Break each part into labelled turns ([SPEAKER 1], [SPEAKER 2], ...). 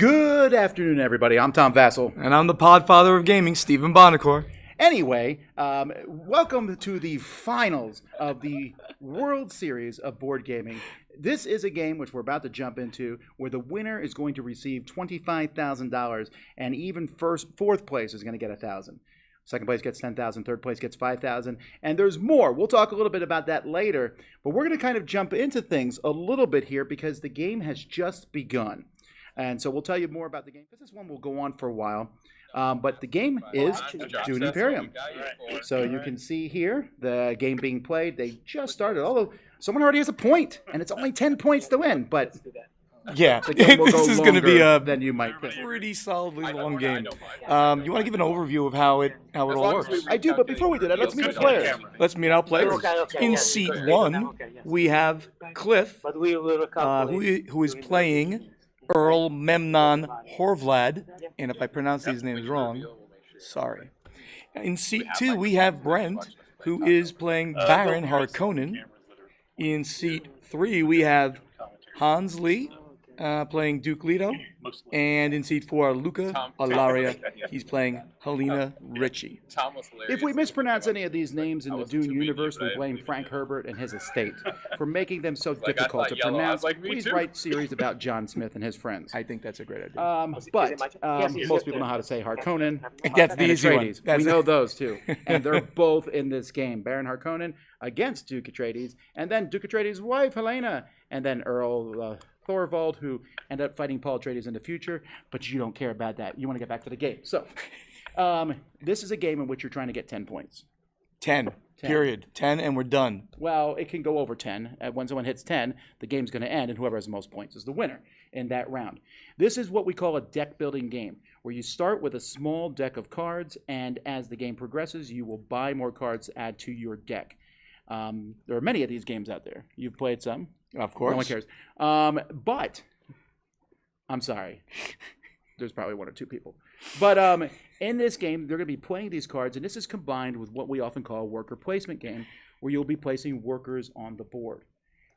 [SPEAKER 1] Good afternoon, everybody. I'm Tom Vassell.
[SPEAKER 2] And I'm the podfather of gaming, Stephen Bonacore.
[SPEAKER 1] Anyway, welcome to the finals of the World Series of Board Gaming. This is a game which we're about to jump into where the winner is going to receive $25,000 and even fourth place is going to get $1,000. Second place gets $10,000, third place gets $5,000, and there's more. We'll talk a little bit about that later, but we're going to kind of jump into things a little bit here because the game has just begun. And so we'll tell you more about the game because this one will go on for a while. But the game is DUNE Imperium. So you can see here the game being played. They just started, although someone already has a point, and it's only 10 points to win. But
[SPEAKER 2] yeah,
[SPEAKER 1] this is going to be
[SPEAKER 2] than
[SPEAKER 1] you might think.
[SPEAKER 2] Pretty solidly long game. You want to give an overview of how it all works?
[SPEAKER 1] I do, but before we do that, let's meet the players.
[SPEAKER 2] Let's meet our players. In seat 1, we have Cliff, who is playing Earl Memnon Horvlad, and if I pronounce these names wrong, sorry. In seat 2, we have Brent, who is playing Baron Harkonnen. In seat 3, we have Hans Lee, playing Duke Leto. And in seat 4, Luca Alaria, he's playing Helena Ritchie.
[SPEAKER 1] If we mispronounce any of these names in the Dune universe, we blame Frank Herbert and his estate for making them so difficult to pronounce. Please write series about John Smith and his friends.
[SPEAKER 2] I think that's a great idea.
[SPEAKER 1] But most people know how to say Harkonnen.
[SPEAKER 2] That's the easy one.
[SPEAKER 1] We know those two. And they're both in this game. Baron Harkonnen against Duke Atreides, and then Duke Atreides' wife, Helena, and then Earl Thorvald, who ended up fighting Paul Atreides in the future, but you don't care about that. You want to get back to the game. So, this is a game in which you're trying to get 10 points.
[SPEAKER 2] 10. Period. 10, and we're done.
[SPEAKER 1] Well, it can go over 10. When someone hits 10, the game's going to end, and whoever has the most points is the winner in that round. This is what we call a deck-building game, where you start with a small deck of cards, and as the game progresses, you will buy more cards to add to your deck. There are many of these games out there. You've played some.
[SPEAKER 2] Of course.
[SPEAKER 1] No one cares. But I'm sorry. There's probably one or two people. But in this game, they're going to be playing these cards, and this is combined with what we often call a worker placement game, where you'll be placing workers on the board.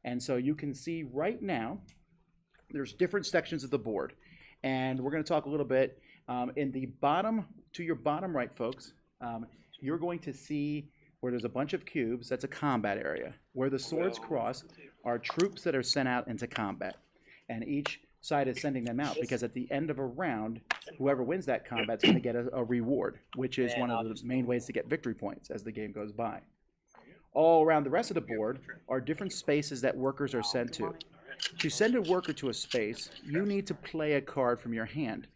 [SPEAKER 1] And so you can see right now, there's different sections of the board. And we're going to talk a little bit. In the bottom, to your bottom right, folks, you're going to see where there's a bunch of cubes. That's a combat area. Where the swords cross are troops that are sent out into combat. And each side is sending them out because at the end of a round, whoever wins that combat is going to get a reward, which is one of the main ways to get victory points as the game goes by. All around the rest of the board are different spaces that workers are sent to. To send a worker to a space, you need to play a card from your hand.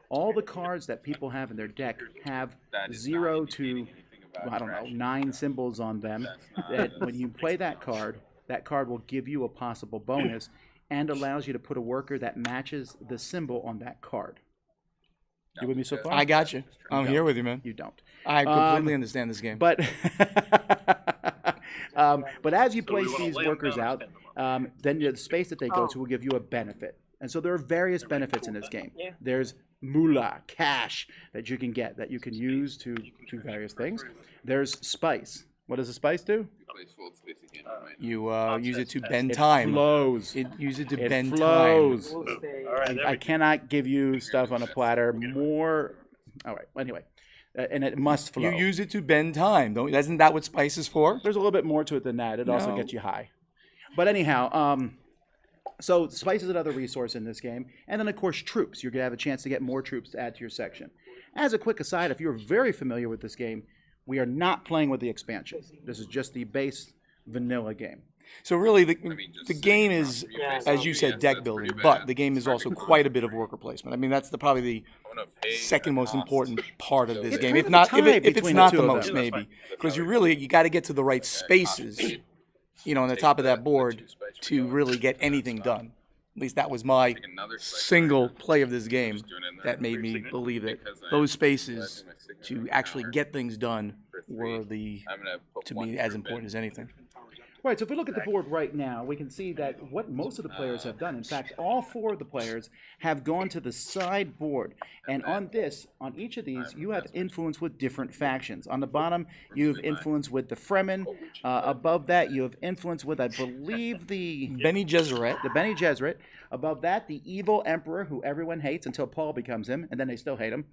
[SPEAKER 1] All the cards that people have in their deck have 0 to 9 symbols on them. That when you play that card will give you a possible bonus and allows you to put a worker that matches the symbol on that card. You with me so far?
[SPEAKER 2] I got you. I'm here with you, man.
[SPEAKER 1] You don't.
[SPEAKER 2] I completely understand this game.
[SPEAKER 1] But but as you place these workers out, then the space that they go to will give you a benefit. And so there are various benefits in this game. There's moolah, cash, that you can get, that you can use to do various things. There's spice. What does the spice do?
[SPEAKER 2] You use it to bend time.
[SPEAKER 1] It flows.
[SPEAKER 2] Use it to bend
[SPEAKER 1] flows.
[SPEAKER 2] time.
[SPEAKER 1] I cannot give you stuff on a platter more. All right. Anyway, and it must flow.
[SPEAKER 2] You use it to bend time. Isn't that what spice is for?
[SPEAKER 1] There's a little bit more to it than that. It also gets you high. But anyhow, so spice is another resource in this game. And then, of course, troops. You're going to have a chance to get more troops to add to your section. As a quick aside, if you're very familiar with this game, we are not playing with the expansion. This is just the base vanilla game.
[SPEAKER 2] So really, the game is, as you said, deck building, but the game is also quite a bit of worker placement. I mean, that's probably the second most important part of this game. If not the most, maybe, because you got to get to the right spaces, on the top of that board to really get anything done. At least that was my single play of this game that made me believe that those spaces to actually get things done were to me as important as anything.
[SPEAKER 1] Right, so if we look at the board right now, we can see that what most of the players have done, in fact, all 4 of the players have gone to the sideboard. And on each of these, you have influence with different factions. On the bottom, you have influence with the Fremen. Above that, you have influence with, I believe, the
[SPEAKER 2] Bene Gesserit.
[SPEAKER 1] The Bene Gesserit. Above that, the evil emperor, who everyone hates until Paul becomes him, and then they still hate him.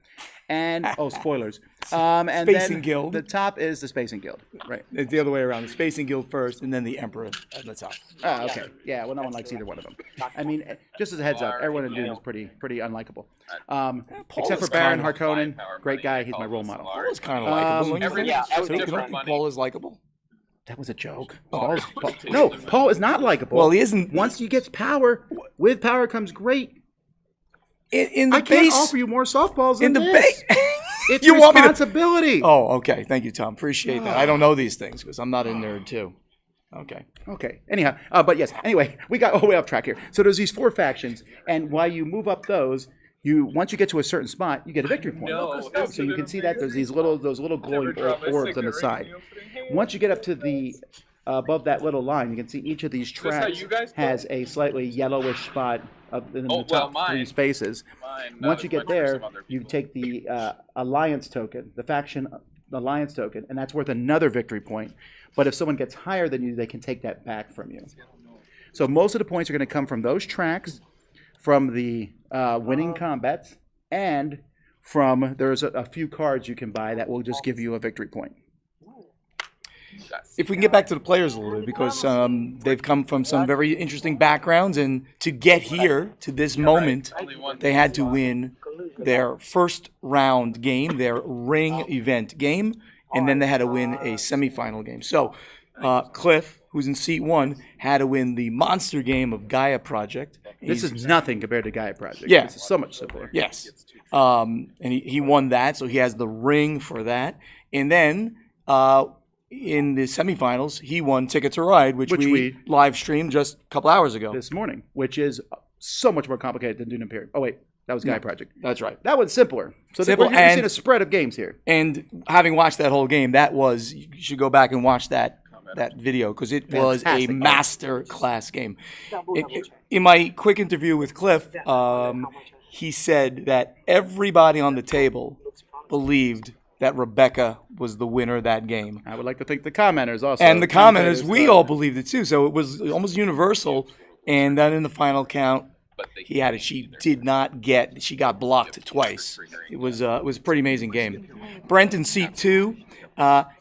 [SPEAKER 1] And, oh, spoilers. And
[SPEAKER 2] Spacing
[SPEAKER 1] then
[SPEAKER 2] Guild.
[SPEAKER 1] the top is the Spacing Guild. Right.
[SPEAKER 2] It's the other way around. The Spacing Guild first, and then the Emperor at the top.
[SPEAKER 1] Oh, okay. Yeah, well, no one likes either one of them. I mean, just as a heads up, everyone in Dune is pretty unlikable. Except for Baron Harkonnen. Great guy. He's my role model.
[SPEAKER 2] Paul is kind of likable. So you don't think Paul is likable?
[SPEAKER 1] That was a joke. Paul is not likable.
[SPEAKER 2] Well, he isn't.
[SPEAKER 1] Once he gets power, with power comes great.
[SPEAKER 2] In the
[SPEAKER 1] I can't offer you more softballs than this.
[SPEAKER 2] base.
[SPEAKER 1] It's
[SPEAKER 2] You want me to-
[SPEAKER 1] responsibility.
[SPEAKER 2] Oh, okay. Thank you, Tom. Appreciate that. I don't know these things because I'm not a nerd too. Okay.
[SPEAKER 1] Okay. Anyhow, but yes. Anyway, we got all the way off track here. So there's these 4 factions, and while you move up those, once you get to a certain spot, you get a victory point. So you can see that there's those little glowing orbs on the side. Once you get up to the above that little line, you can see each of these tracks has a slightly yellowish spot in the top 3 spaces. Once you get there, you take the alliance token, the faction alliance token, and that's worth another victory point. But if someone gets higher than you, they can take that back from you. So most of the points are going to come from those tracks, from the winning combats, and from there's a few cards you can buy that will just give you a victory point.
[SPEAKER 2] If we can get back to the players a little bit, because they've come from some very interesting backgrounds, and to get here to this moment, they had to win their first round game, their ring event game, and then they had to win a semifinal game. So Cliff, who's in seat 1, had to win the monster game of Gaia Project.
[SPEAKER 1] This is nothing compared to Gaia Project.
[SPEAKER 2] Yeah.
[SPEAKER 1] This is so much simpler.
[SPEAKER 2] Yes. And he won that, so he has the ring for that. And then in the semifinals, he won Ticket to Ride, which we live streamed just a couple hours ago.
[SPEAKER 1] This morning, which is so much more complicated than Dune Imperium. Oh, wait. That was Gaia Project.
[SPEAKER 2] That's right.
[SPEAKER 1] That one's simpler. So
[SPEAKER 2] Simple,
[SPEAKER 1] you're seeing a spread of games here.
[SPEAKER 2] And having watched that whole game, you should go back and watch that video because it was a master class game. In my quick interview with Cliff, he said that everybody on the table believed that Rebecca was the winner of that game.
[SPEAKER 1] I would like to think the commenters also.
[SPEAKER 2] And the commenters, we all believed it too. So it was almost universal. And then in the final count, she got blocked twice. It was a pretty amazing game. Brent in seat 2,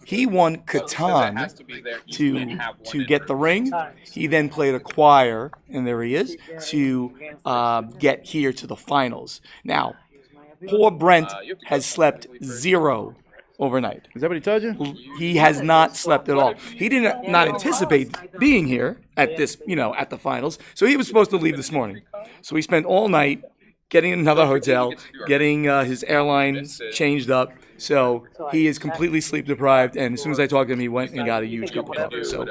[SPEAKER 2] he won Catan to get the ring. He then played Acquire, and there he is, to get here to the finals. Now, poor Brent has slept 0 overnight.
[SPEAKER 1] Is that what he told you?
[SPEAKER 2] He has not slept at all. He did not anticipate being here at this, at the finals. So he was supposed to leave this morning. So he spent all night getting in another hotel, getting his airline changed up. So he is completely sleep deprived. And as soon as I talked to him, he went and got a huge cup of coffee. So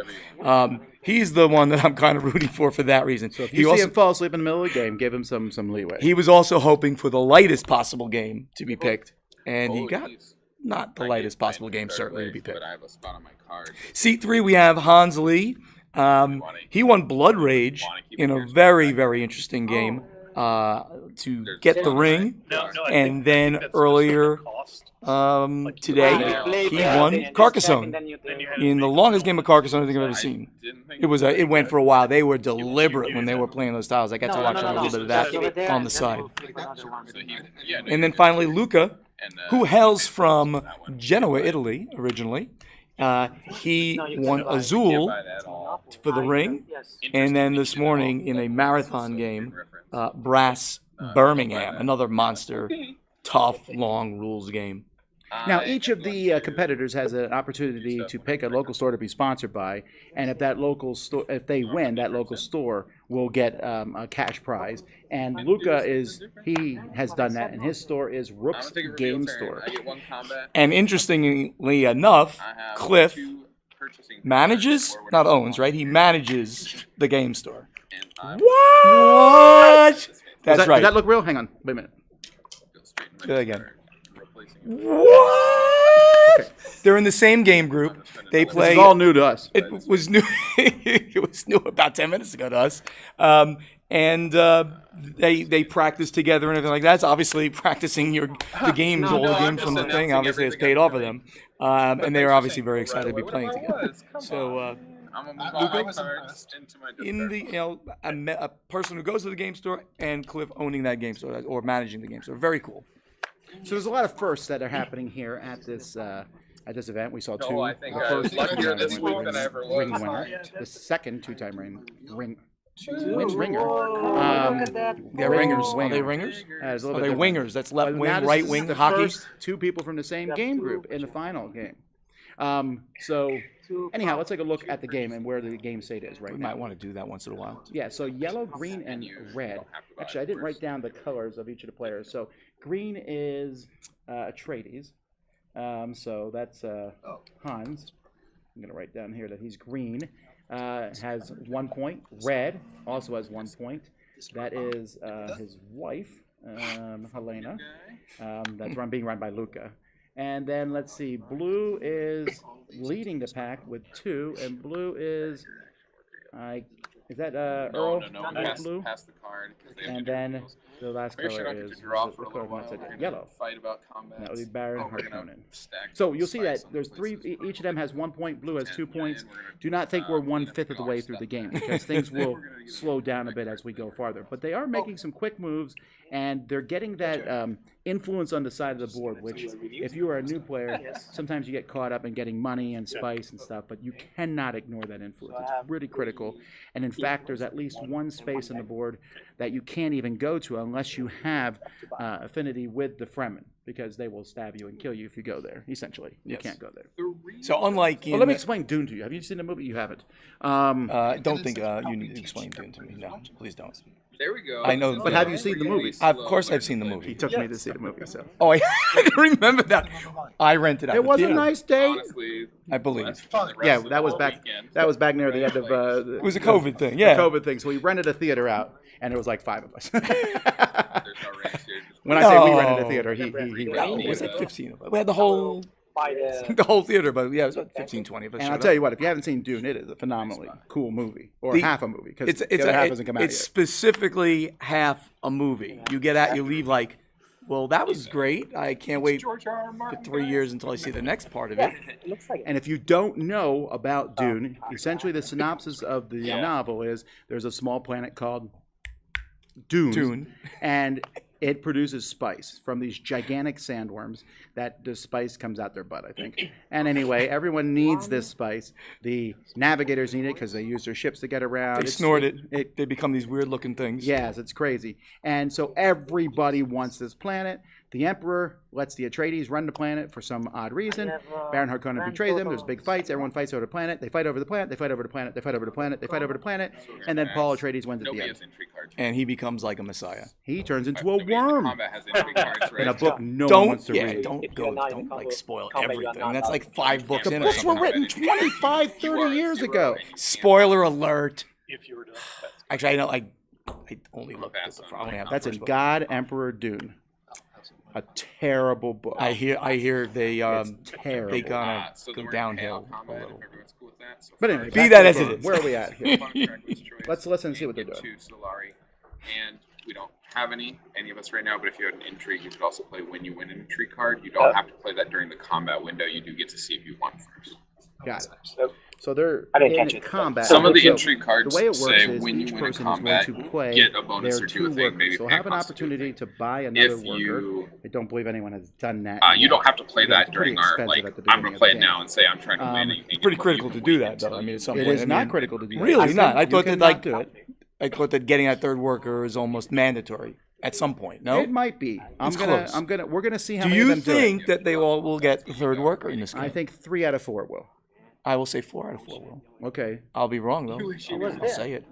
[SPEAKER 2] he's the one that I'm kind of rooting for that reason.
[SPEAKER 1] So if you see him fall asleep in the middle of the game, give him some leeway.
[SPEAKER 2] He was also hoping for the lightest possible game to be picked. And he got not the lightest possible game, certainly, to be picked. Seat 3, we have Hans Lee. He won Blood Rage in a very, very interesting game to get the ring. And then earlier today, he won Carcassonne in the longest game of Carcassonne I think I've ever seen. It went for a while. They were deliberate when they were playing those tiles. I got to watch a little bit of that on the side. And then finally, Luca, who hails from Genoa, Italy, originally. He won Azul for the ring, and then this morning in a marathon game, Brass Birmingham, another monster, tough, long rules game.
[SPEAKER 1] Now, each of the competitors has an opportunity to pick a local store to be sponsored by, and if that local store, if they win, that local store will get a cash prize. And Luca he has done that, and his store is Rook's Game Store.
[SPEAKER 2] And interestingly enough, Cliff manages, not owns, right? He manages the game store. What? That's right.
[SPEAKER 1] Does that look real? Hang on, wait a minute.
[SPEAKER 2] Do that again. What? They're in the same game group. They play.
[SPEAKER 1] This is all new to us.
[SPEAKER 2] It was new. It was new about 10 minutes ago to us. And they practice together and everything like that. It's obviously practicing the games, all the games from the thing. Obviously, it's paid off of them. And they are obviously very excited to be playing together. So. In the a person who goes to the game store and Cliff owning that game store or managing the game store, very cool.
[SPEAKER 1] So there's a lot of firsts that are happening here at this event. We saw two.
[SPEAKER 3] I think
[SPEAKER 1] the
[SPEAKER 3] I
[SPEAKER 1] first
[SPEAKER 3] was luckier this week than I ever was.
[SPEAKER 1] ring winner, the second two-time ring ringer.
[SPEAKER 2] They're ringers. Are they ringers? Are they wingers? That's left wing, right wing,
[SPEAKER 1] the
[SPEAKER 2] hockey.
[SPEAKER 1] First two people from the same game group in the final game. So anyhow, let's take a look at the game and where the game state is right now.
[SPEAKER 2] We might want to do that once in a while.
[SPEAKER 1] Yeah, so yellow, green, and red. Actually, I didn't write down the colors of each of the players. So green is Atreides. So that's Hans. I'm going to write down here that he's green. Has 1 point. Red also has 1 point. That is his wife, Helena. That's being run by Luca. And then let's see, blue is leading the pack with 2, and blue is Earl?
[SPEAKER 3] No,
[SPEAKER 1] blue.
[SPEAKER 3] pass the card.
[SPEAKER 1] And then the last color is yellow.
[SPEAKER 3] Fight about combat.
[SPEAKER 1] That would be Baron Harkonnen. So you'll see that there's 3. Each of them has 1 point. Blue has 2 points. Do not think we're 1/5 of the way through the game because things will slow down a bit as we go farther. But they are making some quick moves, and they're getting that influence on the side of the board. Which, if you are a new player, sometimes you get caught up in getting money and spice and stuff. But you cannot ignore that influence. It's really critical. And in fact, there's at least one space on the board that you can't even go to unless you have affinity with the Fremen, because they will stab you and kill you if you go there. Essentially, you can't go there.
[SPEAKER 2] So unlike
[SPEAKER 1] let me explain Dune to you. Have you seen the movie? You haven't.
[SPEAKER 2] don't think you need to explain Dune to me. No, please don't.
[SPEAKER 3] There we go.
[SPEAKER 2] I know,
[SPEAKER 1] but have you seen the movie?
[SPEAKER 2] Of course, I've seen the movie.
[SPEAKER 1] He took me to see the movie. So.
[SPEAKER 2] Oh, I remember that. I rented out.
[SPEAKER 1] It was a nice day.
[SPEAKER 3] Honestly,
[SPEAKER 2] I believe.
[SPEAKER 1] Yeah, that was back. That was back near the end of.
[SPEAKER 2] It was a COVID thing. Yeah,
[SPEAKER 1] the COVID thing. So we rented a theater out, and it was like 5 of us.
[SPEAKER 3] there's no race here.
[SPEAKER 1] When I say we rented a theater, he rented.
[SPEAKER 2] It was like 15 of us. We had the whole theater, but yeah, it was about 15, 20 of us.
[SPEAKER 1] And I'll tell you what, if you haven't seen Dune, it is a phenomenally cool movie, or half a movie, because the other half doesn't come out yet.
[SPEAKER 2] It's specifically half a movie. You get out, you leave like, well, that was great. I can't wait for 3 years until I see the next part of it.
[SPEAKER 1] And if you don't know about Dune, essentially the synopsis of the novel is there's a small planet called Dune. And it produces spice from these gigantic sandworms that the spice comes out their butt, I think. And anyway, everyone needs this spice. The navigators need it because they use their ships to get around.
[SPEAKER 2] They snort it. They become these weird-looking things.
[SPEAKER 1] Yes, it's crazy. And so everybody wants this planet. The Emperor lets the Atreides run the planet for some odd reason. Baron Harkonnen betrays them. There's big fights. Everyone fights over the planet. They fight over the planet. They fight over the planet. They fight over the planet. They fight over the planet. And then Paul Atreides wins at the end.
[SPEAKER 2] And he becomes like a messiah.
[SPEAKER 1] He turns into a worm. In a book no one wants to read.
[SPEAKER 2] Don't like spoil everything. That's like 5 books in.
[SPEAKER 1] The books were written 25, 30 years ago.
[SPEAKER 2] Spoiler alert. Actually, I know. I only looked at the front.
[SPEAKER 1] That's in God Emperor Dune. A terrible book.
[SPEAKER 2] I hear they
[SPEAKER 1] terrible.
[SPEAKER 2] They gonna go downhill a little.
[SPEAKER 1] But anyway,
[SPEAKER 2] be that as it is.
[SPEAKER 1] Where are we at here? Let's listen and see what they're doing.
[SPEAKER 3] And we don't have any of us right now, but if you had an intrigue, you could also play when you win an intrigue card. You don't have to play that during the combat window. You do get to see if you won first.
[SPEAKER 1] Got it. So they're in combat.
[SPEAKER 3] Some of the intrigue cards
[SPEAKER 1] the way it works
[SPEAKER 3] say
[SPEAKER 1] is
[SPEAKER 3] when
[SPEAKER 1] each
[SPEAKER 3] you win in
[SPEAKER 1] person
[SPEAKER 3] combat,
[SPEAKER 1] is going to play
[SPEAKER 3] get a bonus
[SPEAKER 1] their
[SPEAKER 3] or do a
[SPEAKER 1] 2
[SPEAKER 3] thing.
[SPEAKER 1] workers.
[SPEAKER 3] Maybe
[SPEAKER 1] So
[SPEAKER 3] pay
[SPEAKER 1] have an
[SPEAKER 3] cost
[SPEAKER 1] opportunity to buy another
[SPEAKER 3] if you,
[SPEAKER 1] worker. I don't believe anyone has done that.
[SPEAKER 3] You don't have to play
[SPEAKER 1] Because
[SPEAKER 3] that
[SPEAKER 1] it's pretty
[SPEAKER 3] during our,
[SPEAKER 1] expensive
[SPEAKER 3] like,
[SPEAKER 1] at the
[SPEAKER 3] I'm
[SPEAKER 1] beginning
[SPEAKER 3] going to
[SPEAKER 1] of
[SPEAKER 3] play
[SPEAKER 1] the
[SPEAKER 3] it now
[SPEAKER 1] game.
[SPEAKER 3] and say I'm trying to win anything.
[SPEAKER 2] It's pretty critical to do that, though. I mean, at some
[SPEAKER 1] It
[SPEAKER 2] point.
[SPEAKER 1] is not critical to do that.
[SPEAKER 2] Really not. I thought
[SPEAKER 1] You
[SPEAKER 2] that
[SPEAKER 1] cannot do it.
[SPEAKER 2] I thought that getting that third worker is almost mandatory at some point. No,
[SPEAKER 1] It might be. We're gonna see how
[SPEAKER 2] do
[SPEAKER 1] many of
[SPEAKER 2] you
[SPEAKER 1] them do
[SPEAKER 2] think
[SPEAKER 1] it.
[SPEAKER 2] that they all will get the third worker in this game?
[SPEAKER 1] I think 3 out of 4 will.
[SPEAKER 2] I will say 4 out of 4 will.
[SPEAKER 1] Okay.
[SPEAKER 2] I'll be wrong though. I'll say it.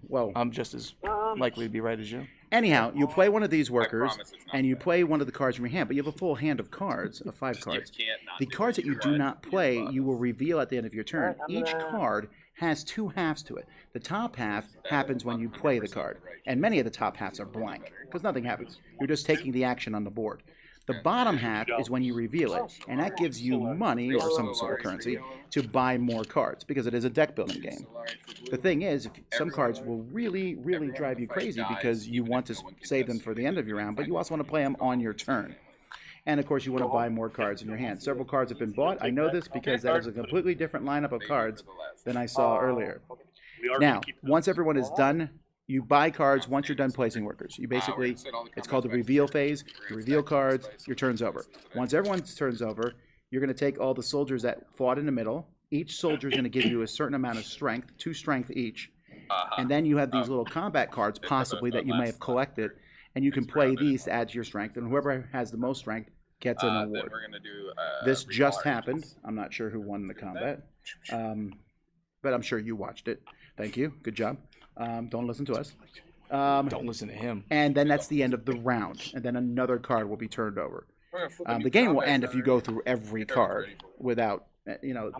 [SPEAKER 1] Well,
[SPEAKER 2] I'm just as likely to be right as you.
[SPEAKER 1] anyhow, you play one of these workers, and you play one of the cards from your hand, but you have a full hand of cards, of 5 cards. The cards that you do not play, you will reveal at the end of your turn. Each card has 2 halves to it. The top half happens when you play the card, and many of the top halves are blank, because nothing happens. You're just taking the action on the board. The bottom half is when you reveal it, and that gives you money or some sort of currency to buy more cards because it is a deck building game. The thing is, some cards will really, really drive you crazy because you want to save them for the end of your round, but you also want to play them on your turn. And of course, you want to buy more cards in your hand. Several cards have been bought. I know this because that is a completely different lineup of cards than I saw earlier. Now, once everyone is done, you buy cards once you're done placing workers. You basically, it's called the reveal phase. You reveal cards, your turn's over. Once everyone's turn's over, you're going to take all the soldiers that fought in the middle. Each soldier is going to give you a certain amount of strength, 2 strength each. And then you have these little combat cards, possibly, that you may have collected. And you can play these to add to your strength. And whoever has the most strength gets an award. This just happened. I'm not sure who won the combat. But I'm sure you watched it. Thank you. Good job. Don't listen to us.
[SPEAKER 2] Don't listen to him.
[SPEAKER 1] And then that's the end of the round. And then another card will be turned over. The game will end if you go through every card without,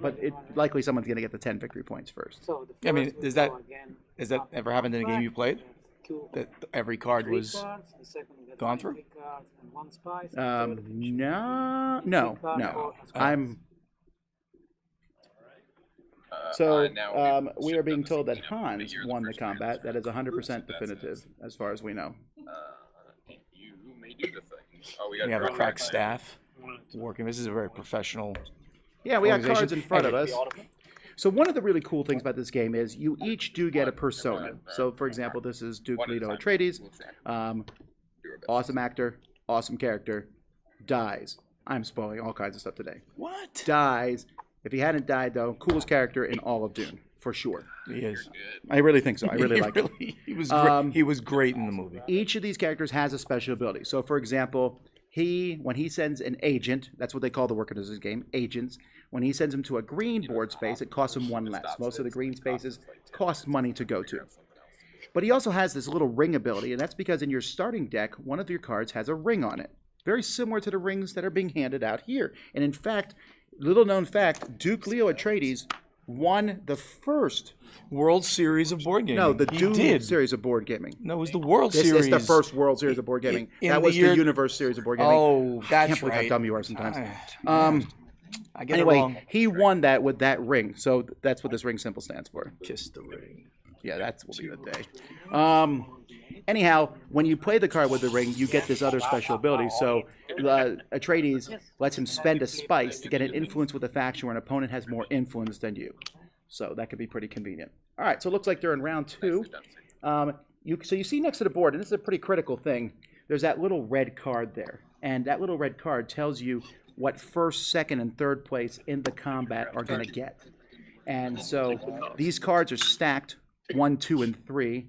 [SPEAKER 1] but likely someone's going to get the 10 victory points first.
[SPEAKER 2] I mean, has that ever happened in a game you played? That every card was gone through?
[SPEAKER 1] No. We are being told that Hans won the combat. That is 100% definitive, as far as we know.
[SPEAKER 3] You may do the thing.
[SPEAKER 2] We have a cracked staff working. This is a very professional.
[SPEAKER 1] Yeah, we got cards in front of us. So one of the really cool things about this game is you each do get a persona. So, for example, this is Duke Leto Atreides. Awesome actor, awesome character, dies. I'm spoiling all kinds of stuff today.
[SPEAKER 2] What?
[SPEAKER 1] Dies. If he hadn't died, though, coolest character in all of Dune, for sure.
[SPEAKER 2] He is.
[SPEAKER 1] I really think so. I really like him.
[SPEAKER 2] He was great. He was great in the movie.
[SPEAKER 1] Each of these characters has a special ability. So, for example, when he sends an agent, that's what they call the workers in this game, agents. When he sends them to a green board space, it costs him 1 less. Most of the green spaces cost money to go to. But he also has this little ring ability, and that's because in your starting deck, one of your cards has a ring on it. Very similar to the rings that are being handed out here. And in fact, little known fact, Duke Leo Atreides won the first
[SPEAKER 2] World Series of board gaming.
[SPEAKER 1] No, the Dune series of board gaming.
[SPEAKER 2] No, it was the World Series.
[SPEAKER 1] It's the first World Series of board gaming. That was the Universe series of board gaming.
[SPEAKER 2] Oh, that's right.
[SPEAKER 1] I can't believe how dumb you are sometimes.
[SPEAKER 2] I get it wrong.
[SPEAKER 1] He won that with that ring. So that's what this ring symbol stands for.
[SPEAKER 2] Kiss the ring.
[SPEAKER 1] Yeah, that will be the day. Anyhow, when you play the card with the ring, you get this other special ability. So Atreides lets him spend a spice to get an influence with a faction where an opponent has more influence than you. So that could be pretty convenient. All right, so it looks like they're in round 2. So you see next to the board, and this is a pretty critical thing, there's that little red card there. And that little red card tells you what first, second, and third place in the combat are going to get. And so these cards are stacked 1, 2, and 3.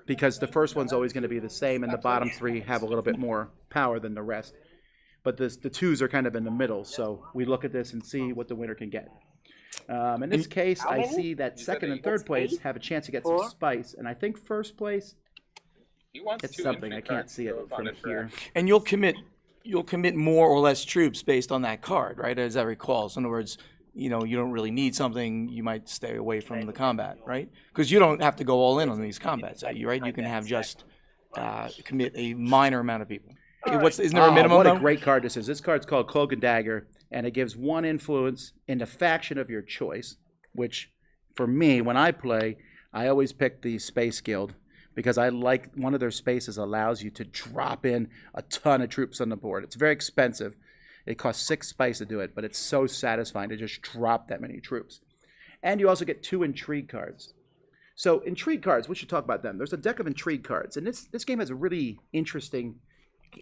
[SPEAKER 1] Because the first one's always going to be the same, and the bottom 3 have a little bit more power than the rest. But the 2s are kind of in the middle, so we look at this and see what the winner can get. In this case, I see that second and third place have a chance to get some spice, and I think first place gets something. I can't see it from here.
[SPEAKER 2] And you'll commit more or less troops based on that card, right? As I recall. So in other words, you don't really need something, you might stay away from the combat, right? Because you don't have to go all in on these combats, right? You can have just commit a minor amount of people. Isn't there a minimum?
[SPEAKER 1] What a great card this is. This card's called Cloak and Dagger, and it gives 1 influence in the faction of your choice, which, for me, when I play, I always pick the Space Guild, because I like one of their spaces allows you to drop in a ton of troops on the board. It's very expensive. It costs 6 spice to do it, but it's so satisfying to just drop that many troops. And you also get 2 Intrigue cards. So Intrigue cards, we should talk about them. There's a deck of Intrigue cards, and this game has a really interesting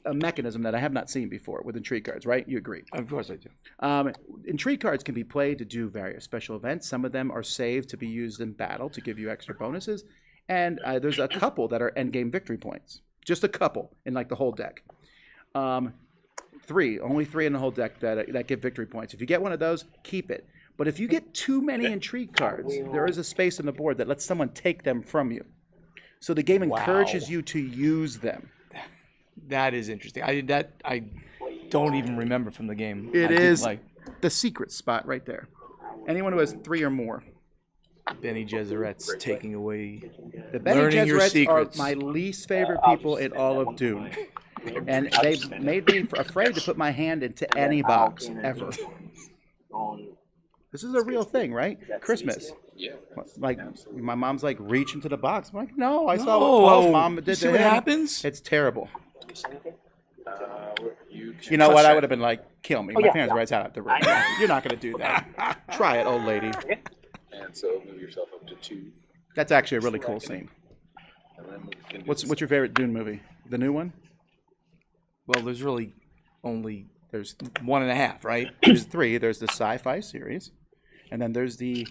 [SPEAKER 1] mechanism that I have not seen before with Intrigue cards, right? You agree?
[SPEAKER 2] Of course I do.
[SPEAKER 1] Intrigue cards can be played to do various special events. Some of them are saved to be used in battle to give you extra bonuses. And there's a couple that are endgame victory points. Just a couple in like the whole deck. Only 3 in the whole deck that give victory points. If you get one of those, keep it. But if you get too many Intrigue cards, there is a space on the board that lets someone take them from you. So the game encourages you to use them.
[SPEAKER 2] That is interesting. I don't even remember from the game.
[SPEAKER 1] It is the secret spot right there. Anyone who has 3 or more.
[SPEAKER 2] Benny Gesserit's taking away
[SPEAKER 1] the Benny Gesserits are my least favorite people in all of Dune. And they made me afraid to put my hand into any box ever. This is a real thing, right? Christmas.
[SPEAKER 3] Yeah.
[SPEAKER 1] Like, my mom's like, reach into the box. I'm like, no, I saw
[SPEAKER 2] No.
[SPEAKER 1] what Paul's mom did
[SPEAKER 2] You
[SPEAKER 1] to
[SPEAKER 2] see what
[SPEAKER 1] him.
[SPEAKER 2] happens?
[SPEAKER 1] It's terrible.
[SPEAKER 3] You
[SPEAKER 1] You know what? I would have been like, kill me. My parents right out the room. You're not going to do that. Try it, old lady.
[SPEAKER 3] And so move yourself up to 2.
[SPEAKER 1] That's actually a really cool scene.
[SPEAKER 3] And then we can do
[SPEAKER 1] What's your favorite Dune movie? The new one?
[SPEAKER 2] Well, there's really only there's 1.5, right?
[SPEAKER 1] There's 3. There's the sci-fi series, and then there's the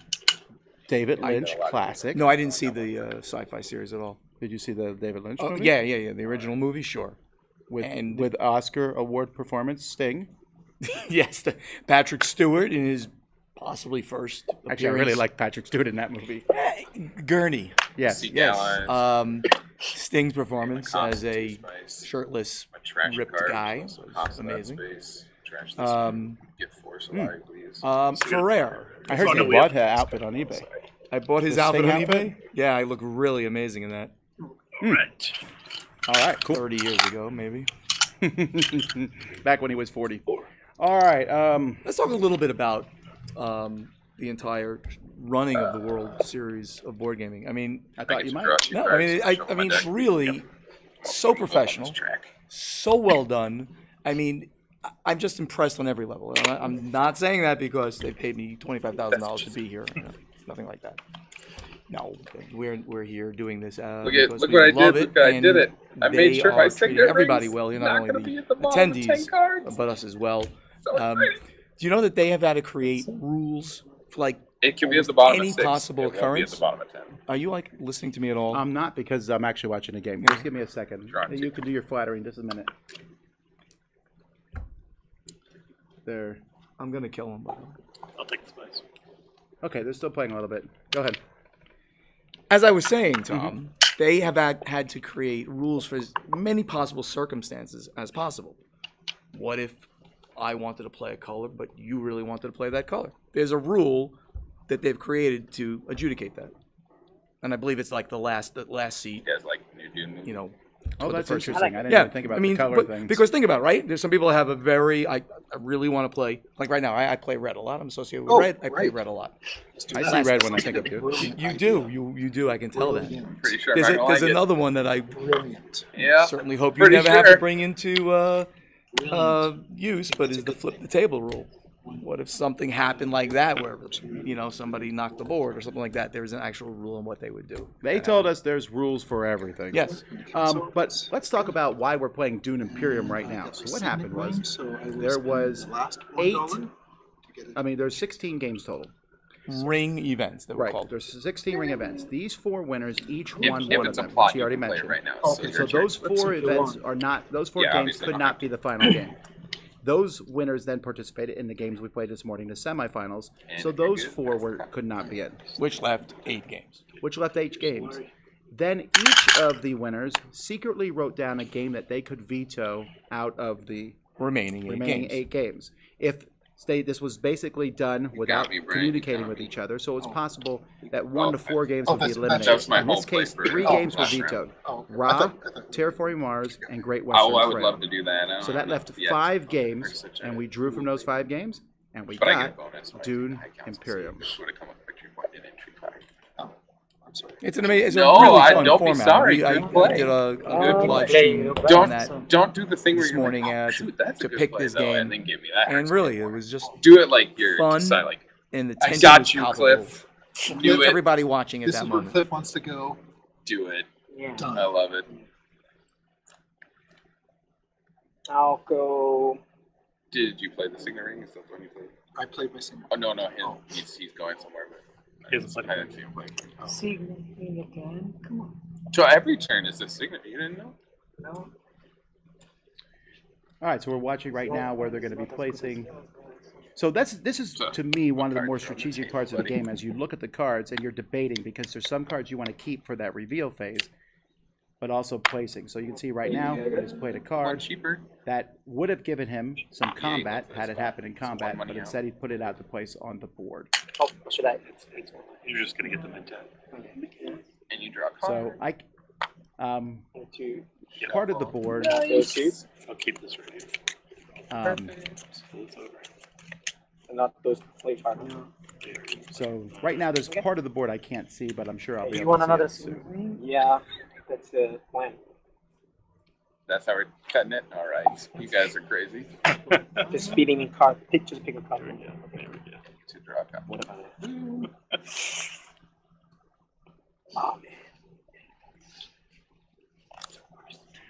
[SPEAKER 1] David Lynch classic.
[SPEAKER 2] No, I didn't see the sci-fi series at all.
[SPEAKER 1] Did you see the David Lynch
[SPEAKER 2] Oh,
[SPEAKER 1] movie?
[SPEAKER 2] yeah. The original movie, sure.
[SPEAKER 1] With Oscar award performance, Sting.
[SPEAKER 2] Yes, Patrick Stewart in his possibly first appearance.
[SPEAKER 1] Actually, I really like Patrick Stewart in that movie.
[SPEAKER 2] Gurney.
[SPEAKER 1] Yes.
[SPEAKER 3] Sea
[SPEAKER 1] Yes.
[SPEAKER 3] Gallons,
[SPEAKER 2] Sting's performance as a
[SPEAKER 3] Spice,
[SPEAKER 2] shirtless,
[SPEAKER 3] my trash
[SPEAKER 2] ripped
[SPEAKER 3] card,
[SPEAKER 2] guy
[SPEAKER 3] also
[SPEAKER 2] was
[SPEAKER 3] cops in that
[SPEAKER 2] amazing.
[SPEAKER 3] space. Trash this Get 4 Solari, please.
[SPEAKER 2] Ferrer.
[SPEAKER 1] I heard you bought that outfit on eBay.
[SPEAKER 2] I bought his
[SPEAKER 1] The
[SPEAKER 2] outfit
[SPEAKER 1] Sting
[SPEAKER 2] on
[SPEAKER 1] outfit?
[SPEAKER 2] eBay. Yeah, I look really amazing in that.
[SPEAKER 1] All right, cool.
[SPEAKER 2] 30 years ago, maybe.
[SPEAKER 1] Back when he was 40. All right.
[SPEAKER 2] Let's talk a little bit about the entire running of the World Series of board gaming. I mean,
[SPEAKER 1] I thought you might.
[SPEAKER 2] no, I mean, really, so professional, so well done. I mean, I'm just impressed on every level. And I'm not saying that because they paid me $25,000 to be here. Nothing like that. No, we're here doing this.
[SPEAKER 3] Look
[SPEAKER 2] because
[SPEAKER 3] what
[SPEAKER 2] we
[SPEAKER 3] I
[SPEAKER 2] love
[SPEAKER 3] did.
[SPEAKER 2] it,
[SPEAKER 3] Look, I
[SPEAKER 2] and
[SPEAKER 3] did it. I
[SPEAKER 2] they
[SPEAKER 3] made sure my
[SPEAKER 2] are treating
[SPEAKER 3] signature
[SPEAKER 2] everybody
[SPEAKER 3] ring's
[SPEAKER 2] well. You're
[SPEAKER 3] not
[SPEAKER 2] not only
[SPEAKER 3] gonna be
[SPEAKER 2] the
[SPEAKER 3] at the bottom of 10
[SPEAKER 2] attendees,
[SPEAKER 3] cards.
[SPEAKER 2] but us as well.
[SPEAKER 3] So excited.
[SPEAKER 2] Do you know that they have had to create rules for like
[SPEAKER 3] It can be at the bottom
[SPEAKER 2] any
[SPEAKER 3] of 6.
[SPEAKER 2] possible
[SPEAKER 3] It won't be at
[SPEAKER 2] occurrence?
[SPEAKER 3] the bottom of 10.
[SPEAKER 2] Are you like listening to me at all?
[SPEAKER 1] I'm not, because I'm actually watching a game. Just give me a second.
[SPEAKER 3] Trying to.
[SPEAKER 1] You can do your flattering just a minute. There.
[SPEAKER 2] I'm gonna kill him. But...
[SPEAKER 4] I'll take the spice.
[SPEAKER 1] Okay, they're still playing a little bit. Go ahead.
[SPEAKER 2] As I was saying, Tom, they have had to create rules for as many possible circumstances as possible. What if I wanted to play a color, but you really wanted to play that color? There's a rule that they've created to adjudicate that, and I believe it's like the last seat.
[SPEAKER 3] You guys like new Dune movie?
[SPEAKER 2] You know.
[SPEAKER 1] Oh, that's
[SPEAKER 2] first
[SPEAKER 1] interesting. I didn't
[SPEAKER 2] Yeah,
[SPEAKER 1] even think about
[SPEAKER 2] I mean,
[SPEAKER 1] the color
[SPEAKER 2] but-
[SPEAKER 1] things.
[SPEAKER 2] because think about it, right? There's some people that have a very I really want to play. Like right now, I play red a lot. I'm associated with red. I play red a lot.
[SPEAKER 1] I see red when I think of you.
[SPEAKER 2] You do. You do. I can tell that.
[SPEAKER 3] Pretty sure I'm
[SPEAKER 2] There's,
[SPEAKER 3] not gonna
[SPEAKER 2] there's
[SPEAKER 3] like
[SPEAKER 2] another one that I
[SPEAKER 3] Yeah.
[SPEAKER 2] certainly hope you
[SPEAKER 3] Pretty
[SPEAKER 2] never have to
[SPEAKER 3] sure.
[SPEAKER 2] bring into use, but is the flip the table rule. What if something happened like that, where somebody knocked the board or something like that? There's an actual rule on what they would do.
[SPEAKER 1] They told us there's rules for everything.
[SPEAKER 2] Yes.
[SPEAKER 1] But let's talk about why we're playing Dune Imperium right now. So what happened was there was 8. I mean, there's 16 games total.
[SPEAKER 2] Ring events that were
[SPEAKER 1] Right.
[SPEAKER 2] called.
[SPEAKER 1] There's 16 ring events. These 4 winners each
[SPEAKER 3] If,
[SPEAKER 1] won
[SPEAKER 3] if
[SPEAKER 1] one of
[SPEAKER 3] it's a
[SPEAKER 1] them,
[SPEAKER 3] plot,
[SPEAKER 1] which you
[SPEAKER 3] you
[SPEAKER 1] already
[SPEAKER 3] can play it
[SPEAKER 1] mentioned.
[SPEAKER 3] right now.
[SPEAKER 4] Okay,
[SPEAKER 3] your
[SPEAKER 1] So those
[SPEAKER 3] turn.
[SPEAKER 1] 4
[SPEAKER 4] if you
[SPEAKER 1] events
[SPEAKER 4] want.
[SPEAKER 1] are not. Those 4
[SPEAKER 3] Yeah,
[SPEAKER 1] games
[SPEAKER 3] obviously
[SPEAKER 1] could
[SPEAKER 3] not
[SPEAKER 1] not
[SPEAKER 3] right
[SPEAKER 1] be the final game. Those winners then participated in the games we played this morning, the semifinals.
[SPEAKER 3] And
[SPEAKER 1] So
[SPEAKER 3] if you're
[SPEAKER 1] those
[SPEAKER 3] good,
[SPEAKER 1] 4
[SPEAKER 3] that's
[SPEAKER 1] could not be in,
[SPEAKER 2] Which left 8 games.
[SPEAKER 1] which left 8 games. Then each of the winners secretly wrote down a game that they could veto out of the
[SPEAKER 2] Remaining
[SPEAKER 1] 8 games. If this was basically done without
[SPEAKER 3] me, Brian, you
[SPEAKER 1] communicating
[SPEAKER 3] got
[SPEAKER 1] with
[SPEAKER 3] me.
[SPEAKER 1] each other, so it's possible that 1 to 4 games would be
[SPEAKER 4] that's-
[SPEAKER 1] eliminated.
[SPEAKER 3] that's my
[SPEAKER 1] In this
[SPEAKER 3] whole play
[SPEAKER 1] case,
[SPEAKER 3] for
[SPEAKER 1] 3
[SPEAKER 3] it.
[SPEAKER 1] games were
[SPEAKER 3] Last round.
[SPEAKER 1] vetoed.
[SPEAKER 4] Oh,
[SPEAKER 1] Ra,
[SPEAKER 4] I thought-
[SPEAKER 1] Terraforming Mars, and Great Western
[SPEAKER 3] Oh, I would
[SPEAKER 1] Trail.
[SPEAKER 3] love to do that.
[SPEAKER 1] So that left
[SPEAKER 3] Yeah.
[SPEAKER 1] 5
[SPEAKER 3] There's
[SPEAKER 1] games,
[SPEAKER 3] such a-
[SPEAKER 1] and we drew from those 5 games, and we
[SPEAKER 3] But I get a
[SPEAKER 1] got
[SPEAKER 3] bonus. when I
[SPEAKER 1] Dune
[SPEAKER 3] do high council, so
[SPEAKER 1] Imperium.
[SPEAKER 3] This would have come with a victory point in Intrigue Card.
[SPEAKER 4] Oh, I'm sorry.
[SPEAKER 2] It's an amazing. It's
[SPEAKER 3] No,
[SPEAKER 2] a really
[SPEAKER 3] I-
[SPEAKER 2] fun
[SPEAKER 3] don't be
[SPEAKER 2] format.
[SPEAKER 3] sorry.
[SPEAKER 2] I
[SPEAKER 3] Good play.
[SPEAKER 2] did a
[SPEAKER 3] Good
[SPEAKER 2] live
[SPEAKER 3] play.
[SPEAKER 2] stream on that
[SPEAKER 3] Don't do the thing where
[SPEAKER 2] this
[SPEAKER 3] you're
[SPEAKER 2] morning
[SPEAKER 3] like, oh,
[SPEAKER 2] to-
[SPEAKER 3] shoot, that's
[SPEAKER 2] to
[SPEAKER 3] a good
[SPEAKER 2] pick
[SPEAKER 3] play,
[SPEAKER 2] this
[SPEAKER 3] though,
[SPEAKER 2] game.
[SPEAKER 3] and then give me that.
[SPEAKER 2] and
[SPEAKER 3] hurts
[SPEAKER 2] really
[SPEAKER 3] me
[SPEAKER 2] it
[SPEAKER 3] more.
[SPEAKER 2] was just
[SPEAKER 3] Do it like you're
[SPEAKER 2] fun.
[SPEAKER 3] decide, like
[SPEAKER 2] and the
[SPEAKER 3] I
[SPEAKER 2] tension
[SPEAKER 3] got
[SPEAKER 2] was
[SPEAKER 3] you,
[SPEAKER 2] palpable.
[SPEAKER 3] Cliff. Do it.
[SPEAKER 2] Everybody watching at
[SPEAKER 4] This
[SPEAKER 2] that
[SPEAKER 4] is where
[SPEAKER 2] moment.
[SPEAKER 4] Cliff wants to go.
[SPEAKER 3] Do it.
[SPEAKER 4] Done.
[SPEAKER 3] I love it.
[SPEAKER 5] I'll go.
[SPEAKER 3] Did you play the Signet Ring? Is that the one you played?
[SPEAKER 4] I played my single.
[SPEAKER 3] Oh no, no,
[SPEAKER 4] Oh.
[SPEAKER 3] he's going somewhere. But
[SPEAKER 4] He hasn't played
[SPEAKER 3] I didn't see him play.
[SPEAKER 5] Signet again. Come on.
[SPEAKER 3] So every turn is a Signet. You didn't know?
[SPEAKER 5] No.
[SPEAKER 1] All right, so we're watching right now where they're going to be placing. So this is to me one of the more strategic parts of the game as you look at the cards and you're debating because there's some cards you want to keep for that reveal phase, but also placing. So you can see right now he's played a
[SPEAKER 3] One
[SPEAKER 1] card
[SPEAKER 3] cheaper.
[SPEAKER 1] that would have given him some combat had it happened in
[SPEAKER 3] It's one
[SPEAKER 1] combat,
[SPEAKER 3] money
[SPEAKER 1] but
[SPEAKER 3] out.
[SPEAKER 1] instead he put it out to place on the board.
[SPEAKER 5] Oh, should I?
[SPEAKER 4] You're just gonna get the mid tap.
[SPEAKER 3] And you draw a
[SPEAKER 1] So
[SPEAKER 3] card.
[SPEAKER 1] I, part of the board.
[SPEAKER 3] Nice.
[SPEAKER 4] I'll keep this right here.
[SPEAKER 3] Perfect.
[SPEAKER 5] And not those play cards.
[SPEAKER 1] So right now there's part of the board I can't see, but I'm sure I'll be
[SPEAKER 5] You
[SPEAKER 1] able
[SPEAKER 5] want
[SPEAKER 1] to see
[SPEAKER 5] another
[SPEAKER 1] it soon.
[SPEAKER 5] screen? Yeah, that's the plan.
[SPEAKER 3] That's how we're cutting it? Alright. You guys are crazy.
[SPEAKER 5] Just feeding me card. Just pick a card.
[SPEAKER 4] There we go.
[SPEAKER 3] To draw a card.
[SPEAKER 5] What about it? Oh, man.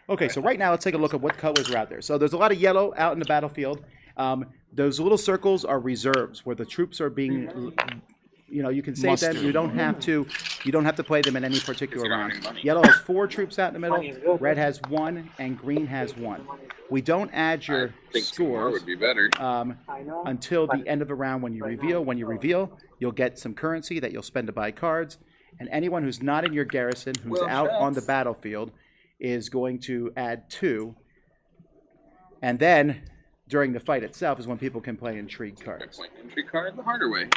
[SPEAKER 1] Okay, so right now let's take a look at what colors are out there. So there's a lot of yellow out in the battlefield. Those little circles are reserves where the troops are being, you can save them. You don't have to play them in any particular round. Yellow has 4 troops out in the middle. Red has 1, and green has 1. We don't add your
[SPEAKER 3] I think 2 more
[SPEAKER 1] scores
[SPEAKER 3] would be better.
[SPEAKER 1] until the end of the round when you reveal. When you reveal, you'll get some currency that you'll spend to buy cards. And anyone who's not in your garrison, who's out on the battlefield, is going to add 2. And then during the fight itself is when people can play Intrigue Cards.
[SPEAKER 3] Intrigue Card the harder way.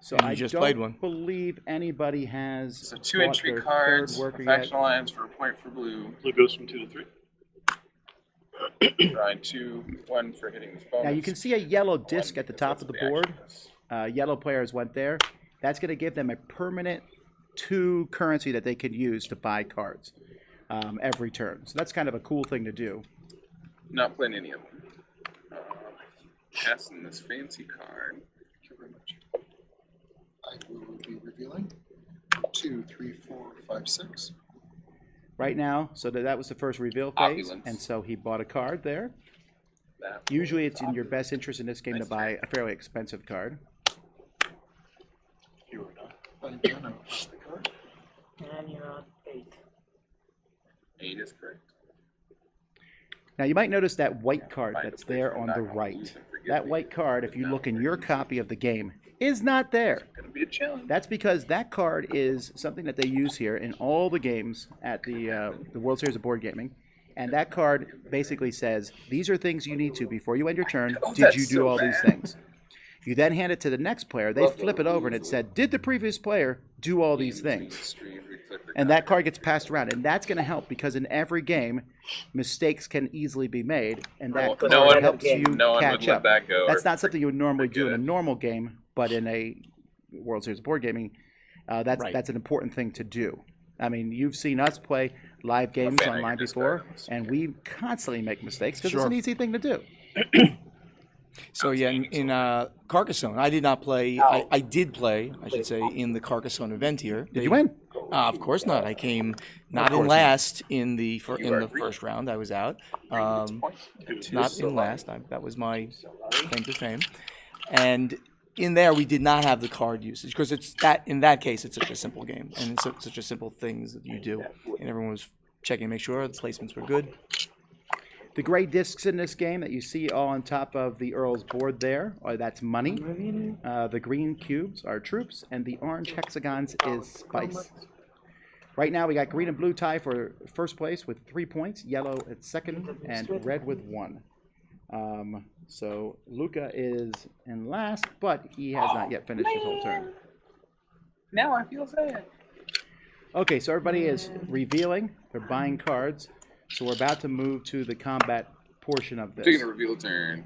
[SPEAKER 1] So
[SPEAKER 2] And you
[SPEAKER 1] I
[SPEAKER 2] just
[SPEAKER 1] don't
[SPEAKER 2] played one.
[SPEAKER 1] believe anybody has
[SPEAKER 3] So 2
[SPEAKER 1] bought
[SPEAKER 3] Intrigue
[SPEAKER 1] their
[SPEAKER 3] Cards,
[SPEAKER 1] third worker
[SPEAKER 3] Faction
[SPEAKER 1] yet.
[SPEAKER 3] Alliance for a point for blue.
[SPEAKER 4] Blue goes from 2 to 3.
[SPEAKER 3] Drawing 2, 1 for hitting this bonus.
[SPEAKER 1] Now you can see a yellow disc
[SPEAKER 3] 1
[SPEAKER 1] at the
[SPEAKER 3] because
[SPEAKER 1] top
[SPEAKER 3] that's
[SPEAKER 1] of the
[SPEAKER 3] what
[SPEAKER 1] board.
[SPEAKER 3] action is.
[SPEAKER 1] Yellow players went there. That's going to give them a permanent 2 currency that they can use to buy cards every turn. So that's kind of a cool thing to do.
[SPEAKER 3] Not playing any of them. Passing this fancy card.
[SPEAKER 6] Thank you very much. I will be revealing 2, 3, 4, 5, 6.
[SPEAKER 1] Right now, so that was the first reveal phase,
[SPEAKER 3] Opulence.
[SPEAKER 1] and so he bought a card there.
[SPEAKER 3] That.
[SPEAKER 1] Usually it's in your best interest in this game to
[SPEAKER 3] Nice
[SPEAKER 1] buy a fairly expensive card.
[SPEAKER 4] You were not.
[SPEAKER 6] I'm done. I will pass the card.
[SPEAKER 5] And you're on 8.
[SPEAKER 3] 8 is correct.
[SPEAKER 1] Now you might notice that white card
[SPEAKER 3] Find a
[SPEAKER 1] that's
[SPEAKER 3] place
[SPEAKER 1] there
[SPEAKER 3] where
[SPEAKER 1] on
[SPEAKER 3] I'm
[SPEAKER 1] the
[SPEAKER 3] not gonna
[SPEAKER 1] right.
[SPEAKER 3] lose and forget
[SPEAKER 1] That
[SPEAKER 3] me.
[SPEAKER 1] white card, if you
[SPEAKER 3] But
[SPEAKER 1] look in
[SPEAKER 3] now
[SPEAKER 1] your
[SPEAKER 3] we're
[SPEAKER 1] copy of the game, is not there.
[SPEAKER 3] gonna be a challenge.
[SPEAKER 1] That's because that card is something that they use here in all the games at the World Series of Board Gaming. And that card basically says, these are things you need to before you end your turn.
[SPEAKER 3] Oh,
[SPEAKER 1] Did
[SPEAKER 3] that's
[SPEAKER 1] you do
[SPEAKER 3] so
[SPEAKER 1] all these
[SPEAKER 3] bad.
[SPEAKER 1] things? You then hand it to the next player. They flip it over and it said, did the previous player do all these things? And that card gets passed around. And that's going to help because in every game, mistakes can easily be made. And that
[SPEAKER 5] No
[SPEAKER 1] card
[SPEAKER 5] one-
[SPEAKER 1] helps you
[SPEAKER 3] no one would
[SPEAKER 1] catch
[SPEAKER 3] let
[SPEAKER 1] up.
[SPEAKER 3] that go
[SPEAKER 1] That's
[SPEAKER 3] or
[SPEAKER 1] not something you would normally do in a
[SPEAKER 3] forget it.
[SPEAKER 1] normal game, but in a World Series of Board Gaming, that's an important thing to do. I mean, you've seen us play live games
[SPEAKER 3] fan of
[SPEAKER 1] online
[SPEAKER 3] your
[SPEAKER 1] before,
[SPEAKER 3] discard.
[SPEAKER 1] and we constantly make mistakes because it's
[SPEAKER 2] Sure.
[SPEAKER 1] an easy thing to do.
[SPEAKER 2] So yeah, in Carcassonne, I did not play. I did play, I should say, in the Carcassonne event here.
[SPEAKER 1] Did you win?
[SPEAKER 2] Of course not. I came not in last in the first round. I was out. Not in last. That was my claim to fame. And in there, we did not have the card usage because in that case, it's such a simple game and it's such a simple things that you do, and everyone was checking to make sure the placements were good.
[SPEAKER 1] The gray discs in this game that you see all on top of the Earl's board there, that's money. The green cubes are troops, and the orange hexagons is spice. Right now, we got green and blue tie for first place with 3 points, yellow at second, and red with 1. So Luca is in last, but he has not yet finished his whole turn.
[SPEAKER 3] Now I feel sad.
[SPEAKER 1] Okay, so everybody is revealing. They're buying cards. So we're about to move to the combat portion of this.
[SPEAKER 3] Taking a reveal turn.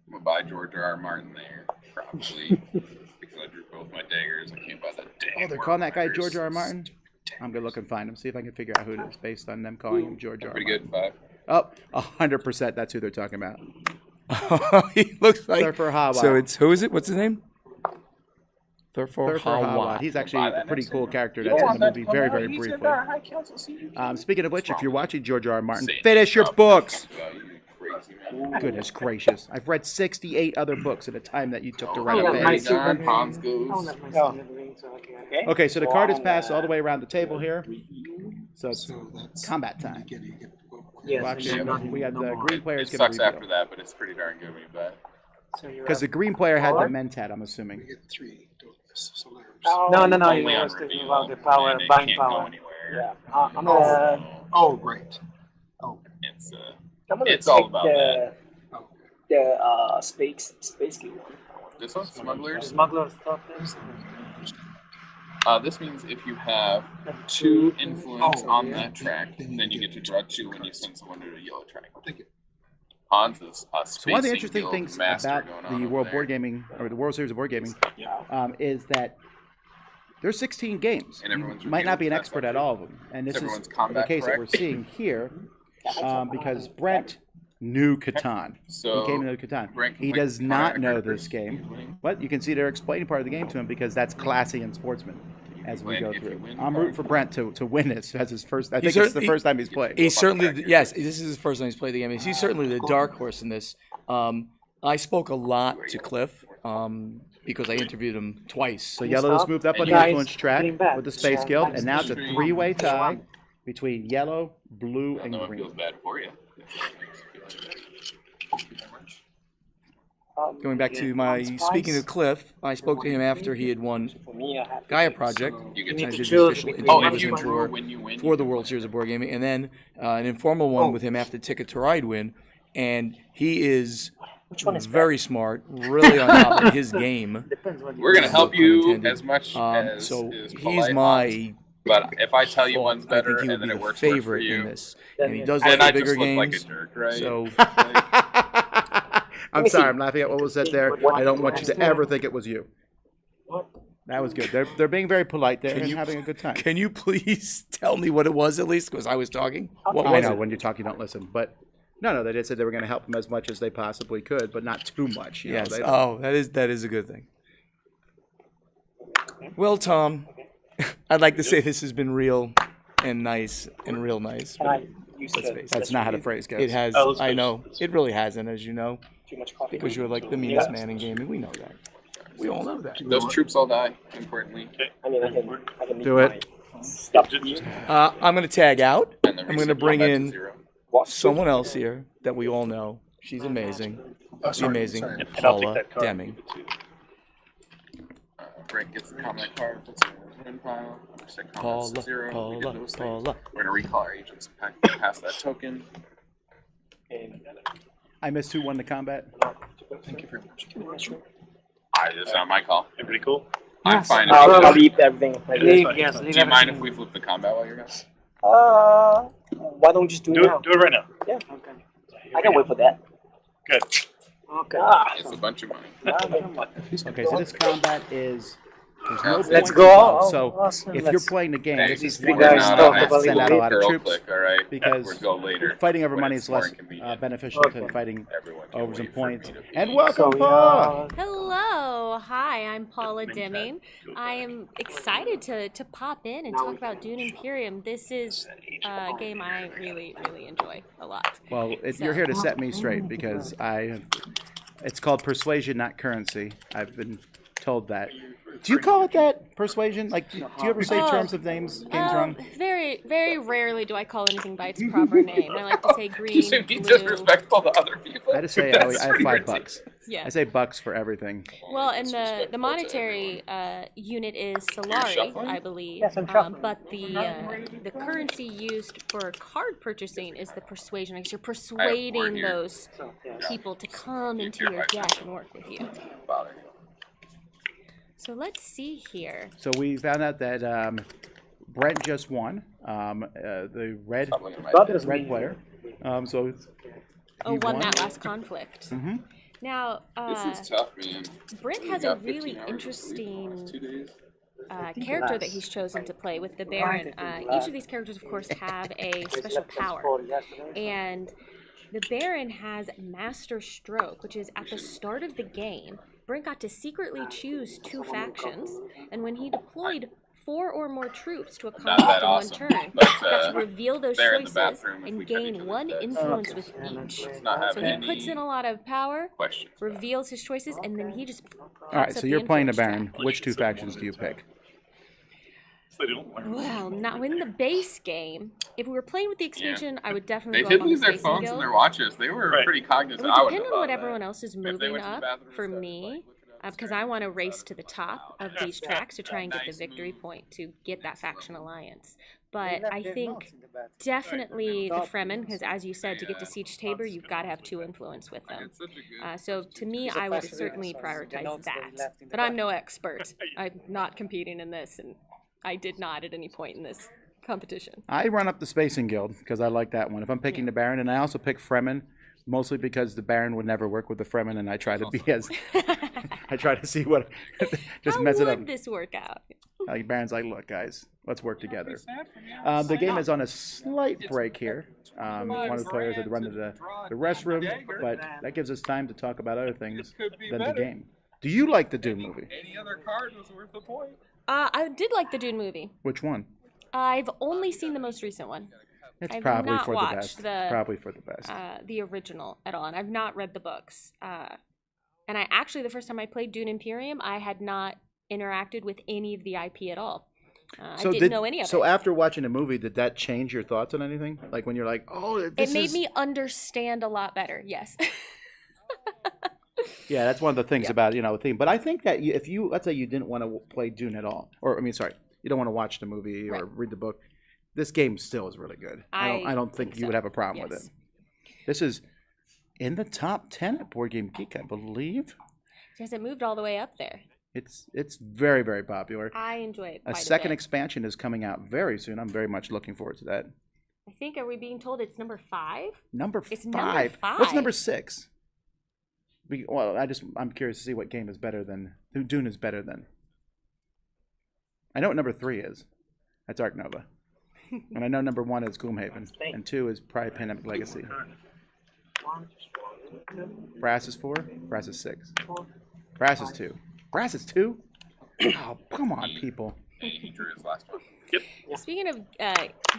[SPEAKER 3] I'm gonna buy George R. Martin there, probably. Because I drew both my daggers. I can't buy that dang.
[SPEAKER 1] Oh, they're calling that guy George R. Martin? I'm going to look and find him, see if I can figure out who it is based on them calling him George R.
[SPEAKER 3] Pretty
[SPEAKER 1] Martin.
[SPEAKER 3] good, 5.
[SPEAKER 1] Oh, 100% that's who they're talking about.
[SPEAKER 2] He looks like.
[SPEAKER 1] Surfer Hawa.
[SPEAKER 2] So it's who is it? What's his name? Surfer
[SPEAKER 1] Surfer Hawa.
[SPEAKER 2] Hawa.
[SPEAKER 1] He's
[SPEAKER 3] Buy
[SPEAKER 1] actually
[SPEAKER 3] that
[SPEAKER 1] a pretty
[SPEAKER 3] next
[SPEAKER 1] cool
[SPEAKER 3] time.
[SPEAKER 1] character
[SPEAKER 3] You
[SPEAKER 1] that's
[SPEAKER 3] don't
[SPEAKER 1] in the
[SPEAKER 3] want
[SPEAKER 1] movie
[SPEAKER 3] that to
[SPEAKER 1] very,
[SPEAKER 3] come
[SPEAKER 1] very
[SPEAKER 3] out. He said
[SPEAKER 1] briefly.
[SPEAKER 3] our High Council CUP.
[SPEAKER 1] Speaking of which, if you're watching George R. R. Martin,
[SPEAKER 3] Same.
[SPEAKER 1] finish your
[SPEAKER 3] Oh,
[SPEAKER 1] books.
[SPEAKER 3] well, you crazy man.
[SPEAKER 1] Goodness gracious. I've read 68 other books at a time that you took to
[SPEAKER 3] Oh,
[SPEAKER 1] write a
[SPEAKER 5] yeah,
[SPEAKER 1] page.
[SPEAKER 5] nice.
[SPEAKER 3] Hexagon, Pawns
[SPEAKER 5] I
[SPEAKER 3] goes.
[SPEAKER 5] don't have my son so okay.
[SPEAKER 1] Okay, so the card is passed all the way around the table here. So it's
[SPEAKER 6] So that's
[SPEAKER 1] combat time.
[SPEAKER 6] beginning. Get to go.
[SPEAKER 5] Yes,
[SPEAKER 1] Watch
[SPEAKER 5] and
[SPEAKER 1] it.
[SPEAKER 5] you're not-
[SPEAKER 1] We got
[SPEAKER 5] no
[SPEAKER 1] the
[SPEAKER 5] more.
[SPEAKER 1] green
[SPEAKER 3] It
[SPEAKER 1] players
[SPEAKER 3] sucks
[SPEAKER 1] gonna
[SPEAKER 3] after that, but it's pretty darn good when you bet.
[SPEAKER 5] So you're
[SPEAKER 1] because the
[SPEAKER 5] up.
[SPEAKER 1] green player had the
[SPEAKER 5] Alright.
[SPEAKER 1] mentat, I'm
[SPEAKER 6] We
[SPEAKER 1] assuming.
[SPEAKER 6] get 3. Don't miss. So letters.
[SPEAKER 5] No, no, no.
[SPEAKER 3] Only
[SPEAKER 5] You
[SPEAKER 3] on
[SPEAKER 5] was talking
[SPEAKER 3] reveal,
[SPEAKER 5] about the power,
[SPEAKER 3] and it
[SPEAKER 5] buying
[SPEAKER 3] can't go
[SPEAKER 5] power.
[SPEAKER 3] anywhere.
[SPEAKER 5] Yeah. I'm gonna.
[SPEAKER 6] Oh, right. Oh,
[SPEAKER 3] It's
[SPEAKER 5] I'm gonna
[SPEAKER 3] It's all
[SPEAKER 5] take
[SPEAKER 3] about
[SPEAKER 5] the
[SPEAKER 6] oh.
[SPEAKER 5] the space key one.
[SPEAKER 3] this one,
[SPEAKER 5] The
[SPEAKER 3] smugglers.
[SPEAKER 5] smuggler's stuff.
[SPEAKER 3] This means if you have 2 influence on that track, then you get to draw 2 when you send someone to a yellow track. Hans is
[SPEAKER 1] So one of the interesting things about the World Board Gaming, or the World Series of Board Gaming, is that there's 16 games. You might not be an expert at all of them. And this is the case that we're seeing here because Brent knew Catan.
[SPEAKER 3] So
[SPEAKER 1] he came into Catan. He does not know this game. But you can see they're explaining part of the game to him because that's classy and sportsman as we go through. I'm rooting for Brent to win this as his first. I think it's the first time he's played.
[SPEAKER 2] He's certainly, yes, this is his first time he's played the game. He's certainly the dark horse in this. I spoke a lot to Cliff because I interviewed him twice.
[SPEAKER 1] So Yellow has moved up on the influence track with the Space Guild, and now it's a 3-way tie between Yellow, Blue, and
[SPEAKER 3] No one
[SPEAKER 1] Green.
[SPEAKER 3] feels bad for you.
[SPEAKER 2] Going back to my speaking to Cliff, I spoke to him after he had won Gaia Project.
[SPEAKER 3] You get
[SPEAKER 2] and I
[SPEAKER 3] to
[SPEAKER 2] did the
[SPEAKER 5] choose
[SPEAKER 2] official
[SPEAKER 5] between-
[SPEAKER 3] Oh,
[SPEAKER 2] interview
[SPEAKER 3] if you
[SPEAKER 2] with him
[SPEAKER 3] draw when you win.
[SPEAKER 2] for the World Series of Board Gaming, and then an informal one with him after Ticket to Ride win. And he is very smart, really on top of his game.
[SPEAKER 3] We're gonna help you as much as
[SPEAKER 2] So
[SPEAKER 3] is
[SPEAKER 2] he's
[SPEAKER 3] polite,
[SPEAKER 2] my.
[SPEAKER 3] But if I tell you one's
[SPEAKER 2] I
[SPEAKER 3] better
[SPEAKER 2] think he would
[SPEAKER 3] and
[SPEAKER 2] be
[SPEAKER 3] then it
[SPEAKER 2] the
[SPEAKER 3] works worse for
[SPEAKER 2] favorite in
[SPEAKER 3] you,
[SPEAKER 2] this, and he does
[SPEAKER 3] then
[SPEAKER 2] like
[SPEAKER 3] I
[SPEAKER 2] the
[SPEAKER 3] just
[SPEAKER 2] bigger
[SPEAKER 3] look like a
[SPEAKER 2] games.
[SPEAKER 3] jerk, right?
[SPEAKER 2] So
[SPEAKER 1] I'm sorry, I'm laughing at what was said there. I don't want you to ever think it was you. That was good. They're being very polite there and having a good time.
[SPEAKER 2] can you please tell me what it was at least? Because I was talking. What
[SPEAKER 1] I
[SPEAKER 2] was
[SPEAKER 1] know
[SPEAKER 2] it?
[SPEAKER 1] when you talk, you don't listen. But no, they did say they were going to help him as much as they possibly could, but not too much. You know,
[SPEAKER 2] Yes.
[SPEAKER 1] they-
[SPEAKER 2] Oh, that is a good thing. Well, Tom, I'd like to say this has been real and nice and real nice. But
[SPEAKER 1] That's not how the phrase goes.
[SPEAKER 2] it has.
[SPEAKER 4] Oh, let's
[SPEAKER 2] I
[SPEAKER 4] finish.
[SPEAKER 2] know it really hasn't, as you know,
[SPEAKER 5] Too much coffee.
[SPEAKER 2] because you're like the meanest man in gaming. We know that. We all know that.
[SPEAKER 3] those troops all die, importantly.
[SPEAKER 5] I mean, I can
[SPEAKER 1] Do it.
[SPEAKER 5] Stop.
[SPEAKER 2] I'm going to tag out.
[SPEAKER 3] And then
[SPEAKER 2] I'm going to
[SPEAKER 3] reset
[SPEAKER 2] bring
[SPEAKER 3] combat to
[SPEAKER 2] in
[SPEAKER 3] 0.
[SPEAKER 2] someone else here that we all know. She's amazing. The amazing
[SPEAKER 6] sorry.
[SPEAKER 4] And I'll take
[SPEAKER 2] Paula
[SPEAKER 4] that card.
[SPEAKER 2] Deming.
[SPEAKER 3] Brent gets the combat card, puts it in his win pile. Reset combat to 0. We get those things.
[SPEAKER 2] Paula.
[SPEAKER 3] We're gonna recall our agents and pass that token.
[SPEAKER 1] I missed who won the combat.
[SPEAKER 6] Thank you very much.
[SPEAKER 3] It's not my call.
[SPEAKER 4] Everybody cool?
[SPEAKER 3] I'm fine. If
[SPEAKER 5] I'll
[SPEAKER 3] you
[SPEAKER 5] leave everything. Like,
[SPEAKER 4] Leave,
[SPEAKER 5] yes,
[SPEAKER 3] do you mind if we flip the combat while you're gone?
[SPEAKER 5] why don't we just do it
[SPEAKER 4] Do
[SPEAKER 5] now?
[SPEAKER 4] it right now.
[SPEAKER 5] Yeah, okay. I can wait for that.
[SPEAKER 4] Good.
[SPEAKER 5] Okay.
[SPEAKER 3] It's a bunch of money.
[SPEAKER 1] Okay, so this combat is. There's no
[SPEAKER 3] Let's
[SPEAKER 1] points
[SPEAKER 5] go.
[SPEAKER 1] involved. So
[SPEAKER 5] Awesome.
[SPEAKER 1] if you're playing the game, this is
[SPEAKER 5] we
[SPEAKER 1] one where
[SPEAKER 5] guys
[SPEAKER 1] you
[SPEAKER 5] talk
[SPEAKER 1] don't have to
[SPEAKER 5] about
[SPEAKER 1] send out a lot of
[SPEAKER 3] Girl
[SPEAKER 1] troops
[SPEAKER 3] click, all right?
[SPEAKER 1] because
[SPEAKER 3] We'll go later.
[SPEAKER 1] fighting over
[SPEAKER 3] when
[SPEAKER 1] money
[SPEAKER 3] it's
[SPEAKER 1] is
[SPEAKER 3] more
[SPEAKER 1] less
[SPEAKER 3] inconvenient.
[SPEAKER 1] beneficial than fighting
[SPEAKER 3] Everyone can
[SPEAKER 1] over some
[SPEAKER 3] wait for
[SPEAKER 1] points.
[SPEAKER 3] me to be-
[SPEAKER 1] And welcome,
[SPEAKER 5] So,
[SPEAKER 1] Paul.
[SPEAKER 7] Hello, hi, I'm Paula Deming. I am excited to pop in and talk about Dune Imperium. This is a game I really enjoy a lot.
[SPEAKER 1] Well, you're here to set me straight because it's called persuasion, not currency. I've been told that. Do you call it that? Persuasion? Like, do you ever say terms of games wrong?
[SPEAKER 7] Very rarely do I call anything by its proper name. I like to say green,
[SPEAKER 3] You should be
[SPEAKER 7] blue.
[SPEAKER 3] disrespectful to other people.
[SPEAKER 1] I had to say
[SPEAKER 3] That's
[SPEAKER 1] I have
[SPEAKER 3] pretty
[SPEAKER 1] $5.
[SPEAKER 3] ridiculous.
[SPEAKER 7] Yeah.
[SPEAKER 1] I say bucks for everything.
[SPEAKER 7] Well, and the monetary unit is Solari,
[SPEAKER 3] shuffling?
[SPEAKER 7] I believe.
[SPEAKER 5] Yes, I'm shuffling.
[SPEAKER 7] But the currency used for card purchasing is the persuasion. Because you're
[SPEAKER 3] I have 4
[SPEAKER 7] persuading
[SPEAKER 3] here.
[SPEAKER 7] those people to come into your deck and work with you.
[SPEAKER 3] Bother.
[SPEAKER 7] So let's see here.
[SPEAKER 1] So we found out that Brent just won, the red
[SPEAKER 3] Probably in my
[SPEAKER 5] That
[SPEAKER 3] bed.
[SPEAKER 5] is
[SPEAKER 1] red player. So
[SPEAKER 7] Oh,
[SPEAKER 1] he
[SPEAKER 7] won
[SPEAKER 1] won.
[SPEAKER 7] that last conflict.
[SPEAKER 1] Mm-hmm.
[SPEAKER 7] Now,
[SPEAKER 3] This is tough, man.
[SPEAKER 7] Brent
[SPEAKER 3] We
[SPEAKER 7] has a
[SPEAKER 3] got 15
[SPEAKER 7] really
[SPEAKER 3] hours of sleep in the
[SPEAKER 7] interesting
[SPEAKER 3] last 2 days.
[SPEAKER 7] character that he's chosen to play with the Baron. Each of these characters, of course, have a special power. And the Baron has Master Stroke, which is at the start of the game, Brent got to secretly choose 2 factions, and when he deployed 4 or more troops to a
[SPEAKER 3] Not
[SPEAKER 7] conflict
[SPEAKER 3] that
[SPEAKER 7] in
[SPEAKER 3] awesome,
[SPEAKER 7] one turn,
[SPEAKER 3] but,
[SPEAKER 7] he got to reveal those
[SPEAKER 3] they're in the
[SPEAKER 7] choices
[SPEAKER 3] bathroom if we
[SPEAKER 7] and
[SPEAKER 3] cut each
[SPEAKER 7] gain
[SPEAKER 3] other's
[SPEAKER 7] 1
[SPEAKER 3] beds.
[SPEAKER 7] influence with each.
[SPEAKER 3] Let's not have
[SPEAKER 7] So he
[SPEAKER 3] any
[SPEAKER 7] puts in a lot of power,
[SPEAKER 3] questions.
[SPEAKER 7] reveals his choices, and then he just
[SPEAKER 1] all right. So you're playing the Baron. Which 2 factions do you pick?
[SPEAKER 4] So they don't learn.
[SPEAKER 7] Well, not in the base game. If we were playing with the expansion, I would definitely
[SPEAKER 3] They
[SPEAKER 7] go
[SPEAKER 3] did
[SPEAKER 7] up on
[SPEAKER 3] lose
[SPEAKER 7] the
[SPEAKER 3] their
[SPEAKER 7] Spacing
[SPEAKER 3] phones
[SPEAKER 7] Guild.
[SPEAKER 3] and their watches. They were
[SPEAKER 4] Right.
[SPEAKER 3] pretty cognizant.
[SPEAKER 7] It
[SPEAKER 3] I
[SPEAKER 7] would
[SPEAKER 3] would
[SPEAKER 7] depend
[SPEAKER 3] have
[SPEAKER 7] on
[SPEAKER 3] thought
[SPEAKER 7] what
[SPEAKER 3] that.
[SPEAKER 7] everyone else is
[SPEAKER 3] If they
[SPEAKER 7] moving
[SPEAKER 3] went to the
[SPEAKER 7] up.
[SPEAKER 3] bathroom
[SPEAKER 7] For
[SPEAKER 3] instead of,
[SPEAKER 7] me,
[SPEAKER 3] like, looking
[SPEAKER 7] because I want to race to the top of these tracks to try and get the victory point to get that faction alliance. But I think definitely the Fremen, because as you said, to get to Siege Tabor, you've got to have 2 influence with them.
[SPEAKER 3] It's such a good
[SPEAKER 7] So to me, I would certainly prioritize that. But I'm no expert. I'm not competing in this, and I did not at any point in this competition.
[SPEAKER 1] I run up the Spacing Guild because I like that one. If I'm picking the Baron, and I also pick Fremen, mostly because the Baron would never work with the Fremen, and I try to be as I try to see what just
[SPEAKER 7] How
[SPEAKER 1] mess it up.
[SPEAKER 7] would this work out?
[SPEAKER 1] Baron's like, look, guys, let's work together. The game is on a slight break here. One of the players had to run to the restroom, but that gives us time to talk about other things than the game. Do you like the Dune movie?
[SPEAKER 3] Any other card was worth the point.
[SPEAKER 7] I did like the Dune movie.
[SPEAKER 1] Which one?
[SPEAKER 7] I've only seen the most recent one.
[SPEAKER 1] It's
[SPEAKER 7] I've
[SPEAKER 1] probably
[SPEAKER 7] not
[SPEAKER 1] for the
[SPEAKER 7] watched
[SPEAKER 1] best. Probably for the best.
[SPEAKER 7] The original at all, and I've not read the books. And I actually, the first time I played Dune Imperium, I had not interacted with any of the IP at all. I didn't know any of it.
[SPEAKER 1] So after watching the movie, did that change your thoughts on anything? Like when you're like, oh, this
[SPEAKER 7] It made me understand a lot better. Yes.
[SPEAKER 1] Yeah, that's one of the things about the theme. But I think that if you, let's say you didn't want to play Dune at all, or I mean, sorry, you don't want to watch the movie or read the book, this game still is really good. I don't think you would have a problem with it. This is in the top 10 at Board Game Geek, I believe.
[SPEAKER 7] Because it moved all the way up there.
[SPEAKER 1] It's very, very popular.
[SPEAKER 7] I enjoy it quite
[SPEAKER 1] a second
[SPEAKER 7] bit.
[SPEAKER 1] expansion is coming out very soon. I'm very much looking forward to that.
[SPEAKER 7] I think, are we being told it's number 5?
[SPEAKER 1] It's
[SPEAKER 7] number
[SPEAKER 1] five.
[SPEAKER 7] 5.
[SPEAKER 1] What's number 6? I'm curious to see what game is better than Dune is better than. I know what number 3 is. That's Ark Nova. And I know number 1 is Gloomhaven. And 2 is probably Pandemic Legacy. Brass is 4. Brass is 6. Brass is 2. Brass is 2? Oh, come on, people.
[SPEAKER 3] And he drew his last one.
[SPEAKER 7] Speaking of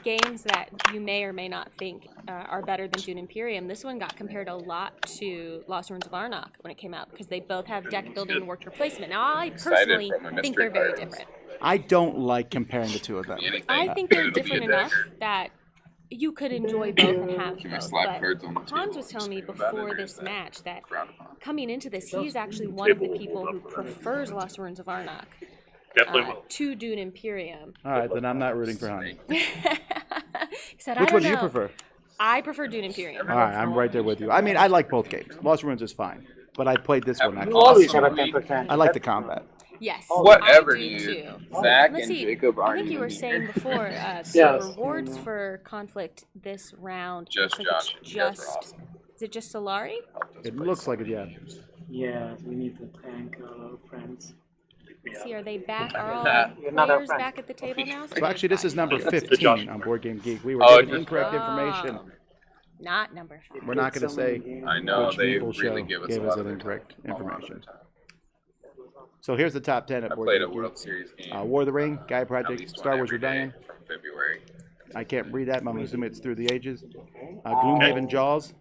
[SPEAKER 7] games that you may or may not think are better than Dune Imperium, this one got compared a lot to Lost Ruins of Arnak when it came out because they both have deck building and worker placement. Now, I personally think they're very different.
[SPEAKER 1] I don't like comparing the two of them.
[SPEAKER 7] I think they're different enough that you could enjoy both and have both. But Hans was telling me before this match that coming into this, he's actually one of the people who prefers Lost Ruins of Arnak. To Dune Imperium.
[SPEAKER 1] All right, then I'm not rooting for Honey.
[SPEAKER 7] Said,
[SPEAKER 1] Which one do you prefer?
[SPEAKER 7] I prefer Dune Imperium.
[SPEAKER 1] All right, I'm right there with you. I mean, I like both games. Lost Ruins is fine, but I played this one. I like the combat.
[SPEAKER 7] Yes.
[SPEAKER 3] Whatever,
[SPEAKER 7] I do
[SPEAKER 3] dude.
[SPEAKER 7] too.
[SPEAKER 3] Zach
[SPEAKER 7] Let's
[SPEAKER 3] and
[SPEAKER 7] see,
[SPEAKER 3] Jacob
[SPEAKER 7] I
[SPEAKER 3] aren't
[SPEAKER 7] think you were
[SPEAKER 3] even
[SPEAKER 7] saying
[SPEAKER 3] here.
[SPEAKER 7] before
[SPEAKER 5] Yes.
[SPEAKER 7] the rewards for conflict this round.
[SPEAKER 3] Just
[SPEAKER 7] looks like
[SPEAKER 3] Josh.
[SPEAKER 7] it's
[SPEAKER 3] You guys are
[SPEAKER 7] just.
[SPEAKER 3] awesome.
[SPEAKER 7] Is it just Solari?
[SPEAKER 1] It looks like it, yeah.
[SPEAKER 5] Yeah, we need to thank friends.
[SPEAKER 7] Let's see, are they back? Are all
[SPEAKER 5] You're not our
[SPEAKER 7] players
[SPEAKER 5] friend.
[SPEAKER 7] back at the table now?
[SPEAKER 1] So actually, this is number 15 on Board Game Geek. We were
[SPEAKER 3] Oh,
[SPEAKER 1] given incorrect information.
[SPEAKER 7] Not number 5.
[SPEAKER 1] We're not going to say
[SPEAKER 3] I know,
[SPEAKER 1] which
[SPEAKER 3] they
[SPEAKER 1] people
[SPEAKER 3] really give us
[SPEAKER 1] gave
[SPEAKER 3] a
[SPEAKER 1] us
[SPEAKER 3] lot
[SPEAKER 1] that
[SPEAKER 3] of their
[SPEAKER 1] incorrect
[SPEAKER 3] time. A lot of
[SPEAKER 1] information.
[SPEAKER 3] their time.
[SPEAKER 1] So here's the top 10
[SPEAKER 3] I
[SPEAKER 1] at Board
[SPEAKER 3] played a
[SPEAKER 1] Game
[SPEAKER 3] World
[SPEAKER 1] Geek.
[SPEAKER 3] Series game.
[SPEAKER 1] War of the Ring, Gaia
[SPEAKER 3] at
[SPEAKER 1] Project,
[SPEAKER 3] least
[SPEAKER 1] Star
[SPEAKER 3] one
[SPEAKER 1] Wars
[SPEAKER 3] every day
[SPEAKER 1] Rebellion.
[SPEAKER 3] from February.
[SPEAKER 1] I can't read that, but I'm assuming it's Through the Ages. Gloomhaven Jaws.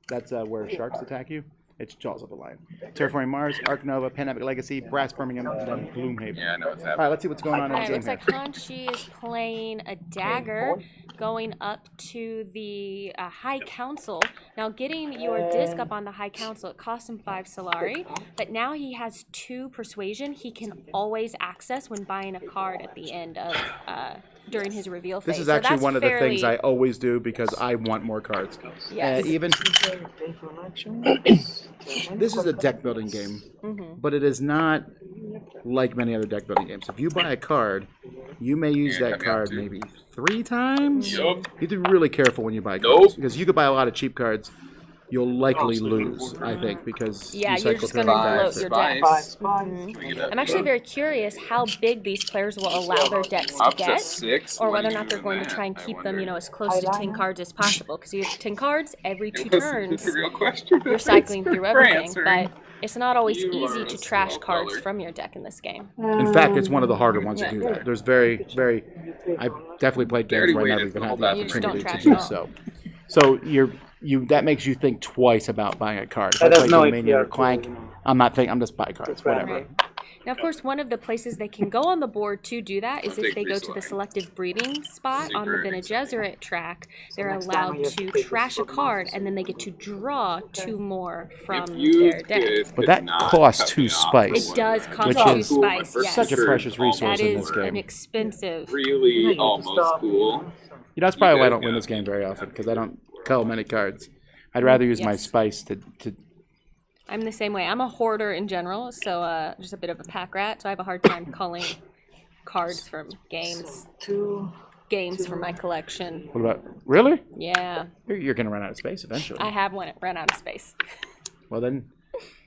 [SPEAKER 1] That's where sharks attack you. It's Jaws of the Lion. Terraforming Mars, Ark Nova, Pandemic Legacy, Brass Birmingham, and then Gloomhaven.
[SPEAKER 3] Yeah, I know what's
[SPEAKER 1] All right,
[SPEAKER 3] happening.
[SPEAKER 1] let's see what's going on in the
[SPEAKER 7] Alright,
[SPEAKER 1] game
[SPEAKER 7] looks
[SPEAKER 1] here.
[SPEAKER 7] like Hanshi is playing a dagger going up to the High Council. Now, getting your disc up on the High Council, it costs him 5 Solari, but now he has 2 Persuasion he can always access when buying a card at the end of during his reveal phase.
[SPEAKER 1] This is
[SPEAKER 7] So
[SPEAKER 1] actually
[SPEAKER 7] that's
[SPEAKER 1] one of the
[SPEAKER 7] fairly-
[SPEAKER 1] things I always do because I want more cards.
[SPEAKER 7] Yes.
[SPEAKER 1] Even this is a deck building game, but it is not like many other deck building games. If you buy a card, you may use
[SPEAKER 3] Yeah,
[SPEAKER 1] that
[SPEAKER 3] come out
[SPEAKER 1] card
[SPEAKER 3] too.
[SPEAKER 1] maybe 3 times.
[SPEAKER 3] Yup.
[SPEAKER 1] You have to be really careful when you buy
[SPEAKER 3] Nope.
[SPEAKER 1] cards because you could buy a lot of cheap cards. You'll likely lose, I think, because
[SPEAKER 7] Yeah,
[SPEAKER 1] you
[SPEAKER 7] you're
[SPEAKER 1] cycle
[SPEAKER 7] just
[SPEAKER 1] through
[SPEAKER 7] gonna
[SPEAKER 1] them
[SPEAKER 7] bloat
[SPEAKER 1] fast.
[SPEAKER 7] your deck.
[SPEAKER 3] Spice.
[SPEAKER 7] Mhm.
[SPEAKER 3] We get that
[SPEAKER 7] I'm actually very curious how big these players will allow their decks to
[SPEAKER 3] up to
[SPEAKER 7] get.
[SPEAKER 3] 6.
[SPEAKER 7] Or
[SPEAKER 3] what
[SPEAKER 7] whether or
[SPEAKER 3] do
[SPEAKER 7] not
[SPEAKER 3] you
[SPEAKER 7] they're
[SPEAKER 3] do
[SPEAKER 7] going
[SPEAKER 3] in
[SPEAKER 7] to
[SPEAKER 3] that?
[SPEAKER 7] try and
[SPEAKER 3] I
[SPEAKER 7] keep them,
[SPEAKER 3] wonder.
[SPEAKER 7] as close to 10 cards as possible. Because you have 10 cards every 2
[SPEAKER 3] It's
[SPEAKER 7] turns.
[SPEAKER 3] a real question.
[SPEAKER 7] You're cycling through
[SPEAKER 3] We're
[SPEAKER 7] everything,
[SPEAKER 3] answering.
[SPEAKER 7] but it's not always
[SPEAKER 3] You
[SPEAKER 7] easy
[SPEAKER 3] are
[SPEAKER 7] to
[SPEAKER 3] so
[SPEAKER 7] trash cards
[SPEAKER 3] colored.
[SPEAKER 7] from your deck in this game.
[SPEAKER 1] In fact, it's one of the harder ones to do that. There's very, very. I've definitely played
[SPEAKER 3] They
[SPEAKER 1] games
[SPEAKER 3] already
[SPEAKER 1] where I never
[SPEAKER 3] waited
[SPEAKER 1] even
[SPEAKER 3] the
[SPEAKER 1] had
[SPEAKER 3] whole
[SPEAKER 1] the
[SPEAKER 3] bathroom.
[SPEAKER 7] You just don't
[SPEAKER 1] opportunity to
[SPEAKER 7] trash
[SPEAKER 1] do
[SPEAKER 7] at all.
[SPEAKER 1] so. So that makes you think twice about buying a card. If I
[SPEAKER 5] Let us
[SPEAKER 1] play
[SPEAKER 5] know if
[SPEAKER 1] Dominion
[SPEAKER 5] you
[SPEAKER 1] or
[SPEAKER 5] are
[SPEAKER 1] Clank,
[SPEAKER 5] cool,
[SPEAKER 1] I'm not thinking. I'm just buying cards,
[SPEAKER 5] That's right.
[SPEAKER 1] whatever.
[SPEAKER 7] Now, of course, one of the places they can go on the board to do that is
[SPEAKER 3] I'll
[SPEAKER 7] if
[SPEAKER 3] take
[SPEAKER 7] they go
[SPEAKER 3] 3
[SPEAKER 7] to the
[SPEAKER 3] Solari.
[SPEAKER 7] selective breeding spot on the
[SPEAKER 3] Super
[SPEAKER 7] Bene
[SPEAKER 3] exciting.
[SPEAKER 7] Gesserit track. They're
[SPEAKER 5] next time
[SPEAKER 7] allowed
[SPEAKER 5] we have
[SPEAKER 7] to
[SPEAKER 5] to play
[SPEAKER 7] trash a
[SPEAKER 5] this
[SPEAKER 7] card, and then they get to draw 2 more from
[SPEAKER 3] If you
[SPEAKER 7] their deck.
[SPEAKER 3] guys
[SPEAKER 1] But
[SPEAKER 3] could
[SPEAKER 1] that
[SPEAKER 3] not
[SPEAKER 1] costs
[SPEAKER 3] cut
[SPEAKER 1] 2
[SPEAKER 3] me off
[SPEAKER 1] spice.
[SPEAKER 3] for
[SPEAKER 7] It does
[SPEAKER 3] one,
[SPEAKER 7] cost
[SPEAKER 1] Which
[SPEAKER 7] 2
[SPEAKER 1] is
[SPEAKER 7] spice, yes.
[SPEAKER 1] such a precious resource
[SPEAKER 7] That
[SPEAKER 1] in
[SPEAKER 7] is
[SPEAKER 1] this game.
[SPEAKER 7] an expensive.
[SPEAKER 3] Really almost cool.
[SPEAKER 1] That's probably why I
[SPEAKER 3] guys
[SPEAKER 1] don't win
[SPEAKER 3] got
[SPEAKER 1] this game
[SPEAKER 3] me.
[SPEAKER 1] very often because I don't cull many cards. I'd rather use my
[SPEAKER 7] Yes.
[SPEAKER 1] spice to.
[SPEAKER 7] I'm the same way. I'm a hoarder in general, so just a bit of a pack rat, so I have a hard time culling cards from games. Games from my collection.
[SPEAKER 1] What about really?
[SPEAKER 7] Yeah.
[SPEAKER 1] You're gonna run out of space eventually.
[SPEAKER 7] I have run out of space.
[SPEAKER 1] Well then,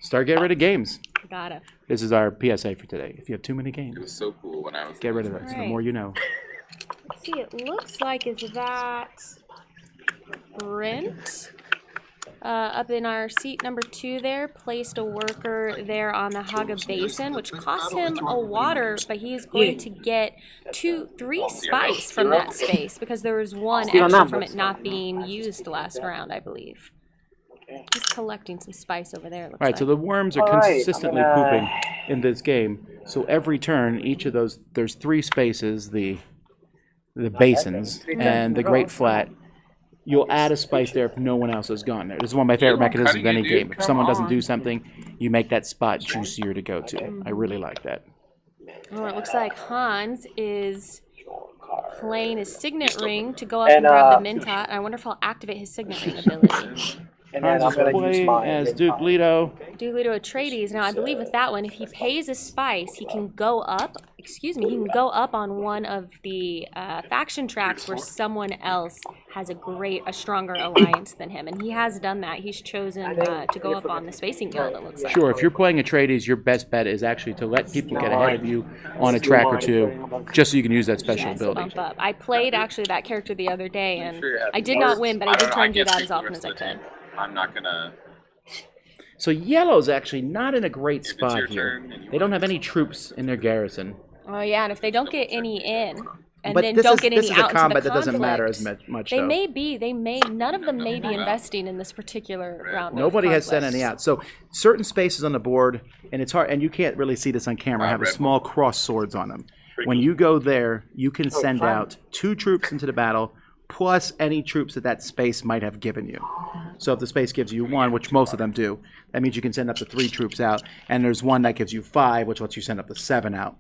[SPEAKER 1] start getting rid of games.
[SPEAKER 7] Gotta.
[SPEAKER 1] This is our PSA for today. If you have too many games,
[SPEAKER 3] It was so cool when I was.
[SPEAKER 1] get rid of it. So the
[SPEAKER 7] Right.
[SPEAKER 1] more you know.
[SPEAKER 7] Let's see, it looks like, is that Brent? Up in our seat number 2 there, placed a worker there on the Haga Basin, which costs him a water, but he's going to get 3 spice from that space because there was 1 extra from it not being used last round, I believe. He's collecting some spice over there. It looks
[SPEAKER 1] All right,
[SPEAKER 7] like.
[SPEAKER 1] so the worms are consistently pooping in this game. So every turn, each of those, there's 3 spaces, the basins and the Great Flat. You'll add a spice there if no one else has gone there. This is one of my favorite mechanisms of any game. If someone doesn't do something, you make that spot juicier to go to. I really like that.
[SPEAKER 7] Oh, it looks like Hans is playing his signet ring to go up and grab the Mintot. I wonder if I'll activate his signet ring ability.
[SPEAKER 1] Hans is playing as Duke Leto.
[SPEAKER 7] Duke Leto Atreides. Now, I believe with that one, if he pays a spice, he can go up. Excuse me, he can go up on one of the faction tracks where someone else has a stronger alliance than him, and he has done that. He's chosen to go up on the Spacing Guild. It looks like.
[SPEAKER 1] Sure, if you're playing Atreides, your best bet is actually to let people get ahead of you on a track or 2, just so you can use that special
[SPEAKER 7] Yes,
[SPEAKER 1] ability.
[SPEAKER 7] bump up. I played actually that character the other day, and I did not win, but I did try and do that as often as I could.
[SPEAKER 3] I'm not gonna.
[SPEAKER 1] So yellow's actually not in a great
[SPEAKER 3] If it's
[SPEAKER 1] spot
[SPEAKER 3] your
[SPEAKER 1] here.
[SPEAKER 3] turn and you
[SPEAKER 1] They don't
[SPEAKER 3] want
[SPEAKER 1] have any troops in their garrison.
[SPEAKER 7] Oh yeah, and if they don't get any in, and
[SPEAKER 1] But
[SPEAKER 7] then
[SPEAKER 1] this
[SPEAKER 7] don't
[SPEAKER 1] is,
[SPEAKER 7] get
[SPEAKER 1] this
[SPEAKER 7] any
[SPEAKER 1] is a
[SPEAKER 7] out into
[SPEAKER 1] combat
[SPEAKER 7] the
[SPEAKER 1] that doesn't matter as
[SPEAKER 7] conflict,
[SPEAKER 1] much,
[SPEAKER 7] they
[SPEAKER 1] though.
[SPEAKER 7] none of them may be investing in this particular round.
[SPEAKER 1] Nobody
[SPEAKER 7] of
[SPEAKER 1] has sent any out. So certain spaces on the board, and it's hard, and you can't really see this on camera, have a small cross swords on them. When you go there, you can send out 2 troops into the battle, plus any troops that space might have given you. So if the space gives you 1, which most of them do, that means you can send up to 3 troops out, and there's one that gives you 5, which lets you send up to 7 out.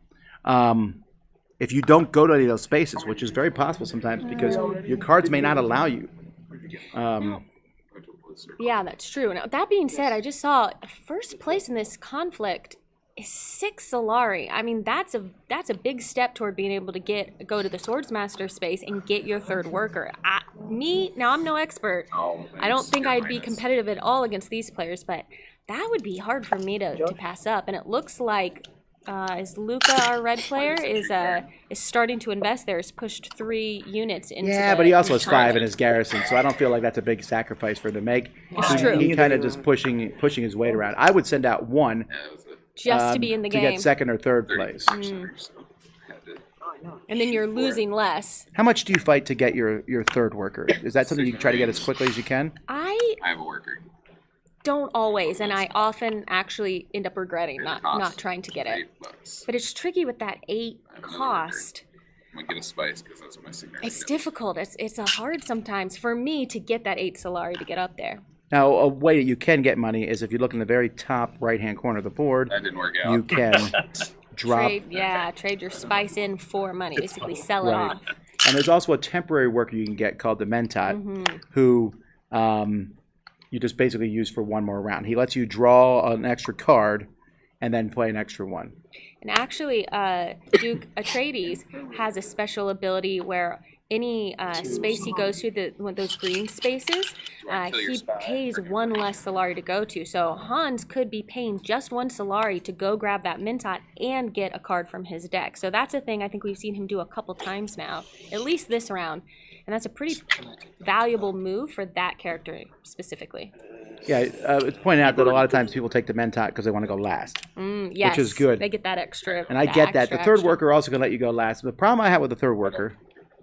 [SPEAKER 1] If you don't go to any of those spaces, which is very possible sometimes because your cards may not allow you.
[SPEAKER 7] Yeah, that's true. Now, that being said, I just saw first place in this conflict is 6 Solari. I mean, that's a big step toward being able to go to the Swordsmaster space and get your 3rd worker. Now I'm no expert. I don't think I'd be competitive at all against these players, but that would be hard for me to pass up. And it looks like is Luca, our red player, is starting to invest there. Has pushed 3 units into.
[SPEAKER 1] Yeah, but he also has 5 in his garrison, so I don't feel like that's a big sacrifice for him to make.
[SPEAKER 7] It's true.
[SPEAKER 1] He kind of just pushing his weight around. I would send out 1
[SPEAKER 7] just to be in the
[SPEAKER 1] to
[SPEAKER 7] game.
[SPEAKER 1] get 2nd or 3rd place.
[SPEAKER 7] And then you're losing less.
[SPEAKER 1] How much do you fight to get your 3rd worker? Is that something you can try to get as quickly as you can?
[SPEAKER 7] I
[SPEAKER 3] I have a worker.
[SPEAKER 7] don't always, and I often actually end up regretting not trying to get it.
[SPEAKER 3] $8.
[SPEAKER 7] But it's tricky with that 8 cost.
[SPEAKER 3] I'm gonna get a spice because that's what my signature.
[SPEAKER 7] It's difficult. It's a hard sometimes for me to get that 8 Solari to get up there.
[SPEAKER 1] Now, a way that you can get money is if you look in the very top right-hand corner of the board,
[SPEAKER 3] That didn't work out.
[SPEAKER 1] you can drop.
[SPEAKER 7] Trade your spice in for money. Basically, sell it
[SPEAKER 1] Right.
[SPEAKER 7] off.
[SPEAKER 1] And there's also a temporary worker you can get called the Mentat, who you just basically use for 1 more round. He lets you draw an extra card and then play an extra 1.
[SPEAKER 7] And actually, Duke Atreides has a special ability where any space he goes to, those green spaces, he pays 1 less Solari to go to. So Hans could be paying just 1 Solari to go grab that Mintot and get a card from his deck. So that's a thing I think we've seen him do a couple times now, at least this round. And that's a pretty valuable move for that character specifically.
[SPEAKER 1] Yeah, it's pointed out that a lot of times people take the Mentat because they want to go last,
[SPEAKER 7] Yes,
[SPEAKER 1] which is good.
[SPEAKER 7] They get that extra.
[SPEAKER 1] And I get that. The 3rd worker also going to let you go last. The problem I have with the 3rd worker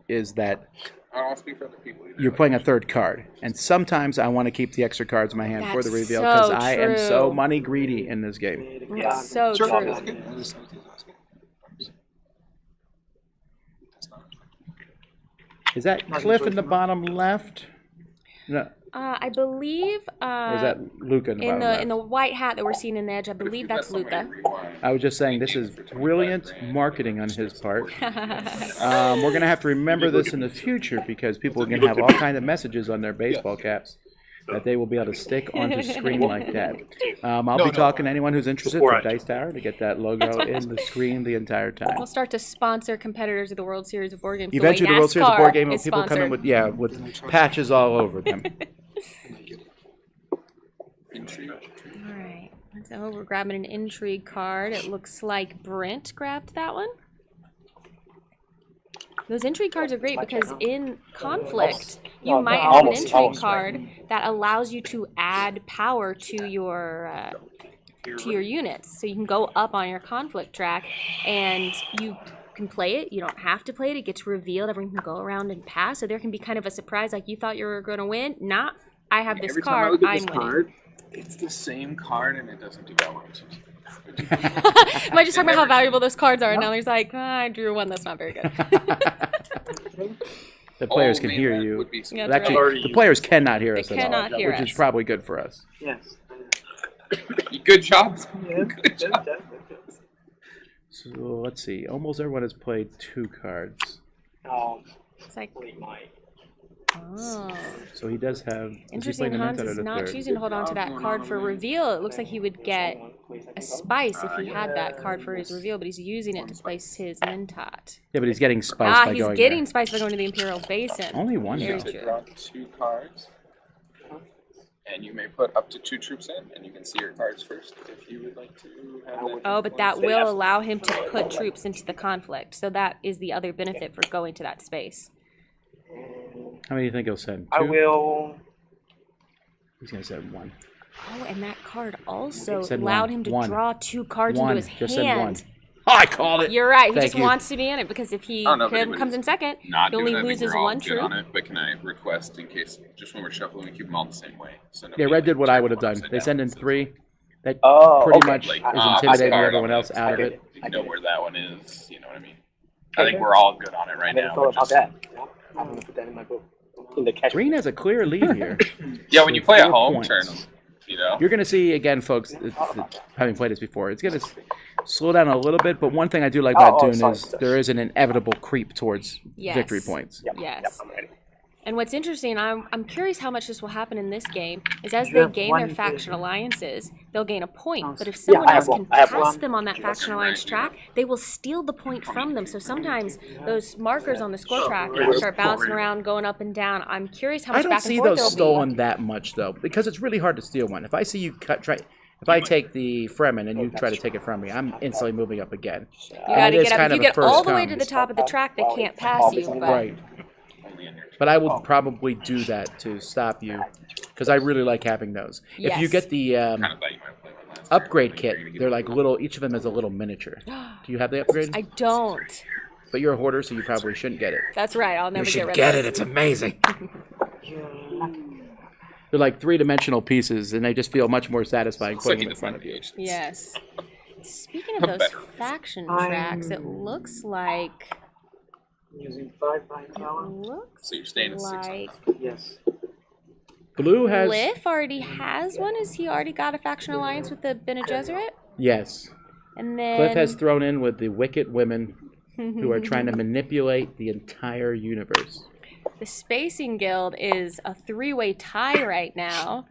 [SPEAKER 1] is that
[SPEAKER 3] I don't speak for other people either.
[SPEAKER 1] you're playing a 3rd card. And sometimes I want to keep the extra cards in my hand for the
[SPEAKER 7] That's
[SPEAKER 1] reveal because
[SPEAKER 7] so
[SPEAKER 1] I am so
[SPEAKER 7] true.
[SPEAKER 1] money greedy in this game.
[SPEAKER 7] It's so
[SPEAKER 6] Sure.
[SPEAKER 7] true.
[SPEAKER 6] Okay.
[SPEAKER 1] Is that Cliff in the bottom left? No.
[SPEAKER 7] I believe
[SPEAKER 1] Or is that Luca in the bottom left?
[SPEAKER 7] in the white hat that we're seeing in the edge, I believe that's Luca.
[SPEAKER 1] I was just saying this is brilliant marketing on his part. We're going to have to remember this in the future because people are going to have all kinds of messages on their baseball caps. that they will be able to stick onto screen like that. I'll be talking to anyone who's interested for Dice Tower to get that logo in the screen the entire time.
[SPEAKER 7] We'll start to sponsor competitors of the World Series of Board Games.
[SPEAKER 1] Eventually, the World Series of Board Game, people come in
[SPEAKER 7] sponsored.
[SPEAKER 1] with patches all over them.
[SPEAKER 7] All right. So we're grabbing an Intrigue card. It looks like Brent grabbed that one. Those Intrigue cards are great because in Conflict, you might have an Intrigue card that allows you to add power to your units. So you can go up on your Conflict track, and you can play it. You don't have to play it. It gets revealed. Everyone can go around and pass. So there can be kind of a surprise, like you thought you were going to win. Nah, I have this card. I'm winning.
[SPEAKER 3] It's the same card and it doesn't do that much.
[SPEAKER 7] Am I just talking about how valuable those cards are? And now he's like, I drew one that's not very good.
[SPEAKER 1] The players can hear you.
[SPEAKER 7] Yeah,
[SPEAKER 1] Actually,
[SPEAKER 7] right.
[SPEAKER 1] the players cannot hear us
[SPEAKER 7] They
[SPEAKER 1] at all,
[SPEAKER 7] cannot hear
[SPEAKER 1] which
[SPEAKER 7] us.
[SPEAKER 1] is probably good for us.
[SPEAKER 5] Yes.
[SPEAKER 3] Good job.
[SPEAKER 5] Yeah.
[SPEAKER 3] Good job.
[SPEAKER 1] So let's see. Almost everyone has played 2 cards.
[SPEAKER 7] It's like, oh.
[SPEAKER 1] So he does have.
[SPEAKER 7] Interesting. Hans is not choosing to hold on to that card for reveal. It looks like he would get a spice if he had that card for his reveal, but he's using it to place his Mentat.
[SPEAKER 1] Yeah, but he's getting spice by
[SPEAKER 7] he's
[SPEAKER 1] going
[SPEAKER 7] getting
[SPEAKER 1] there.
[SPEAKER 7] spice by going to the Imperial Basin.
[SPEAKER 1] Only one.
[SPEAKER 7] Very
[SPEAKER 1] though.
[SPEAKER 7] true.
[SPEAKER 3] Draw 2 cards. And you may put up to 2 troops in, and you can see your cards first if you would like to have that.
[SPEAKER 7] Oh, but that will allow him to put troops into the conflict. So that is the other benefit for going to that space.
[SPEAKER 1] How many do you think he'll send? 2?
[SPEAKER 5] I will.
[SPEAKER 1] He's going to send 1.
[SPEAKER 7] Oh, and that card also
[SPEAKER 1] Send
[SPEAKER 7] allowed
[SPEAKER 1] one.
[SPEAKER 7] him to
[SPEAKER 1] One.
[SPEAKER 7] draw 2 cards
[SPEAKER 1] One.
[SPEAKER 7] into his
[SPEAKER 1] Just send 1.
[SPEAKER 7] hand.
[SPEAKER 1] Oh, I called it.
[SPEAKER 7] You're right. He
[SPEAKER 1] Thank
[SPEAKER 7] just
[SPEAKER 1] you.
[SPEAKER 7] wants to be in it because if he
[SPEAKER 3] I don't know if
[SPEAKER 7] comes
[SPEAKER 3] anybody's
[SPEAKER 7] in second,
[SPEAKER 3] Not
[SPEAKER 7] he only
[SPEAKER 3] doing that. I think
[SPEAKER 7] loses
[SPEAKER 3] we're all
[SPEAKER 7] 1
[SPEAKER 3] good
[SPEAKER 7] troop.
[SPEAKER 3] on it, but can I request in case, just when we're shuffling, we keep them all the same way? So
[SPEAKER 1] Yeah,
[SPEAKER 3] nobody,
[SPEAKER 1] Red did what I
[SPEAKER 3] turns
[SPEAKER 1] would have
[SPEAKER 3] one
[SPEAKER 1] done.
[SPEAKER 3] upside
[SPEAKER 1] They
[SPEAKER 3] down.
[SPEAKER 1] send in 3. That
[SPEAKER 5] Oh,
[SPEAKER 1] pretty
[SPEAKER 5] okay.
[SPEAKER 1] much
[SPEAKER 3] Like,
[SPEAKER 1] is
[SPEAKER 3] this
[SPEAKER 1] intimidating
[SPEAKER 3] card,
[SPEAKER 1] everyone
[SPEAKER 3] I'm
[SPEAKER 1] else
[SPEAKER 3] gonna
[SPEAKER 1] out of
[SPEAKER 3] take
[SPEAKER 1] it.
[SPEAKER 3] You know where that one is. You know what I mean? I think we're all good on it right now. We're just-
[SPEAKER 5] I'm gonna put that in my book. In the cash.
[SPEAKER 1] Green has a clear lead here.
[SPEAKER 3] Yeah, when you play at
[SPEAKER 1] 4
[SPEAKER 3] home,
[SPEAKER 1] points.
[SPEAKER 3] turn them. You know?
[SPEAKER 1] You're going to see, again, folks, having played this before, it's going to slow down a little bit, but one thing I do like about Dune is there is an inevitable creep towards
[SPEAKER 7] Yes.
[SPEAKER 1] victory points.
[SPEAKER 7] Yes.
[SPEAKER 5] I'm ready.
[SPEAKER 7] And what's interesting, I'm curious how much this will happen in this game, is as they gain their faction alliances, they'll gain a point. But if someone
[SPEAKER 5] I have
[SPEAKER 7] else
[SPEAKER 5] one.
[SPEAKER 7] can
[SPEAKER 5] I have
[SPEAKER 7] pass
[SPEAKER 5] one.
[SPEAKER 7] them on that faction alliance track, they will steal the point from them. So sometimes those markers on the score track start bouncing around, going up and down. I'm curious how much
[SPEAKER 1] I don't
[SPEAKER 7] back and
[SPEAKER 1] see
[SPEAKER 7] forth
[SPEAKER 1] those
[SPEAKER 7] there'll
[SPEAKER 1] stolen
[SPEAKER 7] be.
[SPEAKER 1] that much, though, because it's really hard to steal one. If I see you if I take the Fremen and you try to take it from me, I'm instantly moving up again.
[SPEAKER 7] You gotta
[SPEAKER 1] it is
[SPEAKER 7] get up.
[SPEAKER 1] kind
[SPEAKER 7] If
[SPEAKER 1] of
[SPEAKER 7] you
[SPEAKER 1] a
[SPEAKER 7] get all
[SPEAKER 1] first
[SPEAKER 7] the way
[SPEAKER 1] come.
[SPEAKER 7] to the top of the track, they can't pass you. But
[SPEAKER 1] Right. But I would probably do that to stop you, because I really like having those. If you
[SPEAKER 7] Yes.
[SPEAKER 1] get the
[SPEAKER 3] Kind of thought you might play one last
[SPEAKER 1] upgrade
[SPEAKER 3] turn.
[SPEAKER 1] kit, they're like little, each of them is a little miniature. Do you have the upgrade?
[SPEAKER 7] I don't.
[SPEAKER 1] But you're a hoarder, so you probably shouldn't get it.
[SPEAKER 7] That's right. I'll never
[SPEAKER 1] You
[SPEAKER 7] get
[SPEAKER 1] should
[SPEAKER 7] rid
[SPEAKER 1] get
[SPEAKER 7] of
[SPEAKER 1] it. It's amazing. They're like 3-dimensional pieces, and they just feel much more satisfying
[SPEAKER 3] Looks like
[SPEAKER 1] putting
[SPEAKER 3] he
[SPEAKER 1] them in
[SPEAKER 3] doesn't
[SPEAKER 1] front
[SPEAKER 3] have
[SPEAKER 1] of you.
[SPEAKER 3] patience.
[SPEAKER 7] Yes. Speaking of those
[SPEAKER 3] Better.
[SPEAKER 7] faction tracks, it looks like
[SPEAKER 5] Using 5 by power.
[SPEAKER 3] So you're staying at 6.
[SPEAKER 7] like
[SPEAKER 5] Yes.
[SPEAKER 1] Blue has
[SPEAKER 7] Cliff already has one. Has he already got a faction alliance with the Bene Gesserit?
[SPEAKER 1] yes.
[SPEAKER 7] And then
[SPEAKER 1] Cliff has thrown in with the wicked women who are trying to manipulate the entire universe.
[SPEAKER 7] the Spacing Guild is a 3-way tie right now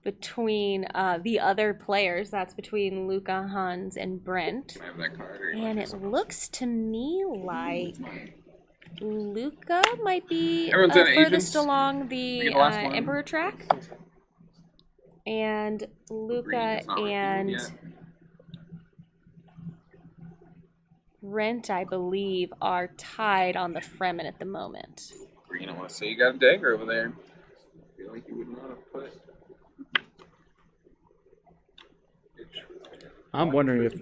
[SPEAKER 7] between the other players. That's between Luca, Hans, and Brent.
[SPEAKER 3] I have that card. Or you
[SPEAKER 7] And
[SPEAKER 3] want
[SPEAKER 7] it
[SPEAKER 3] this?
[SPEAKER 7] looks to me like Luca might be
[SPEAKER 3] Everyone's in
[SPEAKER 7] furthest
[SPEAKER 3] agents?
[SPEAKER 7] along
[SPEAKER 3] Are
[SPEAKER 7] the
[SPEAKER 3] you the last one?
[SPEAKER 7] Emperor track. And Luca
[SPEAKER 3] Green is not revealed
[SPEAKER 7] and
[SPEAKER 3] yet.
[SPEAKER 7] Brent, I believe, are tied on the Fremen at the moment.
[SPEAKER 3] Green, I want to say you got a dagger over there. I feel like you would not have put.
[SPEAKER 1] I'm wondering if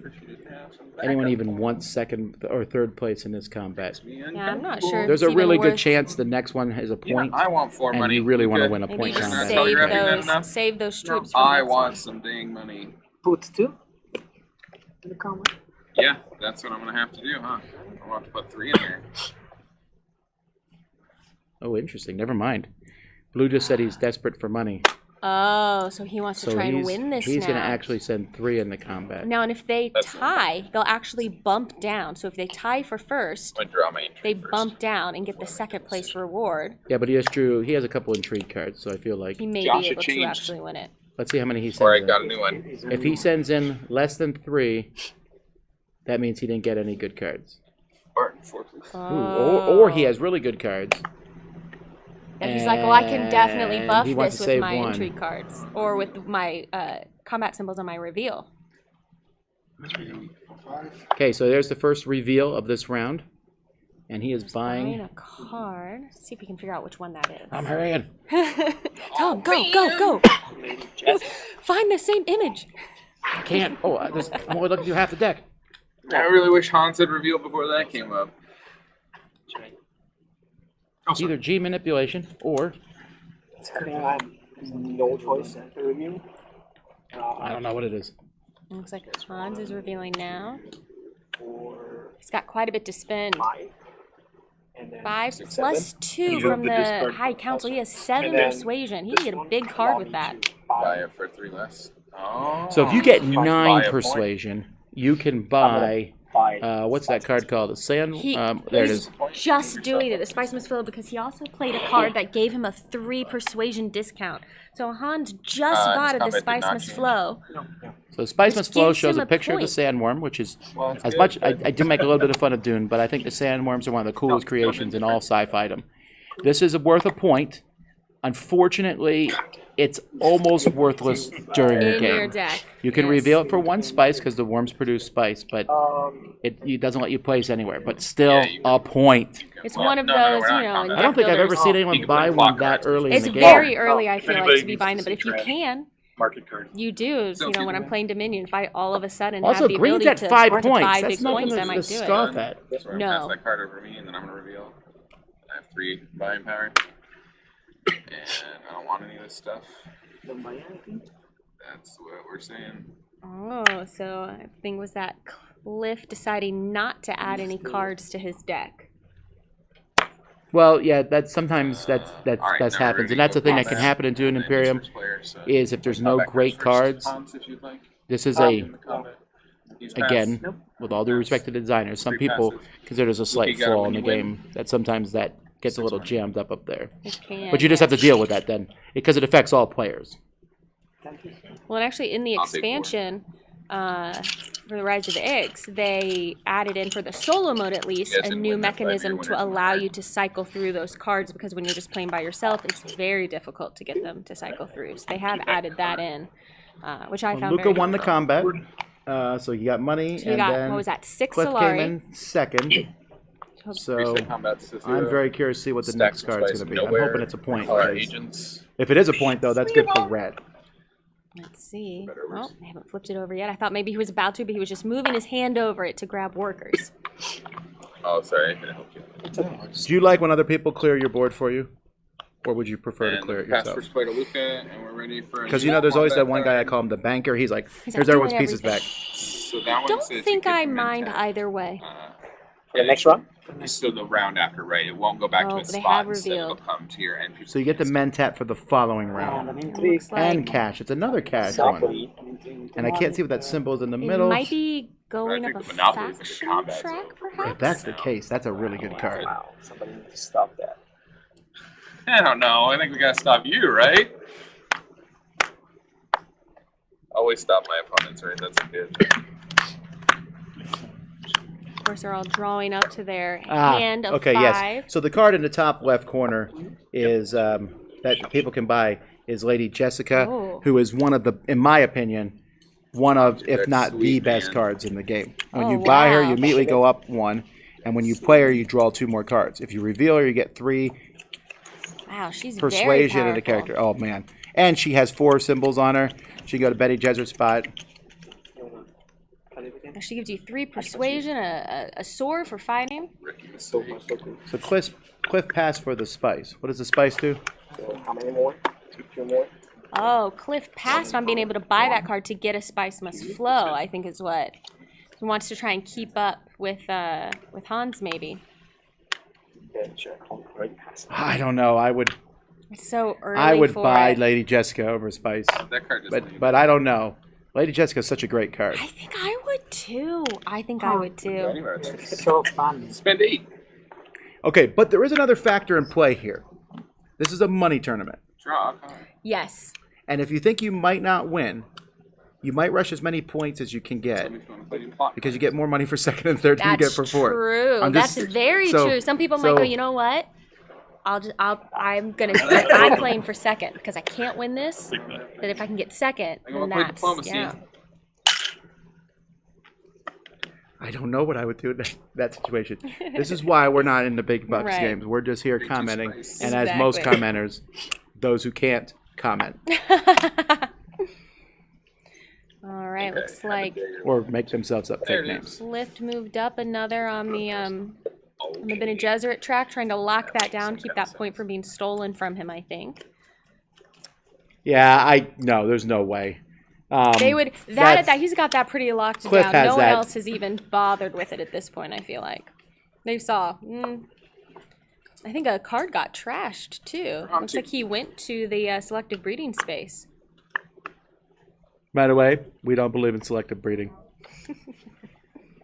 [SPEAKER 1] anyone even wants second or third place in this combat.
[SPEAKER 7] Yeah, I'm not sure. if
[SPEAKER 1] There's
[SPEAKER 7] it's
[SPEAKER 1] a really
[SPEAKER 7] even
[SPEAKER 1] good
[SPEAKER 7] worth-
[SPEAKER 1] chance the next one has a point,
[SPEAKER 3] I want 4
[SPEAKER 1] and
[SPEAKER 3] money.
[SPEAKER 1] you really want to
[SPEAKER 3] Okay.
[SPEAKER 1] win a
[SPEAKER 7] Maybe
[SPEAKER 1] point
[SPEAKER 7] just
[SPEAKER 3] Not
[SPEAKER 1] combat.
[SPEAKER 3] tell you
[SPEAKER 7] save
[SPEAKER 3] happy
[SPEAKER 7] those,
[SPEAKER 3] enough?
[SPEAKER 7] save those troops. For
[SPEAKER 3] I
[SPEAKER 7] next
[SPEAKER 3] want
[SPEAKER 7] one.
[SPEAKER 3] some dang money.
[SPEAKER 5] Put 2 in the comment.
[SPEAKER 3] Yeah, that's what I'm gonna have to do, huh? I'll have to put 3 in there.
[SPEAKER 1] Oh, interesting. Never mind. Blue just said he's desperate for money.
[SPEAKER 7] Oh, so he wants to try and win this
[SPEAKER 1] he's
[SPEAKER 7] now.
[SPEAKER 1] going to actually send 3 into combat.
[SPEAKER 7] Now, and if they tie, they'll actually bump down. So if they tie for first,
[SPEAKER 3] I'm gonna draw my
[SPEAKER 7] they
[SPEAKER 3] intrigue
[SPEAKER 7] bump
[SPEAKER 3] first.
[SPEAKER 7] down and get the second place reward.
[SPEAKER 1] Yeah, but he has a couple intrigue cards, so I feel like
[SPEAKER 7] He may
[SPEAKER 3] Josh,
[SPEAKER 7] be
[SPEAKER 3] it
[SPEAKER 7] able to
[SPEAKER 3] changed.
[SPEAKER 7] actually win it.
[SPEAKER 1] let's see how many he sends
[SPEAKER 3] Or I
[SPEAKER 1] in.
[SPEAKER 3] got a new one.
[SPEAKER 1] If he sends in less than 3, that means he didn't get any good cards.
[SPEAKER 3] Or 4, please.
[SPEAKER 1] Ooh, or he has really good cards.
[SPEAKER 7] And he's like, well, I can definitely
[SPEAKER 1] And
[SPEAKER 7] buff
[SPEAKER 1] he wants
[SPEAKER 7] this
[SPEAKER 1] to
[SPEAKER 7] with
[SPEAKER 1] save
[SPEAKER 7] my
[SPEAKER 1] 1.
[SPEAKER 7] intrigue cards. Or with my combat symbols on my reveal.
[SPEAKER 6] 3, 4, 5.
[SPEAKER 1] Okay, so there's the first reveal of this round. And he is
[SPEAKER 7] Buying
[SPEAKER 1] buying.
[SPEAKER 7] a card. Let's see if we can figure out which one that is.
[SPEAKER 1] I'm hurrying.
[SPEAKER 7] Tell him, go. Find the same image.
[SPEAKER 1] I can't. Oh, I'm only looking through half the deck.
[SPEAKER 3] I really wish Hans had revealed before that came up.
[SPEAKER 1] It's either G manipulation or
[SPEAKER 5] I have no choice to review.
[SPEAKER 1] I don't know what it is.
[SPEAKER 7] Looks like Hans is revealing now.
[SPEAKER 5] Or
[SPEAKER 7] He's got quite a bit to spend.
[SPEAKER 5] 5. And then
[SPEAKER 7] 5
[SPEAKER 5] 6,
[SPEAKER 7] plus 2
[SPEAKER 5] You
[SPEAKER 7] from
[SPEAKER 5] have to
[SPEAKER 7] the
[SPEAKER 5] discard
[SPEAKER 7] High Council. He has 7
[SPEAKER 5] And then
[SPEAKER 7] persuasion. He can get a
[SPEAKER 5] one
[SPEAKER 7] big card
[SPEAKER 5] allow
[SPEAKER 7] with
[SPEAKER 5] me
[SPEAKER 7] that.
[SPEAKER 5] to
[SPEAKER 3] Buy it for 3 less. Oh.
[SPEAKER 1] So if you get
[SPEAKER 3] buy
[SPEAKER 1] 9
[SPEAKER 3] a point.
[SPEAKER 1] persuasion, you can buy.
[SPEAKER 5] buy.
[SPEAKER 1] What's that card called? The sand.
[SPEAKER 7] He
[SPEAKER 1] There it is.
[SPEAKER 7] just doing it. The Spice must fill because he also played a card that gave him a 3 persuasion discount. So Hans just bought it. The
[SPEAKER 3] combat did
[SPEAKER 7] Spice
[SPEAKER 3] not
[SPEAKER 7] must
[SPEAKER 3] change.
[SPEAKER 7] flow.
[SPEAKER 1] So Spice
[SPEAKER 7] Which
[SPEAKER 1] Must Flow
[SPEAKER 7] gives
[SPEAKER 1] shows
[SPEAKER 7] him
[SPEAKER 1] a
[SPEAKER 7] a
[SPEAKER 1] picture of the
[SPEAKER 7] point.
[SPEAKER 1] sandworm, which is
[SPEAKER 3] Well, it's
[SPEAKER 1] as
[SPEAKER 3] good,
[SPEAKER 1] much. I
[SPEAKER 3] but-
[SPEAKER 1] do make a little bit of fun of Dune, but I think the sandworms are one of the coolest creations in all sci-fi. This is worth a point. Unfortunately, it's almost worthless during the
[SPEAKER 7] In your
[SPEAKER 1] game.
[SPEAKER 7] deck.
[SPEAKER 1] You can
[SPEAKER 7] Yes.
[SPEAKER 1] reveal it for 1 spice because the worms produce spice, but it doesn't let you place anywhere. But still,
[SPEAKER 3] Yeah, you
[SPEAKER 1] a point.
[SPEAKER 7] It's
[SPEAKER 3] Well,
[SPEAKER 7] one of
[SPEAKER 3] no, no,
[SPEAKER 7] those,
[SPEAKER 3] we're not
[SPEAKER 7] you know.
[SPEAKER 3] counting
[SPEAKER 7] in
[SPEAKER 3] that.
[SPEAKER 1] I don't think I've ever
[SPEAKER 7] deck
[SPEAKER 1] seen
[SPEAKER 7] builders-
[SPEAKER 1] anyone
[SPEAKER 3] You can
[SPEAKER 1] buy
[SPEAKER 3] put
[SPEAKER 1] one
[SPEAKER 3] clock
[SPEAKER 1] that
[SPEAKER 3] cards.
[SPEAKER 1] early in
[SPEAKER 7] It's
[SPEAKER 1] the game.
[SPEAKER 7] very early, I feel like,
[SPEAKER 5] anybody
[SPEAKER 7] to be
[SPEAKER 5] needs
[SPEAKER 7] buying
[SPEAKER 5] to
[SPEAKER 7] them. But if you
[SPEAKER 5] trash.
[SPEAKER 7] can,
[SPEAKER 5] Market card.
[SPEAKER 7] you do.
[SPEAKER 3] So
[SPEAKER 7] You know, when I'm
[SPEAKER 3] people-
[SPEAKER 7] playing Dominion, if I all of a sudden
[SPEAKER 1] Also,
[SPEAKER 7] have the
[SPEAKER 1] green's
[SPEAKER 7] ability
[SPEAKER 1] at
[SPEAKER 7] to,
[SPEAKER 1] 5
[SPEAKER 7] to
[SPEAKER 1] points.
[SPEAKER 7] buy
[SPEAKER 1] That's
[SPEAKER 7] big
[SPEAKER 1] nothing
[SPEAKER 7] points, I
[SPEAKER 1] to
[SPEAKER 7] might do it.
[SPEAKER 1] scoff at.
[SPEAKER 3] So I'm
[SPEAKER 7] No.
[SPEAKER 3] pass that card over me, and then I'm gonna reveal. I have 3 buying power, and I don't want any of this stuff.
[SPEAKER 5] Don't buy anything.
[SPEAKER 3] That's what we're saying.
[SPEAKER 7] Oh, so I think was that Cliff deciding not to add any cards to his deck.
[SPEAKER 1] Well, yeah, that's sometimes that's
[SPEAKER 3] All right,
[SPEAKER 1] happens,
[SPEAKER 3] now we're
[SPEAKER 1] and
[SPEAKER 3] ready
[SPEAKER 1] that's
[SPEAKER 3] to
[SPEAKER 1] the thing that
[SPEAKER 3] go
[SPEAKER 1] can
[SPEAKER 3] combat.
[SPEAKER 1] happen in Dune
[SPEAKER 3] And
[SPEAKER 1] Imperium
[SPEAKER 3] research player, so
[SPEAKER 1] is if there's no
[SPEAKER 3] combat
[SPEAKER 1] great
[SPEAKER 3] first,
[SPEAKER 1] cards.
[SPEAKER 3] Hans, if you'd like.
[SPEAKER 1] This is
[SPEAKER 3] In the combat. He's
[SPEAKER 1] again,
[SPEAKER 5] Nope.
[SPEAKER 1] with all due respect to the designers, some
[SPEAKER 3] 3
[SPEAKER 1] people
[SPEAKER 3] passes.
[SPEAKER 1] consider there's a slight
[SPEAKER 3] you got it
[SPEAKER 1] flaw
[SPEAKER 3] when
[SPEAKER 1] in the
[SPEAKER 3] you win.
[SPEAKER 1] game that sometimes that gets a
[SPEAKER 3] 6
[SPEAKER 1] little
[SPEAKER 3] money.
[SPEAKER 1] jammed up there.
[SPEAKER 7] It can,
[SPEAKER 1] But you just have to
[SPEAKER 7] yes.
[SPEAKER 1] deal with that then, because it affects all players.
[SPEAKER 5] Thank you.
[SPEAKER 7] Well, and actually, in the
[SPEAKER 3] I'll take 4.
[SPEAKER 7] expansion for the Rise of the Eggs, they added in for the solo mode at least
[SPEAKER 3] You
[SPEAKER 7] a
[SPEAKER 3] guys didn't
[SPEAKER 7] new
[SPEAKER 3] win that 5-year
[SPEAKER 7] mechanism
[SPEAKER 3] winners
[SPEAKER 7] to
[SPEAKER 3] in the
[SPEAKER 7] allow
[SPEAKER 3] night.
[SPEAKER 7] you to cycle through those cards because when you're just playing by yourself, it's very difficult to get them to cycle through. So they have added that in, which I found
[SPEAKER 1] Luca
[SPEAKER 7] very
[SPEAKER 1] won the
[SPEAKER 7] useful.
[SPEAKER 1] combat, so he got money,
[SPEAKER 7] So you
[SPEAKER 1] and
[SPEAKER 7] got,
[SPEAKER 1] then
[SPEAKER 7] what was that, 6
[SPEAKER 1] Cliff came
[SPEAKER 7] Solari.
[SPEAKER 1] in second. So
[SPEAKER 3] Reset combat to 0.
[SPEAKER 1] I'm very curious to see what the
[SPEAKER 3] Stacks
[SPEAKER 1] next
[SPEAKER 3] of
[SPEAKER 1] card's
[SPEAKER 3] spice
[SPEAKER 1] going to be. I'm
[SPEAKER 3] nowhere.
[SPEAKER 1] hoping it's a point.
[SPEAKER 3] Color
[SPEAKER 1] because
[SPEAKER 3] agents.
[SPEAKER 1] if it is a point, though, that's good for red.
[SPEAKER 7] Let's see.
[SPEAKER 3] Better or
[SPEAKER 7] Well,
[SPEAKER 3] worse?
[SPEAKER 7] I haven't flipped it over yet. I thought maybe he was about to, but he was just moving his hand over it to grab workers.
[SPEAKER 3] Oh, sorry, I couldn't help you.
[SPEAKER 1] Do you like when other people clear your board for you? Or would you prefer to
[SPEAKER 3] And
[SPEAKER 1] clear it
[SPEAKER 3] pass
[SPEAKER 1] yourself?
[SPEAKER 3] first play to Luca, and we're ready for.
[SPEAKER 1] Because, you know, there's always that one guy I call him the banker. He's like,
[SPEAKER 7] He's
[SPEAKER 1] here's
[SPEAKER 7] like,
[SPEAKER 1] everyone's
[SPEAKER 7] doing
[SPEAKER 1] pieces
[SPEAKER 7] everything.
[SPEAKER 1] back.
[SPEAKER 3] So that one
[SPEAKER 7] Don't
[SPEAKER 3] says
[SPEAKER 7] think
[SPEAKER 3] you get
[SPEAKER 7] I
[SPEAKER 3] the
[SPEAKER 7] mind
[SPEAKER 3] mint
[SPEAKER 7] either way.
[SPEAKER 5] The next round?
[SPEAKER 3] So the round after, right? It won't go back
[SPEAKER 7] Oh,
[SPEAKER 3] to its
[SPEAKER 7] they
[SPEAKER 3] spot.
[SPEAKER 7] have
[SPEAKER 3] Instead, it'll
[SPEAKER 7] revealed.
[SPEAKER 3] come to your entry.
[SPEAKER 1] So you get the mentat for the following round.
[SPEAKER 5] An
[SPEAKER 7] It
[SPEAKER 5] intrigue.
[SPEAKER 7] looks like
[SPEAKER 1] And cash. It's another cash one.
[SPEAKER 5] Monopoly. An intrigue.
[SPEAKER 1] And I can't see what that symbol is in the
[SPEAKER 7] it
[SPEAKER 1] middle.
[SPEAKER 7] might be going
[SPEAKER 3] I
[SPEAKER 7] up a
[SPEAKER 3] think the Monopoly is like a
[SPEAKER 7] faction
[SPEAKER 3] combat
[SPEAKER 7] track,
[SPEAKER 3] zone.
[SPEAKER 7] perhaps?
[SPEAKER 1] If that's the case, that's a really good card.
[SPEAKER 5] Wow, somebody needs to stop that.
[SPEAKER 3] I don't know. I think we gotta stop you, right? Always stop my opponents, right? That's a good.
[SPEAKER 7] Of course, they're all drawing up to their
[SPEAKER 1] Ah,
[SPEAKER 7] hand of
[SPEAKER 1] okay,
[SPEAKER 7] 5.
[SPEAKER 1] yes. So the card in the top left corner is that people can buy is Lady Jessica,
[SPEAKER 7] Oh.
[SPEAKER 1] who is one of the, in my opinion, one of, if
[SPEAKER 3] That's
[SPEAKER 1] not the
[SPEAKER 3] sweet,
[SPEAKER 1] best
[SPEAKER 3] man.
[SPEAKER 1] cards in the game. When
[SPEAKER 7] Oh,
[SPEAKER 1] you buy her,
[SPEAKER 7] wow.
[SPEAKER 1] you immediately go up 1, and when you play her, you draw 2 more cards. If you reveal her, you get 3
[SPEAKER 7] Wow, she's
[SPEAKER 1] persuasion
[SPEAKER 7] very
[SPEAKER 1] of the
[SPEAKER 7] powerful.
[SPEAKER 1] character. Oh man! And she has 4 symbols on her. She can go to Betty Jesuit's spot.
[SPEAKER 7] She gives you 3 persuasion, a sword for fighting.
[SPEAKER 3] Ricky
[SPEAKER 5] So
[SPEAKER 3] mistake.
[SPEAKER 5] far, so good.
[SPEAKER 1] So Cliff passed for the spice. What does the spice do?
[SPEAKER 5] So how many more? 2 more?
[SPEAKER 7] Oh, Cliff passed on being able to buy that card to get a Spice Must Flow, I think is what he wants to try and keep up with Hans, maybe.
[SPEAKER 5] Okay, sure. Right.
[SPEAKER 1] I don't know. I would
[SPEAKER 7] It's so early
[SPEAKER 1] I would
[SPEAKER 7] for
[SPEAKER 1] buy
[SPEAKER 7] it.
[SPEAKER 1] Lady Jessica over Spice.
[SPEAKER 3] That card doesn't
[SPEAKER 1] But I don't know. Lady Jessica's such a great card.
[SPEAKER 7] I think I would too. I think I would too.
[SPEAKER 3] anywhere.
[SPEAKER 5] So fun.
[SPEAKER 3] Spend 8.
[SPEAKER 1] Okay, but there is another factor in play here. This is a money tournament.
[SPEAKER 3] Draw a card.
[SPEAKER 7] Yes.
[SPEAKER 1] And if you think you might not win, you might rush as many points as you can get
[SPEAKER 3] Tell me if you want to play your plot.
[SPEAKER 1] because you get more money for second and third than you
[SPEAKER 7] That's
[SPEAKER 1] get for fourth.
[SPEAKER 7] true.
[SPEAKER 1] I'm
[SPEAKER 7] That's
[SPEAKER 1] just-
[SPEAKER 7] very
[SPEAKER 1] so-
[SPEAKER 7] true. Some people
[SPEAKER 1] so-
[SPEAKER 7] might go, you know what? I'm playing for second because I can't win this. But if I can get second,
[SPEAKER 3] I'm
[SPEAKER 7] then
[SPEAKER 3] gonna play
[SPEAKER 7] that's
[SPEAKER 3] diplomacy.
[SPEAKER 7] yeah.
[SPEAKER 1] I don't know what I would do in that situation. This is why we're not in the big bucks
[SPEAKER 7] Right.
[SPEAKER 1] games. We're just here
[SPEAKER 3] Big
[SPEAKER 1] commenting.
[SPEAKER 3] spice.
[SPEAKER 1] And as most
[SPEAKER 7] Exactly.
[SPEAKER 1] commenters, those who can't comment
[SPEAKER 7] All right,
[SPEAKER 3] Okay,
[SPEAKER 7] looks
[SPEAKER 3] have a
[SPEAKER 7] like
[SPEAKER 3] dagger.
[SPEAKER 1] or make themselves up
[SPEAKER 3] There
[SPEAKER 1] fake
[SPEAKER 3] it
[SPEAKER 1] names.
[SPEAKER 3] is.
[SPEAKER 7] Lift moved up another on the Bene Gesserit track, trying to lock that down, keep that point from being stolen from him, I think.
[SPEAKER 1] Yeah, no, there's no way.
[SPEAKER 7] They would
[SPEAKER 1] that's-
[SPEAKER 7] he's got that pretty locked
[SPEAKER 1] Cliff
[SPEAKER 7] down.
[SPEAKER 1] has
[SPEAKER 7] No one
[SPEAKER 1] that.
[SPEAKER 7] else has even bothered with it at this point, I feel like. They saw. I think a card got trashed too. Looks like he went to the selective breeding space.
[SPEAKER 1] By the way, we don't believe in selective breeding.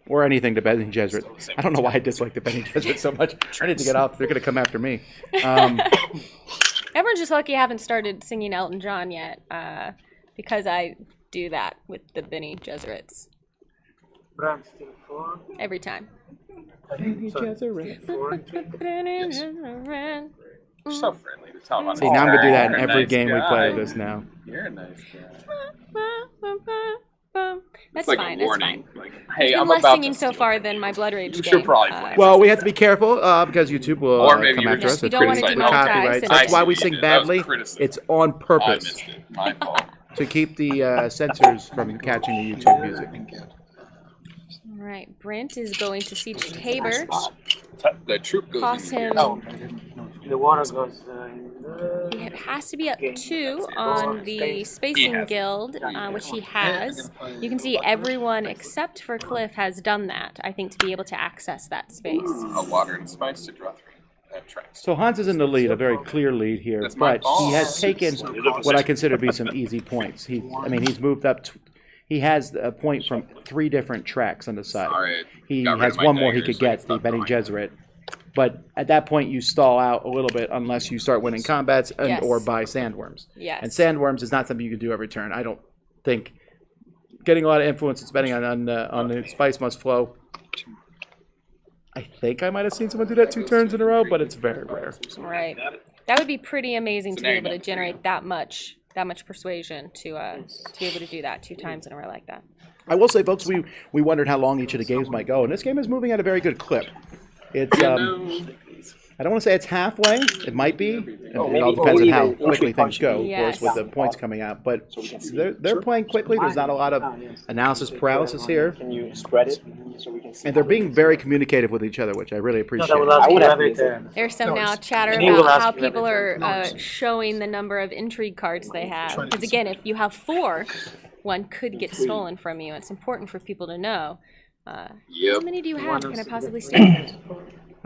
[SPEAKER 1] Or anything to Bene Gesserit. I don't know why I dislike the Bene Gesserit so much. I need to get off. They're going to come after me.
[SPEAKER 7] Everyone's just lucky I haven't started singing Elton John yet, because I do that with the Bene Gesserits
[SPEAKER 5] Brand still 4.
[SPEAKER 7] every time.
[SPEAKER 5] Sorry, 4.
[SPEAKER 3] You're so friendly to tell them.
[SPEAKER 1] See, now I'm going to do that in
[SPEAKER 3] You're a
[SPEAKER 1] every
[SPEAKER 3] nice
[SPEAKER 1] game we play
[SPEAKER 3] guy.
[SPEAKER 1] this now.
[SPEAKER 3] You're a nice guy.
[SPEAKER 7] That's
[SPEAKER 3] It's like
[SPEAKER 7] fine.
[SPEAKER 3] a
[SPEAKER 7] That's
[SPEAKER 3] warning.
[SPEAKER 7] fine.
[SPEAKER 3] Like, hey,
[SPEAKER 7] It's
[SPEAKER 3] I'm
[SPEAKER 7] been less
[SPEAKER 3] about
[SPEAKER 7] singing
[SPEAKER 3] to
[SPEAKER 7] so
[SPEAKER 3] steal.
[SPEAKER 7] far than my Blood Rage
[SPEAKER 3] You
[SPEAKER 7] game.
[SPEAKER 3] should probably play.
[SPEAKER 1] Well, we have to be careful because YouTube will
[SPEAKER 3] Or maybe
[SPEAKER 1] come
[SPEAKER 3] you were
[SPEAKER 1] after us.
[SPEAKER 3] just
[SPEAKER 7] You
[SPEAKER 1] It's
[SPEAKER 7] don't wanna
[SPEAKER 1] pretty
[SPEAKER 7] demonetize
[SPEAKER 1] copyrights.
[SPEAKER 7] it.
[SPEAKER 1] That's why we
[SPEAKER 3] I
[SPEAKER 1] sing
[SPEAKER 3] see. That was
[SPEAKER 1] badly.
[SPEAKER 3] criticism.
[SPEAKER 1] It's on
[SPEAKER 3] I
[SPEAKER 1] purpose
[SPEAKER 3] missed it. My fault.
[SPEAKER 1] to keep the censors from catching the YouTube music.
[SPEAKER 7] All right, Brent is going to Siege Tabor.
[SPEAKER 3] The troop goes
[SPEAKER 7] Cost
[SPEAKER 3] in here.
[SPEAKER 7] him.
[SPEAKER 5] Oh, the water goes in the...
[SPEAKER 7] It has to be up 2 on the Spacing
[SPEAKER 3] has.
[SPEAKER 7] Guild, which he has. You can see everyone except for Cliff has done that, I think, to be able to access that space.
[SPEAKER 3] A water and spice to draw 3. That tracks.
[SPEAKER 1] So Hans is in the lead, a very clear lead here,
[SPEAKER 3] That's my
[SPEAKER 1] but he has
[SPEAKER 3] fault.
[SPEAKER 1] taken what I consider to be some easy points. He's moved up. He has a point from 3 different tracks on the side.
[SPEAKER 3] Sorry,
[SPEAKER 1] He
[SPEAKER 3] got rid
[SPEAKER 1] has
[SPEAKER 3] of my
[SPEAKER 1] one more he
[SPEAKER 3] dagger
[SPEAKER 1] could
[SPEAKER 3] so I
[SPEAKER 1] get,
[SPEAKER 3] can
[SPEAKER 1] the
[SPEAKER 3] stop
[SPEAKER 1] Bene
[SPEAKER 3] drawing.
[SPEAKER 1] Gesserit. But at that point, you stall out a little bit unless you start winning combats and
[SPEAKER 7] Yes.
[SPEAKER 1] or buy sandworms.
[SPEAKER 7] Yes.
[SPEAKER 1] And sandworms is not something you can do every turn. I don't think getting a lot of influence and spending on the spice must flow. I think I might have seen someone do that 2 turns in a row, but it's very rare.
[SPEAKER 7] Right. That would be pretty amazing to be
[SPEAKER 3] now you
[SPEAKER 7] able to
[SPEAKER 3] know.
[SPEAKER 7] generate that much persuasion to be able to do that 2 times in a row like that.
[SPEAKER 1] I will say, folks, we wondered how long each of the games might go, and this game is moving at a very good clip. It's I don't want to say it's halfway. It might be. It all depends on how quickly things go, of
[SPEAKER 7] Yes.
[SPEAKER 1] course, with the points coming out. But they're playing quickly. There's not a lot of analysis paralysis here,
[SPEAKER 4] Can you spread it so we can see?
[SPEAKER 1] and they're being very communicative with each other, which I really
[SPEAKER 5] No,
[SPEAKER 1] appreciate.
[SPEAKER 5] that will ask you every turn.
[SPEAKER 7] There's some now chatter
[SPEAKER 5] And he will
[SPEAKER 7] about
[SPEAKER 5] ask
[SPEAKER 7] how
[SPEAKER 5] you
[SPEAKER 7] people
[SPEAKER 5] everything.
[SPEAKER 7] are showing the number of intrigue cards they have. Because again, if you have 4, one could get stolen from you. It's important for people to know. How
[SPEAKER 3] Yep.
[SPEAKER 7] many do you have? Can I possibly steal?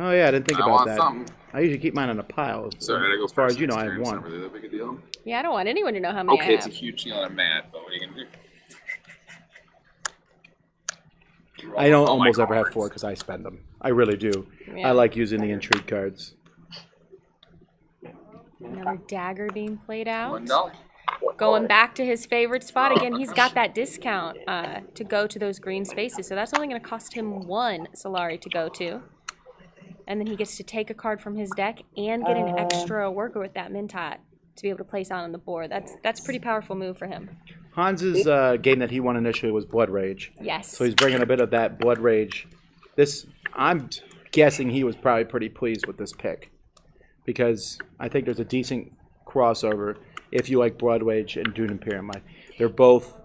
[SPEAKER 1] Oh yeah, I didn't think
[SPEAKER 3] I
[SPEAKER 1] about
[SPEAKER 3] want
[SPEAKER 1] that.
[SPEAKER 3] something.
[SPEAKER 1] I usually keep mine on a pile.
[SPEAKER 3] Sorry, I gotta go
[SPEAKER 1] as far
[SPEAKER 3] first
[SPEAKER 1] as you know,
[SPEAKER 3] next
[SPEAKER 1] I have
[SPEAKER 3] turn. It's
[SPEAKER 1] one.
[SPEAKER 3] not really that big a deal.
[SPEAKER 7] Yeah, I don't want anyone to know how many
[SPEAKER 3] Okay,
[SPEAKER 7] I
[SPEAKER 3] it's a
[SPEAKER 7] have.
[SPEAKER 3] huge deal and I'm mad, but what are you gonna do?
[SPEAKER 1] I don't
[SPEAKER 3] All my
[SPEAKER 1] almost ever have
[SPEAKER 3] cards.
[SPEAKER 1] 4 because I spend them. I really do.
[SPEAKER 7] Yeah.
[SPEAKER 1] I like using the intrigue cards.
[SPEAKER 7] Another dagger being played out.
[SPEAKER 3] $1.
[SPEAKER 7] Going back to his favorite spot again, he's got that discount to go to those green spaces, so that's only going to cost him 1 Solari to go to, and then he gets to take a card from his deck and get an extra worker with that Mintot to be able to place out on the board. That's a pretty powerful move for him.
[SPEAKER 1] Hans's game that he won initially was Blood Rage.
[SPEAKER 7] Yes.
[SPEAKER 1] So he's bringing a bit of that Blood Rage. I'm guessing he was probably pretty pleased with this pick because I think there's a decent crossover if you like Blood Rage and Dune Imperium. They're both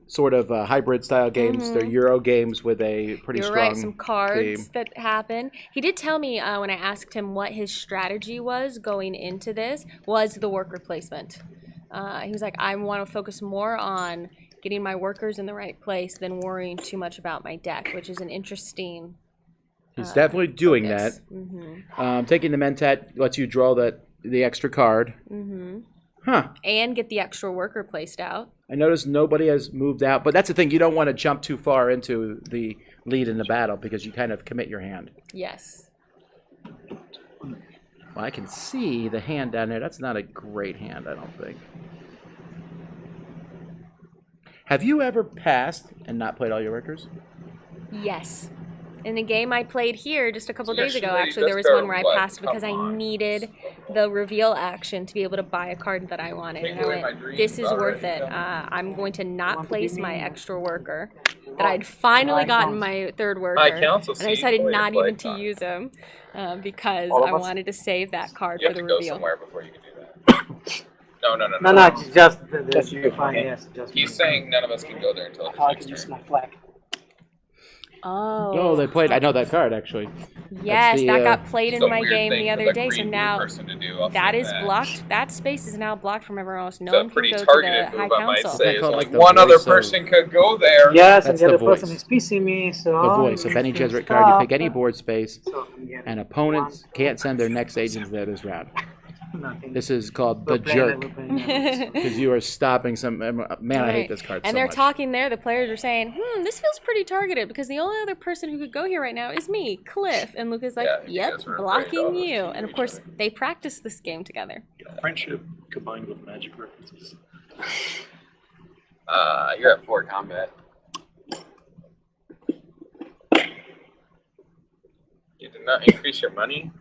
[SPEAKER 1] sort of hybrid style games. They're Euro games with a pretty
[SPEAKER 7] You're
[SPEAKER 1] strong
[SPEAKER 7] right, some cards
[SPEAKER 1] theme.
[SPEAKER 7] that happen. He did tell me when I asked him what his strategy was going into this was the work replacement. He was like, I want to focus more on getting my workers in the right place than worrying too much about my deck, which is an interesting
[SPEAKER 1] He's definitely doing
[SPEAKER 7] focus.
[SPEAKER 1] that.
[SPEAKER 7] Mm-hmm.
[SPEAKER 1] Taking the Mentat lets you draw the extra card.
[SPEAKER 7] Mm-hmm.
[SPEAKER 1] Huh.
[SPEAKER 7] And get the extra worker placed out.
[SPEAKER 1] I noticed nobody has moved out, but that's the thing. You don't want to jump too far into the lead in the battle because you kind of commit your hand.
[SPEAKER 7] Yes.
[SPEAKER 1] Well, I can see the hand down there. That's not a great hand, I don't think. Have you ever passed and not played all your workers?
[SPEAKER 7] Yes. In a game I played here just a couple days ago,
[SPEAKER 3] Actually,
[SPEAKER 7] actually, there was
[SPEAKER 3] that's
[SPEAKER 7] one where I
[SPEAKER 3] what?
[SPEAKER 7] passed because I
[SPEAKER 3] Come on.
[SPEAKER 7] needed the reveal action to be able to buy a card that I wanted.
[SPEAKER 3] Take
[SPEAKER 7] And I
[SPEAKER 3] away my
[SPEAKER 7] went,
[SPEAKER 3] dreams
[SPEAKER 7] this is worth
[SPEAKER 3] already.
[SPEAKER 7] it. I'm going to not place my extra worker that I'd finally gotten my third worker.
[SPEAKER 3] I counsel
[SPEAKER 7] And I
[SPEAKER 3] seat,
[SPEAKER 7] decided
[SPEAKER 3] play
[SPEAKER 7] not
[SPEAKER 3] play
[SPEAKER 7] even to
[SPEAKER 3] time.
[SPEAKER 7] use him because
[SPEAKER 4] All of
[SPEAKER 7] I
[SPEAKER 4] us?
[SPEAKER 7] wanted to save that card
[SPEAKER 3] You
[SPEAKER 7] for
[SPEAKER 3] have
[SPEAKER 7] the
[SPEAKER 3] to go
[SPEAKER 7] reveal.
[SPEAKER 3] somewhere before you can do that. No.
[SPEAKER 5] No, just
[SPEAKER 4] Just
[SPEAKER 5] you
[SPEAKER 4] you,
[SPEAKER 5] find
[SPEAKER 4] okay.
[SPEAKER 5] yes. Just
[SPEAKER 3] He's saying none of us can go there until
[SPEAKER 5] how I
[SPEAKER 3] it's
[SPEAKER 5] can
[SPEAKER 3] next
[SPEAKER 5] use
[SPEAKER 3] turn.
[SPEAKER 5] my flag.
[SPEAKER 1] Oh,
[SPEAKER 7] Oh.
[SPEAKER 1] they played. I know that card, actually.
[SPEAKER 7] Yes,
[SPEAKER 1] the,
[SPEAKER 7] that got played
[SPEAKER 3] It's
[SPEAKER 7] in
[SPEAKER 3] a
[SPEAKER 7] my
[SPEAKER 3] weird
[SPEAKER 7] game
[SPEAKER 3] thing
[SPEAKER 7] the
[SPEAKER 3] for
[SPEAKER 7] other
[SPEAKER 3] the
[SPEAKER 7] day, so
[SPEAKER 3] green blue
[SPEAKER 7] now
[SPEAKER 3] person to do. I'll
[SPEAKER 7] that
[SPEAKER 3] say
[SPEAKER 7] is blocked. That space is now blocked from everyone else. No
[SPEAKER 3] It's a
[SPEAKER 7] one can
[SPEAKER 3] pretty
[SPEAKER 7] go to
[SPEAKER 3] targeted
[SPEAKER 7] the High
[SPEAKER 3] move, I might
[SPEAKER 7] Council.
[SPEAKER 3] say.
[SPEAKER 1] Isn't that
[SPEAKER 3] Is
[SPEAKER 1] called,
[SPEAKER 3] only
[SPEAKER 1] like, the
[SPEAKER 3] one other
[SPEAKER 1] voice of-
[SPEAKER 3] person could go there.
[SPEAKER 5] Yes,
[SPEAKER 1] That's
[SPEAKER 5] and the
[SPEAKER 1] the
[SPEAKER 5] other person
[SPEAKER 1] voice.
[SPEAKER 5] is pissing me. So
[SPEAKER 1] The voice of any
[SPEAKER 5] you can
[SPEAKER 1] Jesuit card. You pick
[SPEAKER 5] stop.
[SPEAKER 1] any board space,
[SPEAKER 5] So I'm getting
[SPEAKER 1] and opponents
[SPEAKER 5] one,
[SPEAKER 1] can't send their next agents there this round.
[SPEAKER 5] nothing.
[SPEAKER 1] This is called
[SPEAKER 5] We're
[SPEAKER 1] the
[SPEAKER 5] playing
[SPEAKER 1] jerk.
[SPEAKER 5] like we're playing
[SPEAKER 1] Because you are stopping some. Man, I hate
[SPEAKER 7] Right.
[SPEAKER 1] this card
[SPEAKER 7] And
[SPEAKER 1] so
[SPEAKER 7] they're
[SPEAKER 1] much.
[SPEAKER 7] talking there. The players are saying, this feels pretty targeted because the only other person who could go here right now is me, Cliff. And Luke is like,
[SPEAKER 3] Yeah, you
[SPEAKER 7] yep,
[SPEAKER 3] guys were afraid
[SPEAKER 7] blocking
[SPEAKER 3] of us
[SPEAKER 7] you.
[SPEAKER 3] to
[SPEAKER 7] And of
[SPEAKER 3] each
[SPEAKER 7] course,
[SPEAKER 3] other.
[SPEAKER 7] they practice this game together.
[SPEAKER 4] Friendship combined with magic references.
[SPEAKER 3] You're at 4 combat. You did not increase your money.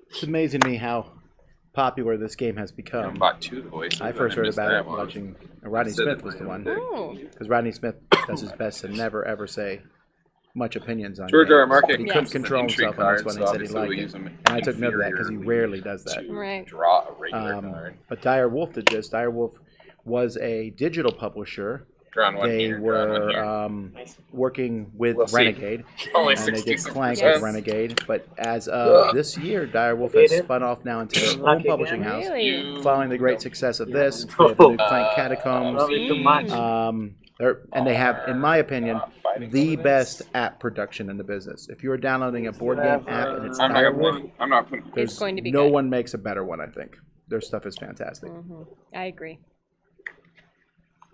[SPEAKER 1] It's amazing to me how popular this game has
[SPEAKER 3] You
[SPEAKER 1] become.
[SPEAKER 3] bought 2 voices.
[SPEAKER 1] I first heard
[SPEAKER 3] missed
[SPEAKER 1] about
[SPEAKER 3] that
[SPEAKER 1] it
[SPEAKER 3] one.
[SPEAKER 1] watching Rodney
[SPEAKER 3] Said
[SPEAKER 1] Smith
[SPEAKER 3] that
[SPEAKER 1] was the
[SPEAKER 3] my
[SPEAKER 1] one.
[SPEAKER 3] pick.
[SPEAKER 7] Oh.
[SPEAKER 1] Because Rodney Smith does his best to never ever say much opinions on
[SPEAKER 3] George
[SPEAKER 1] games.
[SPEAKER 3] R. R. Martin
[SPEAKER 1] He
[SPEAKER 7] Yes.
[SPEAKER 1] couldn't control
[SPEAKER 3] Intrigue
[SPEAKER 1] himself on this
[SPEAKER 3] Cards,
[SPEAKER 1] one. He
[SPEAKER 3] so
[SPEAKER 1] said he
[SPEAKER 3] obviously
[SPEAKER 1] liked
[SPEAKER 3] we'll
[SPEAKER 1] it.
[SPEAKER 3] use them
[SPEAKER 1] And I took note of that because he rarely does that.
[SPEAKER 3] to
[SPEAKER 7] Right.
[SPEAKER 3] draw a regular card.
[SPEAKER 1] But Dire Wolf did this. Dire Wolf was a digital publisher.
[SPEAKER 3] Drawn one
[SPEAKER 1] They
[SPEAKER 3] here, drawn one
[SPEAKER 1] were
[SPEAKER 3] here.
[SPEAKER 1] working with
[SPEAKER 3] We'll see.
[SPEAKER 1] Renegade.
[SPEAKER 3] Only
[SPEAKER 1] And they did
[SPEAKER 3] 66%.
[SPEAKER 1] Clank
[SPEAKER 7] Yes.
[SPEAKER 1] with Renegade. But as of this year, Dire Wolf has spun off now into their own
[SPEAKER 5] Lucky
[SPEAKER 1] publishing
[SPEAKER 5] again.
[SPEAKER 1] house.
[SPEAKER 7] Really?
[SPEAKER 1] Following the great success of
[SPEAKER 5] Yeah.
[SPEAKER 1] this, they have the new Clank
[SPEAKER 3] Uh,
[SPEAKER 1] Catacombs.
[SPEAKER 5] Probably too much.
[SPEAKER 1] And they have, in my opinion,
[SPEAKER 3] Fighting
[SPEAKER 1] the
[SPEAKER 3] over
[SPEAKER 1] best
[SPEAKER 3] this.
[SPEAKER 1] app production in the business. If you're downloading a board game app and it's
[SPEAKER 3] I'm
[SPEAKER 1] Dire
[SPEAKER 3] not
[SPEAKER 1] Wolf,
[SPEAKER 3] putting. I'm not putting.
[SPEAKER 1] there's
[SPEAKER 7] going to be
[SPEAKER 1] no
[SPEAKER 7] good.
[SPEAKER 1] one makes a better one, I think. Their stuff is fantastic.
[SPEAKER 7] I agree.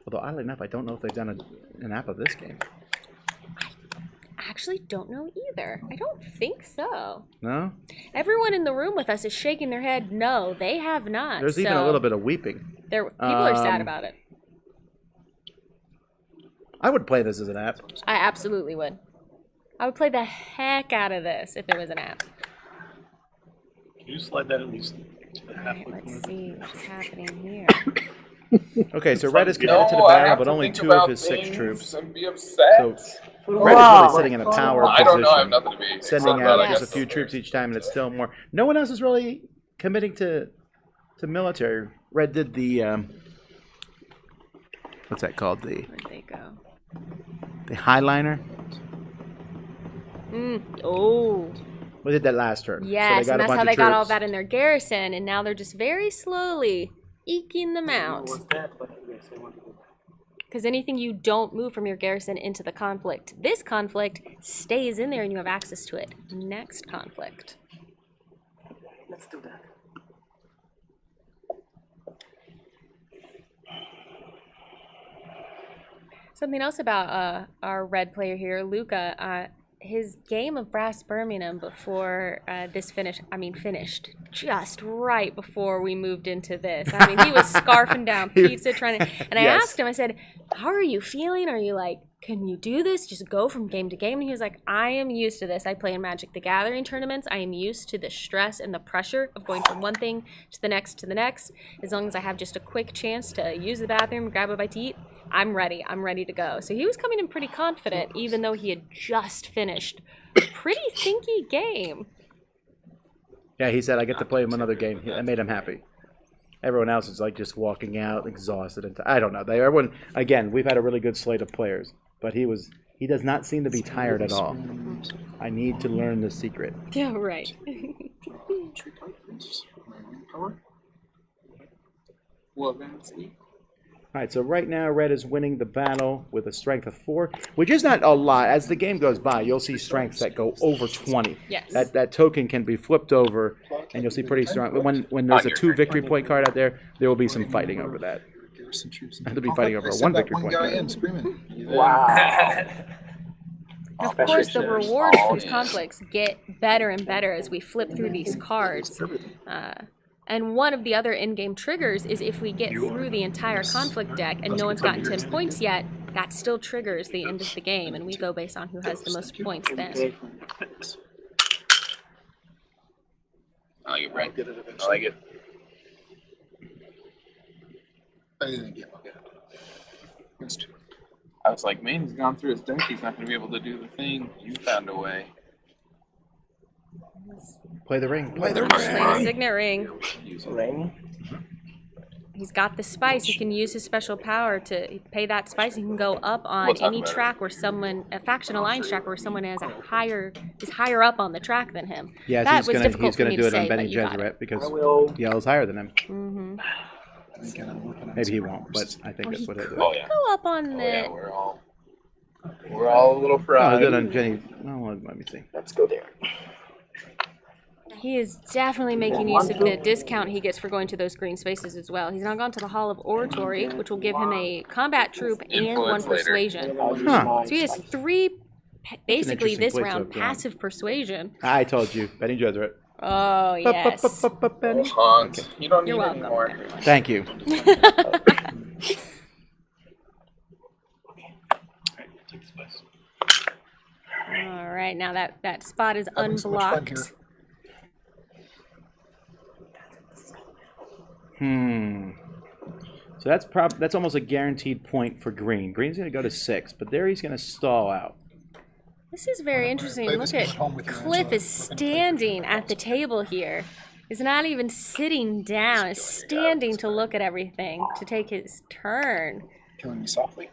[SPEAKER 1] Although, oddly enough, I don't know if they've done an app of this game.
[SPEAKER 7] I actually don't know either. I don't think so.
[SPEAKER 1] No?
[SPEAKER 7] Everyone in the room with us is shaking their head. No, they have not.
[SPEAKER 1] There's even a little bit of weeping.
[SPEAKER 7] People are sad
[SPEAKER 1] Um,
[SPEAKER 7] about it.
[SPEAKER 1] I would play this as an app.
[SPEAKER 7] I absolutely would. I would play the heck out of this if it was an app.
[SPEAKER 4] Can you slide that at least to the
[SPEAKER 7] All right,
[SPEAKER 4] halfway
[SPEAKER 7] let's
[SPEAKER 4] point?
[SPEAKER 7] see what's happening here.
[SPEAKER 1] Okay, so Red is committed to the
[SPEAKER 3] No, I
[SPEAKER 1] battle,
[SPEAKER 3] have
[SPEAKER 1] but
[SPEAKER 3] to
[SPEAKER 1] only
[SPEAKER 3] think
[SPEAKER 1] 2 of
[SPEAKER 3] about
[SPEAKER 1] his 6
[SPEAKER 3] things
[SPEAKER 1] troops.
[SPEAKER 3] And be upset.
[SPEAKER 1] So Red is
[SPEAKER 5] Wow.
[SPEAKER 1] really sitting in a power
[SPEAKER 3] I don't know. I have
[SPEAKER 1] position,
[SPEAKER 3] nothing to be
[SPEAKER 1] sending
[SPEAKER 3] upset
[SPEAKER 1] out
[SPEAKER 3] about, I
[SPEAKER 1] just a
[SPEAKER 3] guess.
[SPEAKER 1] few troops each time, and it's still more. No one else is really committing to military. Red did the what's that called?
[SPEAKER 7] Where'd they go?
[SPEAKER 1] The Highliner.
[SPEAKER 7] Oh,
[SPEAKER 1] We did that last turn.
[SPEAKER 7] yes,
[SPEAKER 1] so they got
[SPEAKER 7] and
[SPEAKER 1] a
[SPEAKER 7] that's
[SPEAKER 1] bunch
[SPEAKER 7] how
[SPEAKER 1] of
[SPEAKER 7] they got all
[SPEAKER 1] troops.
[SPEAKER 7] that in their garrison, and now they're just very slowly eking them out.
[SPEAKER 5] What's that? But yes, I want to do that.
[SPEAKER 7] Because anything you don't move from your garrison into the conflict, this conflict stays in there and you have access to it. Next conflict.
[SPEAKER 5] Let's do that.
[SPEAKER 7] Something else about our red player here, Luca. His game of Brass Birmingham before this finished just right before we moved into this. I mean, he was scarfing down pizza trying to, and I
[SPEAKER 1] Yes.
[SPEAKER 7] asked him, I said, how are you feeling? Are you like, can you do this? Just go from game to game? And he was like, I am used to this. I play in Magic the Gathering tournaments. I am used to the stress and the pressure of going from one thing to the next to the next. As long as I have just a quick chance to use the bathroom, grab a bite to eat, I'm ready. I'm ready to go. So he was coming in pretty confident, even though he had just finished a pretty thinky game.
[SPEAKER 1] Yeah, he said I get to play him another game. That made him happy. Everyone else is like just walking out exhausted, and I don't know. Everyone again. We've had a really good slate of players, but he does not seem to be tired at all. I need to learn the secret.
[SPEAKER 7] Yeah, right.
[SPEAKER 6] Intrigue Card, please. My wing power.
[SPEAKER 3] Well, then, see.
[SPEAKER 1] All right, so right now, red is winning the battle with a strength of 4, which is not a lot. As the game goes by, you'll see strengths that go over 20.
[SPEAKER 7] Yes.
[SPEAKER 1] That token can be flipped over, and you'll see pretty strong. When there's a 2 victory point card out there, there will be some fighting over that. They'll be fighting over a 1 victory point card.
[SPEAKER 4] Wow.
[SPEAKER 7] Of course, the rewards for these conflicts get better and better as we flip through these cards. And one of the other in-game triggers is if we get through the entire conflict deck and no one's gotten 10 points yet, that still triggers the end of the game, and we go based on who has the most points then.
[SPEAKER 3] I like it, Brent. I like it. I was like, man, he's gone through his deck. He's not going to be able to do the thing. You found a way.
[SPEAKER 1] Play the ring. Play the ring.
[SPEAKER 7] Play the signet ring.
[SPEAKER 4] Ring.
[SPEAKER 7] He's got the spice. He can use his special power to pay that spice. He can go up on any track where someone, a faction alliance track where someone is higher up on the track than him.
[SPEAKER 1] Yes,
[SPEAKER 7] that
[SPEAKER 1] he's
[SPEAKER 7] was
[SPEAKER 1] gonna
[SPEAKER 7] difficult for me
[SPEAKER 1] do
[SPEAKER 7] to
[SPEAKER 1] it on
[SPEAKER 7] say, but
[SPEAKER 1] Benny
[SPEAKER 7] you got
[SPEAKER 1] Jesuit
[SPEAKER 7] it.
[SPEAKER 1] because Yellow's higher than him.
[SPEAKER 7] Mm-hmm.
[SPEAKER 1] Maybe he won't, but I think
[SPEAKER 7] Well,
[SPEAKER 1] that's
[SPEAKER 7] he
[SPEAKER 1] what he'll
[SPEAKER 7] could
[SPEAKER 1] do.
[SPEAKER 3] Oh, yeah.
[SPEAKER 7] go up on
[SPEAKER 3] Oh,
[SPEAKER 7] the.
[SPEAKER 3] yeah, we're all a little
[SPEAKER 1] Oh,
[SPEAKER 3] fried.
[SPEAKER 1] good on Jenny. Oh, let me see.
[SPEAKER 4] Let's go there.
[SPEAKER 7] He is definitely making use of the discount he gets for going to those green spaces as well. He's now gone to the Hall of Oratory, which will give him a combat troop and 1
[SPEAKER 3] Influence later.
[SPEAKER 7] persuasion.
[SPEAKER 1] Huh.
[SPEAKER 7] So he has 3, basically
[SPEAKER 1] interesting
[SPEAKER 7] this
[SPEAKER 1] place to
[SPEAKER 7] round,
[SPEAKER 1] have gone.
[SPEAKER 7] passive persuasion.
[SPEAKER 1] I told you, Benny Jesuit.
[SPEAKER 7] Oh, yes.
[SPEAKER 1] Benny.
[SPEAKER 3] Hans, you don't need
[SPEAKER 7] You're
[SPEAKER 3] any
[SPEAKER 7] welcome,
[SPEAKER 3] more.
[SPEAKER 7] everyone.
[SPEAKER 1] Thank you.
[SPEAKER 7] All right, now that spot is
[SPEAKER 6] Having so much fun
[SPEAKER 7] unblocked.
[SPEAKER 1] So that's almost a guaranteed point for green. Green's going to go to 6, but there he's going to stall out.
[SPEAKER 7] This is very interesting.
[SPEAKER 6] play
[SPEAKER 7] Look
[SPEAKER 6] this game
[SPEAKER 7] at
[SPEAKER 6] at home with you,
[SPEAKER 7] Cliff
[SPEAKER 6] Angela.
[SPEAKER 7] is standing at the table here. He's not even sitting down. He's standing to look at everything, to take his turn.
[SPEAKER 6] Killing me softly.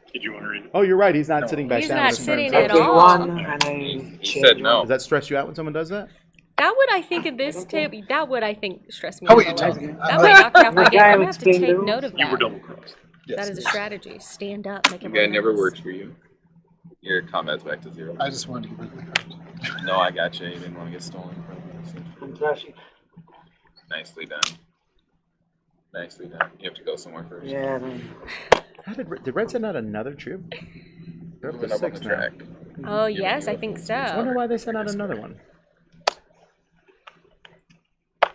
[SPEAKER 1] Oh, you're right. He's not sitting back
[SPEAKER 7] He's
[SPEAKER 1] down.
[SPEAKER 7] not
[SPEAKER 1] with his
[SPEAKER 7] sitting
[SPEAKER 1] friends.
[SPEAKER 7] at all.
[SPEAKER 5] One and I
[SPEAKER 3] He
[SPEAKER 5] change
[SPEAKER 3] said no.
[SPEAKER 1] Does that stress you out when someone does that?
[SPEAKER 7] That would, I think, at this table, that would, I think, stress me
[SPEAKER 6] How
[SPEAKER 7] out
[SPEAKER 6] are
[SPEAKER 7] a
[SPEAKER 6] you
[SPEAKER 7] little.
[SPEAKER 6] telling me?
[SPEAKER 7] That might knock me off my game. I'm gonna have to take
[SPEAKER 5] explained
[SPEAKER 7] note of that.
[SPEAKER 6] Yes.
[SPEAKER 7] That is a strategy. Stand up, make
[SPEAKER 3] That
[SPEAKER 7] everyone
[SPEAKER 3] never
[SPEAKER 7] nervous.
[SPEAKER 3] worked for you. Your combat's back to 0.
[SPEAKER 6] I just wanted to get rid of the card.
[SPEAKER 3] No, I got you. You didn't want to get stolen from you.
[SPEAKER 5] I'm trashing.
[SPEAKER 3] Nicely done. Nicely done. You have to go somewhere first.
[SPEAKER 5] Yeah, man.
[SPEAKER 1] How did Red send out another troop? They're up
[SPEAKER 3] Moving
[SPEAKER 1] to
[SPEAKER 3] up on
[SPEAKER 1] 6
[SPEAKER 3] the
[SPEAKER 1] now.
[SPEAKER 3] track.
[SPEAKER 7] Oh, yes, I think
[SPEAKER 1] I wonder
[SPEAKER 7] so.
[SPEAKER 1] why they sent out another one.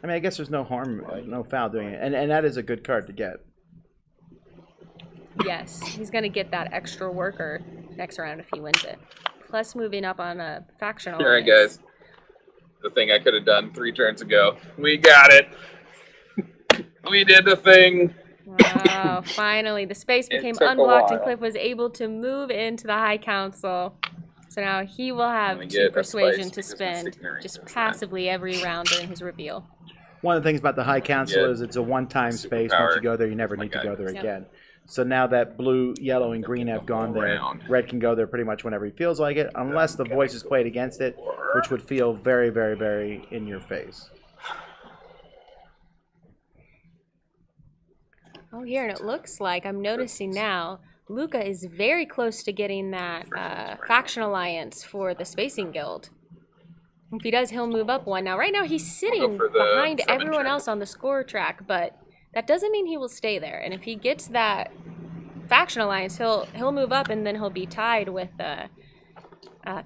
[SPEAKER 1] I mean, I guess there's no harm, no foul doing it, and that is a good card to get.
[SPEAKER 7] Yes, he's going to get that extra worker next round if he wins it. Plus moving up on a faction
[SPEAKER 3] All right,
[SPEAKER 7] alliance.
[SPEAKER 3] guys. The thing I could have done 3 turns ago. We got it. We did the thing.
[SPEAKER 7] Wow, finally. The space
[SPEAKER 3] It
[SPEAKER 7] became
[SPEAKER 3] took a
[SPEAKER 7] unblocked and
[SPEAKER 3] while.
[SPEAKER 7] Cliff was able to move into the High Council. So now he will have
[SPEAKER 3] Let me
[SPEAKER 7] 2
[SPEAKER 3] get a
[SPEAKER 7] persuasion
[SPEAKER 3] spice
[SPEAKER 7] to
[SPEAKER 3] because my
[SPEAKER 7] spend
[SPEAKER 3] signature
[SPEAKER 7] just
[SPEAKER 3] says that.
[SPEAKER 7] passively every round during his reveal.
[SPEAKER 1] One of the things about the High Council
[SPEAKER 3] Yeah.
[SPEAKER 1] is it's a one-time space.
[SPEAKER 3] Superpower.
[SPEAKER 1] Once you go there, you never
[SPEAKER 3] My
[SPEAKER 1] need to
[SPEAKER 3] guy.
[SPEAKER 1] go there
[SPEAKER 7] Yep.
[SPEAKER 1] again. So now that blue, yellow, and green have gone there,
[SPEAKER 3] Round.
[SPEAKER 1] red can go there pretty much whenever he feels like it, unless the voice is played against it, which would feel very, very, very in your face.
[SPEAKER 7] Oh, here, and it looks like, I'm noticing now, Luca is very close to getting that faction alliance for the Spacing Guild. If he does, he'll move up 1. Now, right now, he's sitting
[SPEAKER 3] for the
[SPEAKER 7] behind
[SPEAKER 3] 7
[SPEAKER 7] everyone
[SPEAKER 3] track.
[SPEAKER 7] else on the score track, but that doesn't mean he will stay there. And if he gets that faction alliance, he'll move up, and then he'll be tied with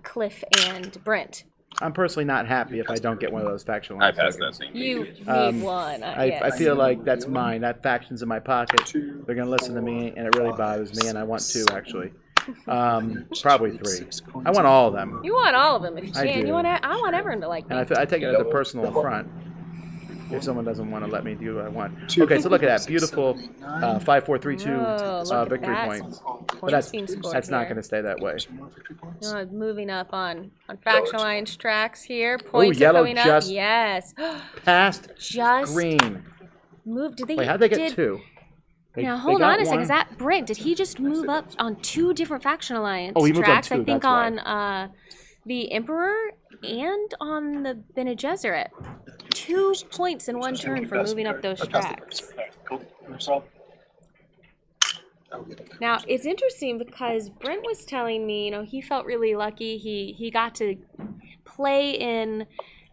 [SPEAKER 7] Cliff and Brent.
[SPEAKER 1] I'm personally not happy if I don't get one of those faction
[SPEAKER 3] I
[SPEAKER 1] lines.
[SPEAKER 3] passed that thing.
[SPEAKER 7] You need one.
[SPEAKER 1] I
[SPEAKER 7] Yes.
[SPEAKER 1] feel like that's mine. That faction's in my pocket. They're going to listen to me, and it really bothers me, and I want 2, actually. Probably 3. I want all of them.
[SPEAKER 7] You want all of them if you
[SPEAKER 1] I
[SPEAKER 7] can.
[SPEAKER 1] do.
[SPEAKER 7] I want everyone to like me.
[SPEAKER 1] And I take it as a personal affront if someone doesn't want to let me do what I want. Okay, so look at that. Beautiful 5, 4, 3, 2
[SPEAKER 7] Whoa, look at
[SPEAKER 1] victory
[SPEAKER 7] that.
[SPEAKER 1] points. But
[SPEAKER 7] Points being scored
[SPEAKER 1] that's not
[SPEAKER 7] here.
[SPEAKER 1] going to stay that way.
[SPEAKER 7] Moving up on faction alliance tracks here. Points are
[SPEAKER 1] yellow
[SPEAKER 7] coming up.
[SPEAKER 1] just-
[SPEAKER 7] Yes.
[SPEAKER 1] Past
[SPEAKER 7] Just
[SPEAKER 1] green.
[SPEAKER 7] moved. Did they?
[SPEAKER 1] Wait, how'd they get
[SPEAKER 7] did,
[SPEAKER 1] 2?
[SPEAKER 7] Now
[SPEAKER 1] They
[SPEAKER 7] hold
[SPEAKER 1] got
[SPEAKER 7] on a second.
[SPEAKER 1] one.
[SPEAKER 7] Is that Brent? Did he just move up on 2 different faction alliance
[SPEAKER 1] Oh, he moved on
[SPEAKER 7] tracks?
[SPEAKER 1] 2,
[SPEAKER 7] I think
[SPEAKER 1] that's why.
[SPEAKER 7] on the Emperor and on the Bene Gesserit. 2 points in 1 turn for moving up those tracks.
[SPEAKER 6] I'll get it.
[SPEAKER 7] Now, it's interesting because Brent was telling me, he felt really lucky. He got to play in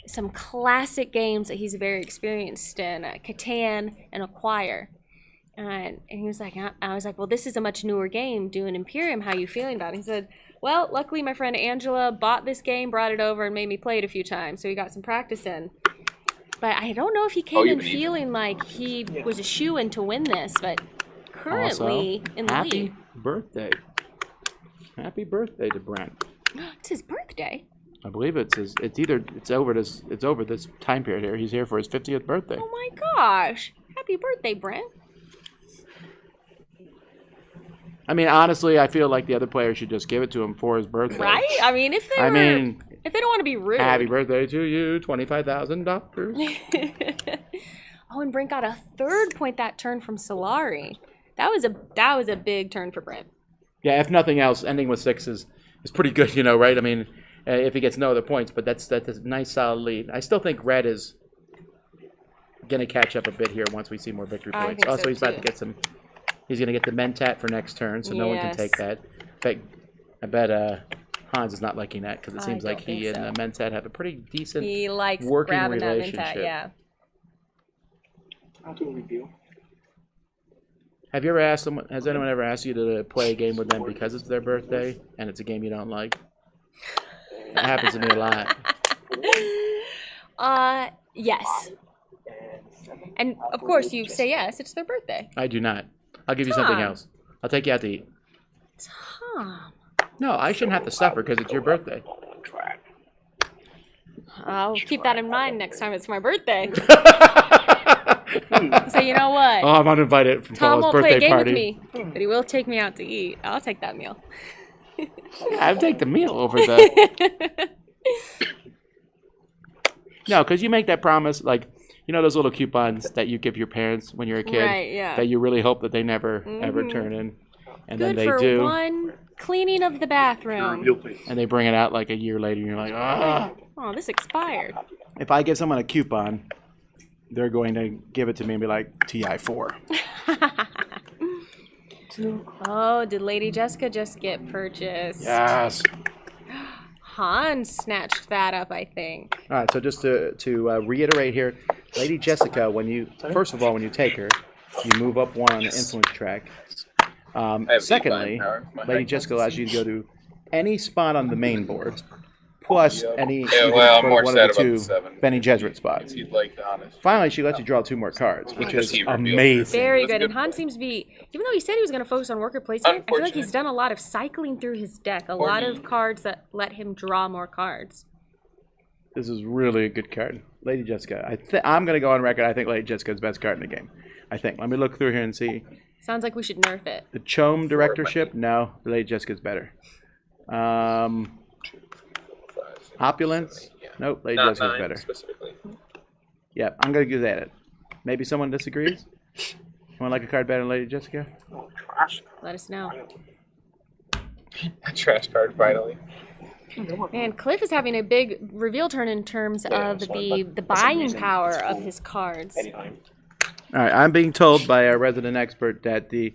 [SPEAKER 7] some classic games that he's very experienced in, Catan and Acquire. And he was like, I was like, well, this is a much newer game, Dune Imperium. How are you feeling about it? He said, well, luckily my friend Angela bought this game, brought it over, and made me play it a few times, so he got some practice in. But I don't know if he came in feeling like he was a shoo-in to win this, but currently in the lead.
[SPEAKER 1] Happy birthday. Happy birthday to Brent.
[SPEAKER 7] It's his birthday.
[SPEAKER 1] I believe it's over this time period here. He's here for his 50th birthday.
[SPEAKER 7] Oh my gosh. Happy birthday, Brent.
[SPEAKER 1] I mean, honestly, I feel like the other players should just give it to him for his birthday.
[SPEAKER 7] Right? I mean, if they don't want to be rude.
[SPEAKER 1] Happy birthday to you, $25,000.
[SPEAKER 7] Oh, and Brent got a third point that turn from Solari. That was a big turn for Brent.
[SPEAKER 1] Yeah, if nothing else, ending with 6 is pretty good, right? I mean, if he gets no other points, but that's a nice solid lead. I still think Red is gonna catch up a bit here once we see more victory points. Also, he's about to get some. He's gonna get the Mentat for next turn, so no one can take that. In fact, I bet Hans is not liking that because it seems like he and Mentat have a pretty decent working relationship.
[SPEAKER 7] That Mentat, yeah.
[SPEAKER 5] How to review?
[SPEAKER 1] Have you ever asked someone? Has anyone ever asked you to play a game with them because it's their birthday and it's a game you don't like? That happens to me a lot.
[SPEAKER 7] Yes. And of course you say yes, it's their birthday.
[SPEAKER 1] I do not. I'll give you something else. I'll take you out to eat.
[SPEAKER 7] Tom.
[SPEAKER 1] No, I shouldn't have to suffer because it's your birthday.
[SPEAKER 7] I'll keep that in mind next time it's my birthday. So you know what?
[SPEAKER 1] Oh, I'm uninvited from
[SPEAKER 7] Tom
[SPEAKER 1] Paul's
[SPEAKER 7] won't play a
[SPEAKER 1] birthday
[SPEAKER 7] game
[SPEAKER 1] party.
[SPEAKER 7] with me, but he will take me out to eat. I'll take that meal.
[SPEAKER 1] I'll take the meal over the... No, because you make that promise, like, those little coupons that you give your parents when you're a kid,
[SPEAKER 7] right, yeah.
[SPEAKER 1] that you really hope that they never, ever turn in. And
[SPEAKER 7] Good
[SPEAKER 1] then they
[SPEAKER 7] for
[SPEAKER 1] do.
[SPEAKER 7] one cleaning of the bathroom.
[SPEAKER 1] And they bring it out like a year later, and you're like, ah.
[SPEAKER 7] Oh, this expired.
[SPEAKER 1] If I give someone a coupon, they're going to give it to me and be like, TI4.
[SPEAKER 7] Oh, did Lady Jessica just get purchased?
[SPEAKER 1] Yes.
[SPEAKER 7] Hans snatched that up, I think.
[SPEAKER 1] All right, so just to reiterate here, Lady Jessica, first of all, when you take her, you move up 1 on the influence track. Secondly, Lady Jessica allows you to go to any spot on the main board, plus any one of the 2 Benny Gesserit spots. Finally, she lets you draw 2 more cards, which is amazing.
[SPEAKER 7] Very good. And Hans seems to be, even though he said he was going to focus on worker placement, I feel like he's done a lot of cycling through his deck. A lot of cards that let him draw more cards.
[SPEAKER 1] This is really a good card. Lady Jessica. I'm going to go on record. I think Lady Jessica is the best card in the game. I think. Let me look through here and see.
[SPEAKER 7] Sounds like we should nerf it.
[SPEAKER 1] The Chome directorship? No. Lady Jessica's better. Opulence? Nope. Lady Jessica's better. Yeah, I'm going to give that it. Maybe someone disagrees? Someone like a card better than Lady Jessica?
[SPEAKER 7] Let us know.
[SPEAKER 3] A trash card, finally.
[SPEAKER 7] Man, Cliff is having a big reveal turn in terms of the buying power of his cards.
[SPEAKER 1] All right, I'm being told by our resident expert that the...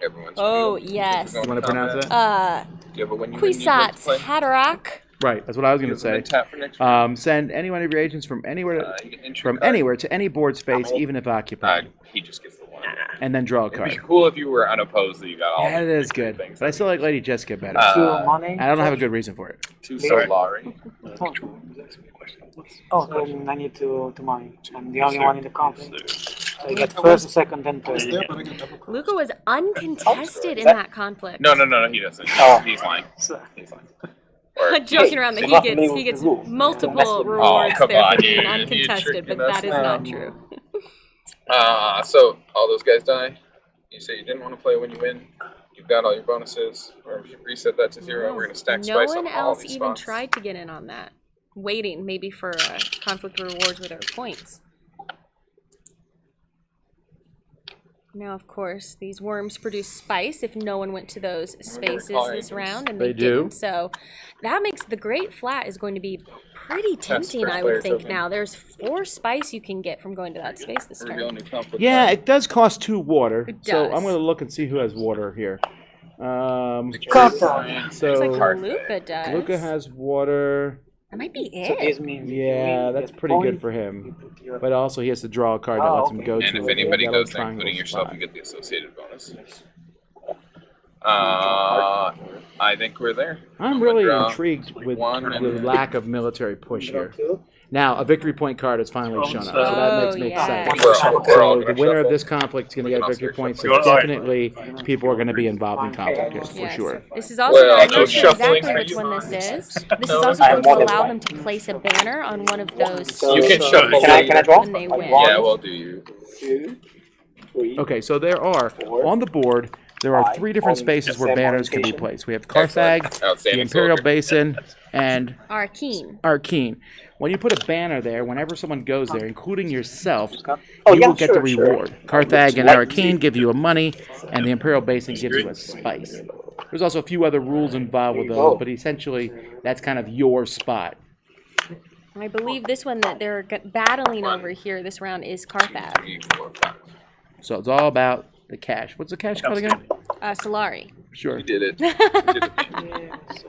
[SPEAKER 7] Yes.
[SPEAKER 1] You want to pronounce that?
[SPEAKER 7] Kwisatz Haderach.
[SPEAKER 1] Right, that's what I was going to say. Send any one of your agents from anywhere to any board space, even if occupied.
[SPEAKER 3] He just gets the 1.
[SPEAKER 1] And then draw a card.
[SPEAKER 3] It'd be cool if you were unopposed that you got all.
[SPEAKER 1] Yeah, it is good. But I still like Lady Jessica better.
[SPEAKER 5] Money.
[SPEAKER 1] I don't have a good reason for it.
[SPEAKER 3] 2 Solari.
[SPEAKER 5] Oh, then I need to money. I'm the only one in the conflict. So I get first, second, then third.
[SPEAKER 7] Luca was uncontested in that conflict.
[SPEAKER 3] No, he doesn't. He's lying. He's lying.
[SPEAKER 7] Joking around that he gets multiple rewards there for being uncontested, but that is not true.
[SPEAKER 3] So all those guys die. You say you didn't want to play when you win. You've got all your bonuses. Or if you reset that to 0, we're gonna stack spice on all these spots.
[SPEAKER 7] No one else even tried to get in on that. Waiting maybe for conflict rewards with their points. Now, of course, these worms produce spice if no one went to those spaces this round, and
[SPEAKER 1] They
[SPEAKER 7] they
[SPEAKER 1] do.
[SPEAKER 7] didn't. So that makes the Great Flat is going to be pretty tempting,
[SPEAKER 3] first
[SPEAKER 7] I would
[SPEAKER 3] player's
[SPEAKER 7] think.
[SPEAKER 3] open.
[SPEAKER 7] Now, there's 4 spice you can get from going to that space this
[SPEAKER 3] Reveal
[SPEAKER 7] turn.
[SPEAKER 3] new conflict
[SPEAKER 1] Yeah,
[SPEAKER 3] card.
[SPEAKER 1] it does cost 2 water.
[SPEAKER 7] It
[SPEAKER 1] So
[SPEAKER 7] does.
[SPEAKER 1] I'm going to look and see who has water here.
[SPEAKER 5] Carta.
[SPEAKER 1] So
[SPEAKER 7] Looks like
[SPEAKER 3] Card
[SPEAKER 7] Luca does.
[SPEAKER 1] Luca has water.
[SPEAKER 7] That might be
[SPEAKER 5] So this
[SPEAKER 7] it.
[SPEAKER 5] means if
[SPEAKER 1] Yeah,
[SPEAKER 5] you
[SPEAKER 1] that's
[SPEAKER 5] get
[SPEAKER 1] pretty good
[SPEAKER 5] point,
[SPEAKER 1] for
[SPEAKER 5] you
[SPEAKER 1] him.
[SPEAKER 5] put your-
[SPEAKER 1] But also he has to draw a card that
[SPEAKER 5] Oh,
[SPEAKER 1] lets him
[SPEAKER 5] okay.
[SPEAKER 1] go
[SPEAKER 3] And
[SPEAKER 1] to
[SPEAKER 3] if
[SPEAKER 1] a
[SPEAKER 3] anybody
[SPEAKER 1] yellow
[SPEAKER 3] goes there,
[SPEAKER 1] triangle
[SPEAKER 3] including yourself,
[SPEAKER 1] spot.
[SPEAKER 3] you get the associated bonus. I think we're there.
[SPEAKER 1] I'm
[SPEAKER 3] gonna
[SPEAKER 1] really
[SPEAKER 3] draw
[SPEAKER 1] intrigued with
[SPEAKER 3] one
[SPEAKER 1] the
[SPEAKER 3] and-
[SPEAKER 1] lack of military push
[SPEAKER 5] Draw
[SPEAKER 1] here.
[SPEAKER 5] 2.
[SPEAKER 1] Now, a victory point card has finally shown up, so that makes me
[SPEAKER 7] Oh, yeah.
[SPEAKER 1] excited.
[SPEAKER 3] We're all
[SPEAKER 1] So the
[SPEAKER 3] gonna
[SPEAKER 1] winner of
[SPEAKER 3] shuffle.
[SPEAKER 1] this conflict is going to
[SPEAKER 3] We
[SPEAKER 1] get
[SPEAKER 3] can
[SPEAKER 1] victory
[SPEAKER 3] also
[SPEAKER 1] points. So
[SPEAKER 3] shuffle.
[SPEAKER 1] definitely people are going to be involved in conflict here, for
[SPEAKER 7] Yes.
[SPEAKER 1] sure.
[SPEAKER 7] This is also,
[SPEAKER 3] Well,
[SPEAKER 7] I'm
[SPEAKER 3] no
[SPEAKER 7] not sure
[SPEAKER 3] shuffling
[SPEAKER 7] exactly
[SPEAKER 3] for
[SPEAKER 7] which
[SPEAKER 3] you.
[SPEAKER 7] one this is. This is also going to allow them to place a banner on one of those
[SPEAKER 3] You can shuffle.
[SPEAKER 5] Can I draw?
[SPEAKER 7] when they win.
[SPEAKER 3] Yeah, we'll do you.
[SPEAKER 5] 2, 3.
[SPEAKER 1] Okay, so there are, on the board, there are 3 different spaces where banners can be placed. We have Carthage, the
[SPEAKER 3] Outstanding
[SPEAKER 1] Imperial
[SPEAKER 3] soldier.
[SPEAKER 1] Basin, and
[SPEAKER 7] Arcane.
[SPEAKER 1] Arcane. When you put a banner there, whenever someone goes there, including yourself,
[SPEAKER 5] Oh,
[SPEAKER 1] you
[SPEAKER 5] yeah,
[SPEAKER 1] will get the
[SPEAKER 5] sure, sure.
[SPEAKER 1] reward. Carthage and Arcane give you a money, and the Imperial Basin gives you a spice. There's also a few other rules involved with those, but essentially, that's kind of your spot.
[SPEAKER 7] I believe this one that they're battling over here this round is Carthage.
[SPEAKER 3] 3, 4, 5.
[SPEAKER 1] So it's all about the cash. What's the cash called again?
[SPEAKER 7] Solari.
[SPEAKER 1] Sure.
[SPEAKER 3] You did it. You did it.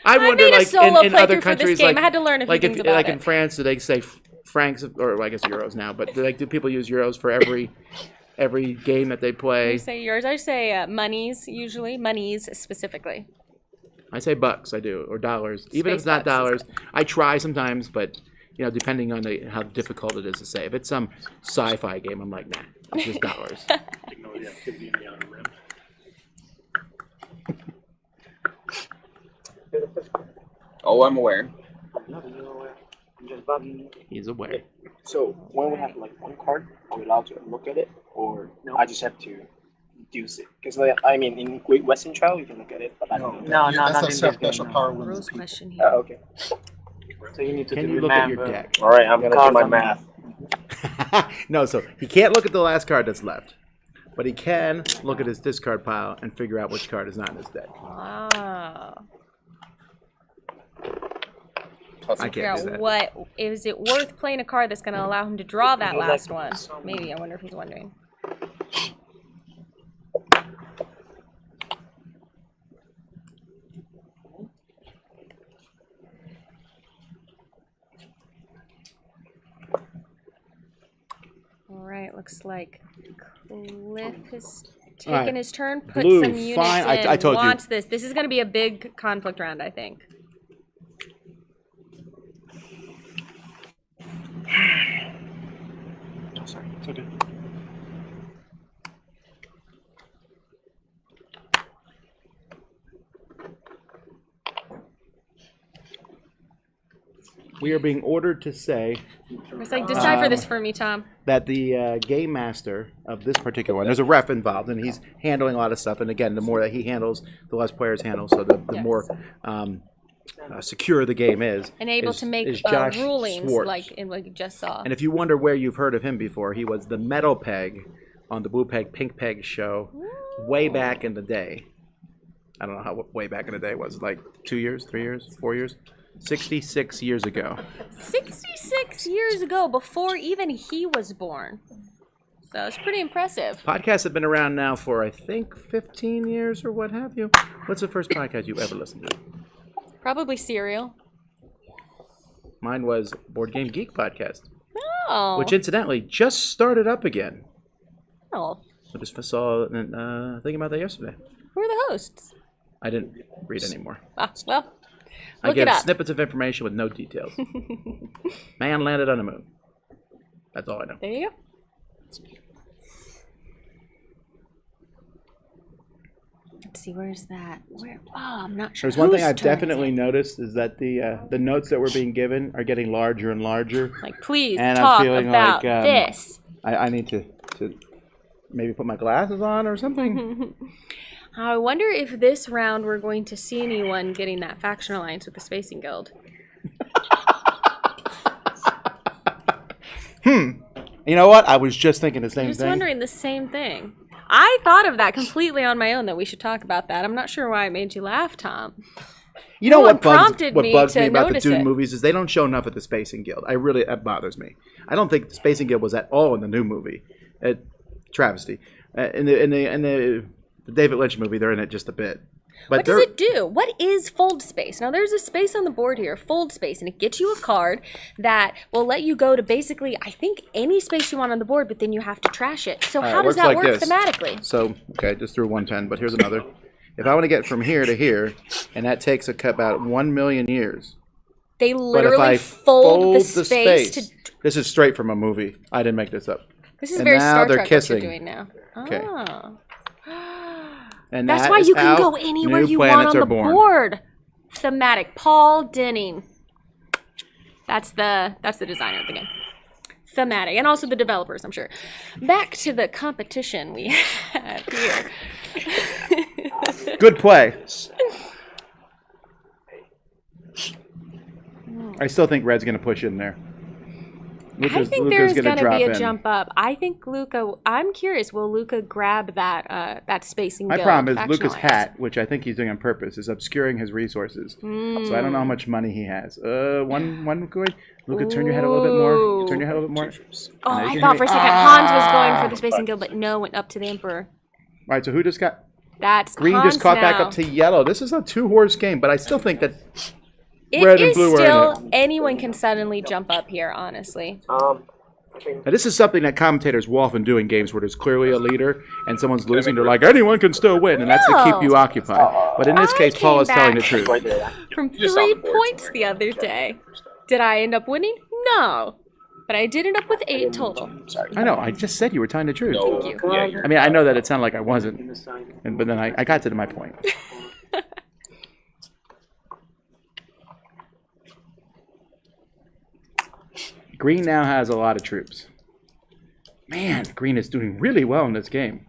[SPEAKER 1] I wonder,
[SPEAKER 7] made a
[SPEAKER 1] like
[SPEAKER 7] solo
[SPEAKER 1] in other
[SPEAKER 7] playthrough for this
[SPEAKER 1] countries,
[SPEAKER 7] game.
[SPEAKER 1] like
[SPEAKER 7] I had to learn a few
[SPEAKER 1] like
[SPEAKER 7] things
[SPEAKER 1] if,
[SPEAKER 7] about
[SPEAKER 1] like
[SPEAKER 7] it.
[SPEAKER 1] in France, do they say francs or I guess euros now? But do people use euros for every game that they play?
[SPEAKER 7] You say yours. I say monies usually. Monies specifically.
[SPEAKER 1] I say bucks. I do, or dollars. Even if it's not
[SPEAKER 7] Space bucks
[SPEAKER 1] dollars, I try sometimes, but depending on how difficult it is to say. If it's some sci-fi game, I'm like, nah, it's just dollars.
[SPEAKER 4] Ignore the activity in the outer rim.
[SPEAKER 3] Oh, I'm aware.
[SPEAKER 5] I'm just bugging you.
[SPEAKER 1] He's aware.
[SPEAKER 8] So when we have like one card, are we allowed to look at it, or I just have to use it? Because I mean, in Great Western Trail, you can look at it, but I don't know.
[SPEAKER 5] No,
[SPEAKER 6] That's
[SPEAKER 5] not
[SPEAKER 6] a
[SPEAKER 5] in this
[SPEAKER 6] special
[SPEAKER 5] game,
[SPEAKER 6] power
[SPEAKER 5] no.
[SPEAKER 6] when
[SPEAKER 7] Rose
[SPEAKER 6] people.
[SPEAKER 7] question here.
[SPEAKER 8] Okay.
[SPEAKER 5] So you need to
[SPEAKER 1] Can
[SPEAKER 5] do
[SPEAKER 1] you look at your
[SPEAKER 5] remember.
[SPEAKER 1] deck?
[SPEAKER 8] All right, I'm gonna do
[SPEAKER 5] Cards
[SPEAKER 8] my
[SPEAKER 5] on
[SPEAKER 8] math.
[SPEAKER 1] No, so he can't look at the last card that's left, but he can look at his discard pile and figure out which card is not in his deck.
[SPEAKER 7] Wow.
[SPEAKER 3] Plus
[SPEAKER 1] I
[SPEAKER 3] a-
[SPEAKER 7] Figure
[SPEAKER 1] can't do
[SPEAKER 7] out
[SPEAKER 1] that.
[SPEAKER 7] what is it worth playing a card that's going to allow him to draw that
[SPEAKER 5] You like
[SPEAKER 7] last one?
[SPEAKER 5] so
[SPEAKER 7] Maybe. I wonder if he's wondering. All right. Looks like Cliff has taken
[SPEAKER 1] All right.
[SPEAKER 7] his turn. Put
[SPEAKER 1] Blue,
[SPEAKER 7] some units
[SPEAKER 1] fine.
[SPEAKER 7] in.
[SPEAKER 1] I told you.
[SPEAKER 7] Wants this. This is going to be a big conflict round, I think.
[SPEAKER 4] Oh, sorry. It's okay.
[SPEAKER 1] We are being ordered to say
[SPEAKER 7] It's like decipher this for me, Tom.
[SPEAKER 1] that the game master of this particular one, there's a ref involved, and he's handling a lot of stuff. And again, the more that he handles, the less players handle. So the
[SPEAKER 7] Yes.
[SPEAKER 1] more secure the game is.
[SPEAKER 7] And able
[SPEAKER 1] is-
[SPEAKER 7] to make
[SPEAKER 1] is Josh
[SPEAKER 7] rulings
[SPEAKER 1] Schwartz.
[SPEAKER 7] like in what you just saw.
[SPEAKER 1] And if you wonder where you've heard of him before, he was the metal peg on the Blue Peg Pink Peg show way back in the day. I don't know how way back in the day was, like 2 years, 3 years, 4 years, 66 years ago.
[SPEAKER 7] 66 years ago, before even he was born. So it's pretty impressive.
[SPEAKER 1] Podcasts have been around now for, I think, 15 years or what have you. What's the first podcast you ever listened to?
[SPEAKER 7] Probably Serial.
[SPEAKER 1] Mine was Board Game Geek Podcast,
[SPEAKER 7] Oh.
[SPEAKER 1] which incidentally just started up again.
[SPEAKER 7] Oh.
[SPEAKER 1] I just saw thinking about that yesterday.
[SPEAKER 7] Who are the hosts?
[SPEAKER 1] I didn't read anymore.
[SPEAKER 7] Ah, well,
[SPEAKER 1] I
[SPEAKER 7] look
[SPEAKER 1] give
[SPEAKER 7] it up.
[SPEAKER 1] snippets of information with no details. Man landed on the moon. That's all I know.
[SPEAKER 7] There you go. Let's see, where's that? Where? Oh, I'm not sure.
[SPEAKER 1] There's one thing
[SPEAKER 7] whose
[SPEAKER 1] I've
[SPEAKER 7] turn is
[SPEAKER 1] definitely
[SPEAKER 7] it.
[SPEAKER 1] noticed is that the notes that we're being given are getting larger and larger.
[SPEAKER 7] Like, please
[SPEAKER 1] And I'm
[SPEAKER 7] talk
[SPEAKER 1] feeling
[SPEAKER 7] about
[SPEAKER 1] like,
[SPEAKER 7] this.
[SPEAKER 1] I need to maybe put my glasses on or something.
[SPEAKER 7] I wonder if this round we're going to see anyone getting that faction alliance with the Spacing Guild.
[SPEAKER 1] You know what? I was just thinking the same
[SPEAKER 7] I'm just
[SPEAKER 1] thing.
[SPEAKER 7] wondering the same thing. I thought of that completely on my own, that we should talk about that. I'm not sure why it made you laugh, Tom.
[SPEAKER 1] You know
[SPEAKER 7] No one
[SPEAKER 1] what bugs
[SPEAKER 7] prompted me to
[SPEAKER 1] me about the
[SPEAKER 7] notice
[SPEAKER 1] Dune
[SPEAKER 7] it.
[SPEAKER 1] movies is they don't show enough of the Spacing Guild. That bothers me. I don't think the Spacing Guild was at all in the new movie. Travesty. In the David Lynch movie, they're in it just a bit. But
[SPEAKER 7] What does it do? What is fold space? Now, there's a space on the board here, fold space, and it gets you a card that will let you go to basically, I think, any space you want on the board, but then you have to trash it. So how does that work thematically?
[SPEAKER 1] So, okay, I just threw 110, but here's another. If I want to get from here to here, and that takes about 1 million years.
[SPEAKER 7] They
[SPEAKER 1] But if
[SPEAKER 7] literally
[SPEAKER 1] I
[SPEAKER 7] fold the space to...
[SPEAKER 1] This is straight from a movie. I didn't make this up.
[SPEAKER 7] This is
[SPEAKER 1] And
[SPEAKER 7] very
[SPEAKER 1] now
[SPEAKER 7] Star
[SPEAKER 1] they're
[SPEAKER 7] Trek
[SPEAKER 1] kissing.
[SPEAKER 7] what you're doing now.
[SPEAKER 1] Okay.
[SPEAKER 7] Oh.
[SPEAKER 1] And
[SPEAKER 7] That's
[SPEAKER 1] that
[SPEAKER 7] why
[SPEAKER 1] is
[SPEAKER 7] you can
[SPEAKER 1] how
[SPEAKER 7] go anywhere
[SPEAKER 1] new
[SPEAKER 7] you want
[SPEAKER 1] planets
[SPEAKER 7] on
[SPEAKER 1] are
[SPEAKER 7] the
[SPEAKER 1] born.
[SPEAKER 7] board. Thematic. Paul Denning. That's the designer of the game. Thematic. And also the developers, I'm sure. Back to the competition we have here.
[SPEAKER 1] Good play. I still think Red's going to push in there.
[SPEAKER 7] I think there's going to be a jump up. I think Luca. I'm curious. Will Luca grab that spacing?
[SPEAKER 1] My problem is Luca's hat, which I think he's doing on purpose, is obscuring his resources. So I don't know how much money he has. One good. Luca, turn your head a little bit more. Turn your head a little bit more.
[SPEAKER 7] Oh, I thought for a second Hans was going for the spacing guild, but no, went up to the Emperor.
[SPEAKER 1] All right. So who just got?
[SPEAKER 7] That's
[SPEAKER 1] Green
[SPEAKER 7] Hans
[SPEAKER 1] just caught back
[SPEAKER 7] now.
[SPEAKER 1] up to yellow. This is a 2-horse game, but I still think that
[SPEAKER 7] It
[SPEAKER 1] red and
[SPEAKER 7] is
[SPEAKER 1] blue are
[SPEAKER 7] still
[SPEAKER 1] in it.
[SPEAKER 7] anyone can suddenly jump up here. Honestly.
[SPEAKER 1] Now, this is something that commentators will often do in games where there's clearly a leader and someone's losing. They're like, anyone can still win, and that's to keep you occupied. But in this case, Paul is telling the truth.
[SPEAKER 7] From
[SPEAKER 3] just on
[SPEAKER 7] 3
[SPEAKER 3] the board
[SPEAKER 7] points
[SPEAKER 3] somewhere.
[SPEAKER 7] the other day. Did I end up winning? No. But I did end up with 8 total.
[SPEAKER 1] I know. I just said you were telling the truth.
[SPEAKER 3] No,
[SPEAKER 7] Thank you.
[SPEAKER 3] yeah, you're
[SPEAKER 1] I mean, I know that it sounded like I wasn't, but then I got to my point. Green now has a lot of troops. Man, Green is doing really well in this game.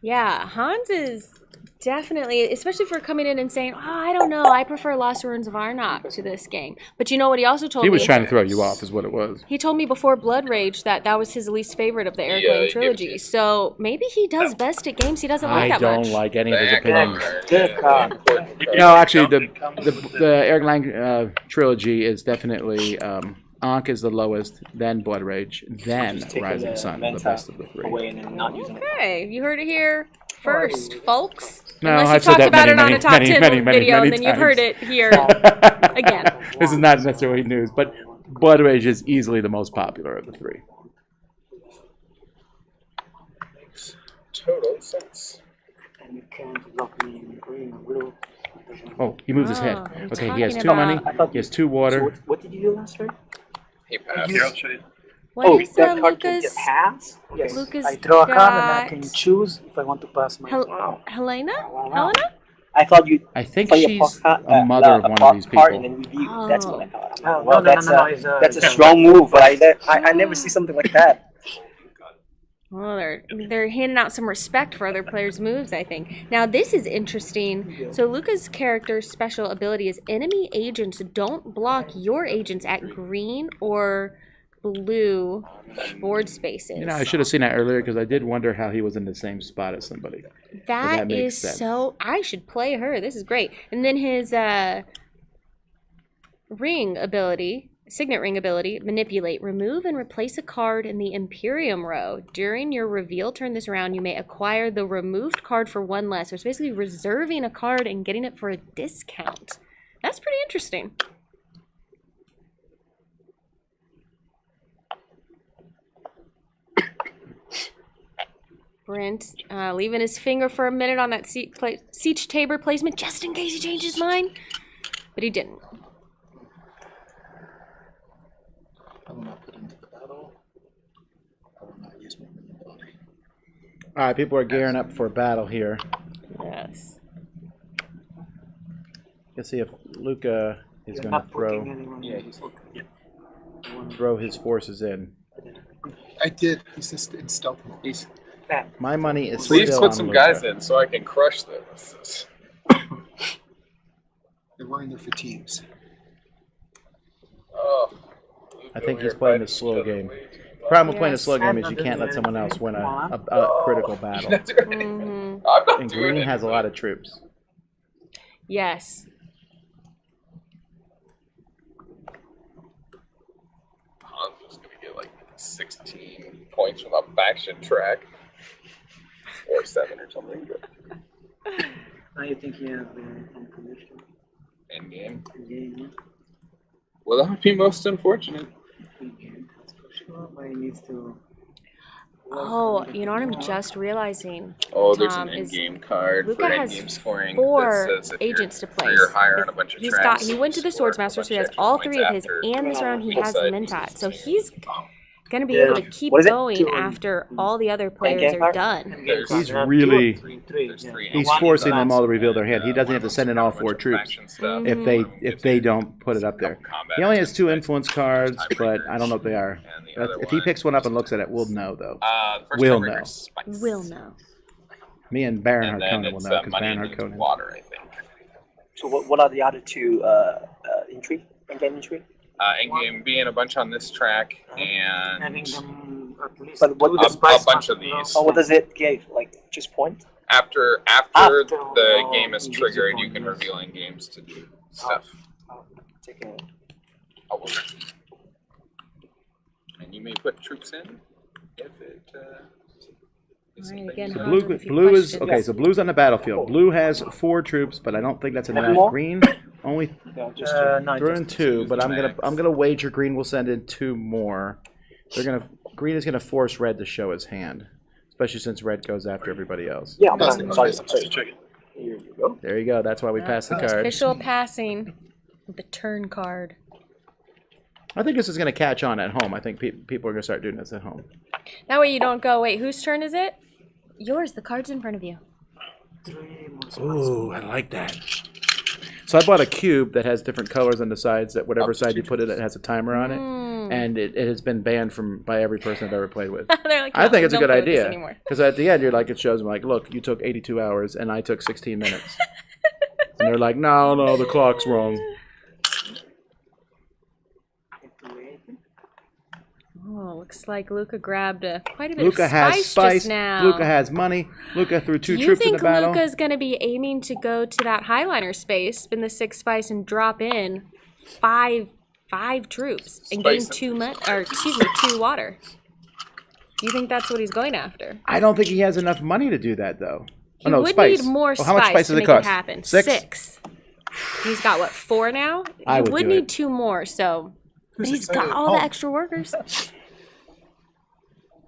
[SPEAKER 7] Yeah, Hans is definitely, especially for coming in and saying, oh, I don't know, I prefer Lost Ruins of Arnok to this game. But you know what he also told me?
[SPEAKER 1] He was trying to throw you off, is what it was.
[SPEAKER 7] He told me before Blood Rage that was his least favorite of the Eric Lane trilogy. So maybe he does best at games he doesn't like
[SPEAKER 1] I
[SPEAKER 7] that much.
[SPEAKER 1] don't like any of his
[SPEAKER 3] The
[SPEAKER 1] opinions.
[SPEAKER 3] No,
[SPEAKER 1] No, actually, the Eric Lang trilogy is definitely Ankh is the lowest, then Blood Rage, then Rising Sun, the best of the three.
[SPEAKER 7] Okay, you heard it here first, folks.
[SPEAKER 1] No,
[SPEAKER 7] Unless you
[SPEAKER 1] I've said
[SPEAKER 7] talked
[SPEAKER 1] that
[SPEAKER 7] about it on
[SPEAKER 1] many,
[SPEAKER 7] a top
[SPEAKER 1] many,
[SPEAKER 7] 10
[SPEAKER 1] many, many,
[SPEAKER 7] video,
[SPEAKER 1] many
[SPEAKER 7] and then you've heard
[SPEAKER 1] times.
[SPEAKER 7] it here again.
[SPEAKER 1] This is not necessarily news, but Blood Rage is easily the most popular of the three.
[SPEAKER 3] total sense.
[SPEAKER 5] And you can't lock me in green or blue.
[SPEAKER 1] Oh, he moved his head.
[SPEAKER 7] Oh, I'm
[SPEAKER 1] Okay, he has
[SPEAKER 7] talking
[SPEAKER 1] 2 money,
[SPEAKER 7] about-
[SPEAKER 1] he has 2 water.
[SPEAKER 8] What did you do last turn?
[SPEAKER 3] He passed.
[SPEAKER 6] Here, I'll show you.
[SPEAKER 7] What is
[SPEAKER 8] that card can
[SPEAKER 7] Lucas?
[SPEAKER 8] get pass?
[SPEAKER 5] Yes,
[SPEAKER 7] Lucas
[SPEAKER 5] I draw a card and I
[SPEAKER 7] got-
[SPEAKER 5] can choose if I want to pass my.
[SPEAKER 7] Helena?
[SPEAKER 5] Wow.
[SPEAKER 7] Helena?
[SPEAKER 8] I thought you
[SPEAKER 1] I think
[SPEAKER 8] play
[SPEAKER 1] she's
[SPEAKER 8] card,
[SPEAKER 1] a mother of one of these
[SPEAKER 8] card and
[SPEAKER 1] people.
[SPEAKER 8] then review. That's what I thought. I'm like,
[SPEAKER 5] No,
[SPEAKER 8] well,
[SPEAKER 5] no,
[SPEAKER 8] that's
[SPEAKER 5] no,
[SPEAKER 8] a
[SPEAKER 5] it's
[SPEAKER 8] that's a strong move, but I never see something like that.
[SPEAKER 7] Well, they're handing out some respect for other players' moves, I think. Now, this is interesting. So, Luca's character's special ability is enemy agents don't block your agents at green or blue board spaces.
[SPEAKER 1] You know, I should have seen that earlier because I did wonder how he was in the same spot as somebody.
[SPEAKER 7] That
[SPEAKER 1] makes
[SPEAKER 7] is
[SPEAKER 1] sense.
[SPEAKER 7] so... I should play her. This is great. And then his ring ability... Signet ring ability, manipulate, remove and replace a card in the Imperium row. During your reveal turn this round, you may acquire the removed card for 1 less. So it's basically reserving a card and getting it for a discount. That's pretty interesting. Brent leaving his finger for a minute on that siege tabor placement just in case he changed his mind. But he didn't.
[SPEAKER 6] I will not put into the battle. I will not use my ability.
[SPEAKER 1] All right, people are gearing up for a battle here.
[SPEAKER 7] Yes.
[SPEAKER 1] Let's see if Luca is
[SPEAKER 5] You're
[SPEAKER 1] going
[SPEAKER 5] not
[SPEAKER 1] to
[SPEAKER 5] putting anyone in.
[SPEAKER 1] throw his forces in.
[SPEAKER 6] I did. He's just in stealth mode.
[SPEAKER 1] My money is
[SPEAKER 3] Please
[SPEAKER 1] still
[SPEAKER 3] put
[SPEAKER 1] on
[SPEAKER 3] some
[SPEAKER 1] Luca.
[SPEAKER 3] guys in so I can crush this.
[SPEAKER 6] They're wearing their fatigues.
[SPEAKER 3] Oh, Luca.
[SPEAKER 1] I think he's playing a slow game. The problem with playing a slow game is you can't let someone else win a critical battle.
[SPEAKER 7] Mm-hmm.
[SPEAKER 1] And green has a lot of troops.
[SPEAKER 7] Yes.
[SPEAKER 3] I'm just gonna get like 16 points from a faction track. Or 7 or something.
[SPEAKER 5] Now you think you have unconditional
[SPEAKER 3] End game.
[SPEAKER 5] game,
[SPEAKER 3] Well, that would be most unfortunate.
[SPEAKER 5] that's for sure, but he needs to.
[SPEAKER 7] Oh, you know what I'm just realizing?
[SPEAKER 3] Oh, there's an
[SPEAKER 7] Tom, is
[SPEAKER 3] in-game card
[SPEAKER 7] Luca
[SPEAKER 3] for
[SPEAKER 7] has
[SPEAKER 3] in-game scoring
[SPEAKER 7] 4
[SPEAKER 3] that says if
[SPEAKER 7] agents to
[SPEAKER 3] you're
[SPEAKER 7] place.
[SPEAKER 3] 3 or higher on a bunch of
[SPEAKER 7] He's
[SPEAKER 3] tracks,
[SPEAKER 7] he went to the
[SPEAKER 3] you score
[SPEAKER 7] Swords
[SPEAKER 3] a
[SPEAKER 7] Master,
[SPEAKER 3] bunch
[SPEAKER 7] so he has
[SPEAKER 3] extra
[SPEAKER 7] all
[SPEAKER 3] points
[SPEAKER 7] 3 of his,
[SPEAKER 3] after
[SPEAKER 7] and this round he has the
[SPEAKER 3] side
[SPEAKER 7] Mentat. So
[SPEAKER 3] uses.
[SPEAKER 7] he's gonna be able to keep
[SPEAKER 8] What is it?
[SPEAKER 7] going
[SPEAKER 8] 2
[SPEAKER 7] after all the other players
[SPEAKER 8] game
[SPEAKER 7] are
[SPEAKER 8] card?
[SPEAKER 7] done.
[SPEAKER 1] He's really
[SPEAKER 3] There's 3
[SPEAKER 1] he's
[SPEAKER 3] in-game
[SPEAKER 1] forcing them
[SPEAKER 3] cards,
[SPEAKER 1] all to reveal their hand. He
[SPEAKER 3] and,
[SPEAKER 1] doesn't
[SPEAKER 3] one
[SPEAKER 1] have to
[SPEAKER 3] of
[SPEAKER 1] send in
[SPEAKER 3] them's
[SPEAKER 1] all
[SPEAKER 3] got a
[SPEAKER 1] 4
[SPEAKER 3] bunch of
[SPEAKER 1] troops
[SPEAKER 3] faction stuff.
[SPEAKER 1] if they don't put it up there.
[SPEAKER 3] Combat
[SPEAKER 1] He only has 2
[SPEAKER 3] attempts,
[SPEAKER 1] influence cards, but I don't know if they are.
[SPEAKER 3] and the other
[SPEAKER 1] If he picks one up and looks at it, we'll
[SPEAKER 3] is,
[SPEAKER 1] know though.
[SPEAKER 3] the first
[SPEAKER 1] We'll
[SPEAKER 3] tiebreaker
[SPEAKER 1] know.
[SPEAKER 3] is Spice.
[SPEAKER 7] Will know.
[SPEAKER 1] Me and Baron
[SPEAKER 3] And then
[SPEAKER 1] Harkonnen will
[SPEAKER 3] it's
[SPEAKER 1] know because
[SPEAKER 3] money
[SPEAKER 1] Baron
[SPEAKER 3] and
[SPEAKER 1] Harkonnen.
[SPEAKER 3] water, I think.
[SPEAKER 8] So what are the other 2 intrigue? In-game intrigue?
[SPEAKER 3] In-game being a bunch on this track, and
[SPEAKER 5] Having them at least.
[SPEAKER 8] But what
[SPEAKER 5] do
[SPEAKER 8] does
[SPEAKER 5] the spice
[SPEAKER 3] bunch of
[SPEAKER 5] master,
[SPEAKER 3] these.
[SPEAKER 8] Oh, what does it give? Like just point?
[SPEAKER 3] after
[SPEAKER 8] After
[SPEAKER 3] the game is
[SPEAKER 5] you get
[SPEAKER 3] triggered,
[SPEAKER 5] your
[SPEAKER 3] you can
[SPEAKER 5] point, yes.
[SPEAKER 3] reveal in games to do stuff.
[SPEAKER 8] Taking.
[SPEAKER 3] Oh, well. And you may put troops in if it. Is
[SPEAKER 7] Alright,
[SPEAKER 3] something
[SPEAKER 7] again,
[SPEAKER 3] you
[SPEAKER 1] So
[SPEAKER 7] Hans
[SPEAKER 1] blue,
[SPEAKER 7] with a few
[SPEAKER 1] blue is
[SPEAKER 7] questions.
[SPEAKER 1] okay. So blue's on the battlefield. Blue has 4 troops, but I don't think that's enough.
[SPEAKER 8] more?
[SPEAKER 1] Green only
[SPEAKER 8] No, just
[SPEAKER 5] No,
[SPEAKER 1] throw
[SPEAKER 5] just
[SPEAKER 1] in 2, but
[SPEAKER 3] max.
[SPEAKER 1] I'm gonna wager green will send in 2 more. Green is gonna force red to show his hand, especially since red goes after everybody else.
[SPEAKER 8] yeah.
[SPEAKER 6] Yes,
[SPEAKER 8] I'm
[SPEAKER 6] yes,
[SPEAKER 8] sorry.
[SPEAKER 6] yes, I'm just checking.
[SPEAKER 8] Here you go.
[SPEAKER 1] There you go. That's why we passed the card.
[SPEAKER 7] Official passing with the turn card.
[SPEAKER 1] I think this is gonna catch on at home. I think people are gonna start doing this at home.
[SPEAKER 7] That way you don't go, wait, whose turn is it? Yours, the card's in front of you.
[SPEAKER 5] 3 more spice.
[SPEAKER 1] Ooh, I like that. So I bought a cube that has different colors on the sides. That whatever side you put it has a timer on it, and it has been banned by every person I've ever played with.
[SPEAKER 7] They're like,
[SPEAKER 1] I
[SPEAKER 7] "No,
[SPEAKER 1] think it's a
[SPEAKER 7] don't
[SPEAKER 1] good
[SPEAKER 7] play with this
[SPEAKER 1] idea
[SPEAKER 7] anymore."
[SPEAKER 1] because at the end you're like it shows them like, look, you took 82 hours and I took 16 minutes, and they're like, no, the clock's wrong.
[SPEAKER 7] Oh, looks like Luca grabbed quite a bit
[SPEAKER 1] Luca
[SPEAKER 7] of
[SPEAKER 1] has
[SPEAKER 7] spice
[SPEAKER 1] spice.
[SPEAKER 7] just now.
[SPEAKER 1] Luca has money. Luca threw 2
[SPEAKER 7] Do you
[SPEAKER 1] troops in
[SPEAKER 7] think
[SPEAKER 1] the battle.
[SPEAKER 7] Luca's going to be aiming to go to that Highliner space, spin the 6 spice, and drop in five troops and gain
[SPEAKER 3] Spice
[SPEAKER 7] 2 water? Do you think that's what he's going after?
[SPEAKER 1] I don't think he has enough money to do that though.
[SPEAKER 7] He
[SPEAKER 1] no,
[SPEAKER 7] would
[SPEAKER 1] spice.
[SPEAKER 7] need more
[SPEAKER 1] How much spice
[SPEAKER 7] to
[SPEAKER 1] does it
[SPEAKER 7] make
[SPEAKER 1] cost?
[SPEAKER 7] it happen.
[SPEAKER 1] 6?
[SPEAKER 7] 6. He's got what, 4 now?
[SPEAKER 1] I would do
[SPEAKER 7] need
[SPEAKER 1] it.
[SPEAKER 7] 2 more, so but he's got
[SPEAKER 6] excited?
[SPEAKER 7] all the
[SPEAKER 6] Oh.
[SPEAKER 7] extra workers.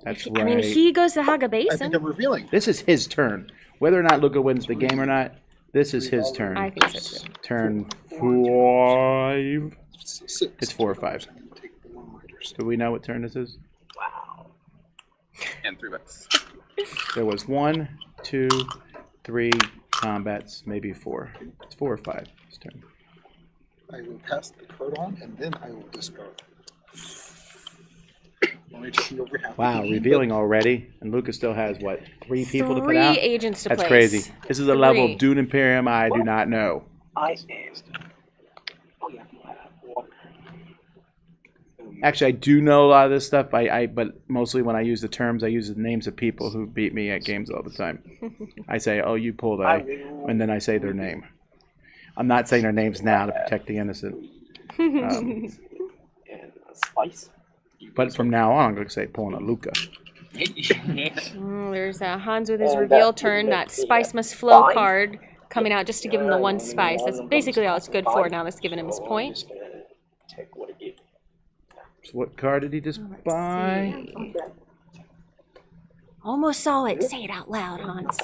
[SPEAKER 1] That's
[SPEAKER 7] I
[SPEAKER 1] right.
[SPEAKER 7] mean, he goes to Haga
[SPEAKER 6] I think
[SPEAKER 7] Basin.
[SPEAKER 6] I'm revealing.
[SPEAKER 1] This is his turn. Whether or not Luca wins the game or not, this is his turn.
[SPEAKER 7] I think so too.
[SPEAKER 1] Turn 5.
[SPEAKER 6] 6.
[SPEAKER 1] It's 4 or 5.
[SPEAKER 6] Take the 1 riders.
[SPEAKER 1] Do we know what turn this is?
[SPEAKER 3] And 3 bucks.
[SPEAKER 1] There was 1, 2, 3 combats, maybe 4. It's 4 or 5. His turn.
[SPEAKER 6] I will pass the card on, and then I will discard. Only taking over half.
[SPEAKER 1] Wow,
[SPEAKER 6] of the game,
[SPEAKER 1] revealing already, and Luca still has what? 3 people to put
[SPEAKER 7] 3
[SPEAKER 1] out.
[SPEAKER 7] agents to
[SPEAKER 1] That's
[SPEAKER 7] place.
[SPEAKER 1] crazy. This is a level
[SPEAKER 7] 3.
[SPEAKER 1] of Dune Imperium I do not know.
[SPEAKER 8] I am. Oh yeah.
[SPEAKER 1] Actually, I do know a lot of this stuff. But mostly when I use the terms, I use the names of people who beat me at games all the time. I say, "Oh, you pulled a," and then I say their name. I'm not saying their names now to protect the innocent.
[SPEAKER 8] And spice.
[SPEAKER 1] But from now on, I'm going to say pulling a Luca.
[SPEAKER 7] There's Hans with his
[SPEAKER 8] And
[SPEAKER 7] reveal
[SPEAKER 8] that
[SPEAKER 7] turn,
[SPEAKER 8] would
[SPEAKER 7] that
[SPEAKER 8] make
[SPEAKER 7] Spice
[SPEAKER 8] it
[SPEAKER 7] Must Flow
[SPEAKER 8] 5.
[SPEAKER 7] card coming out just to give him the 1 spice. That's basically all it's good for now. That's giving him his point.
[SPEAKER 8] Just gonna take what it gives.
[SPEAKER 1] So what card did he just buy?
[SPEAKER 7] See. Almost saw it. Say it out loud, Hans.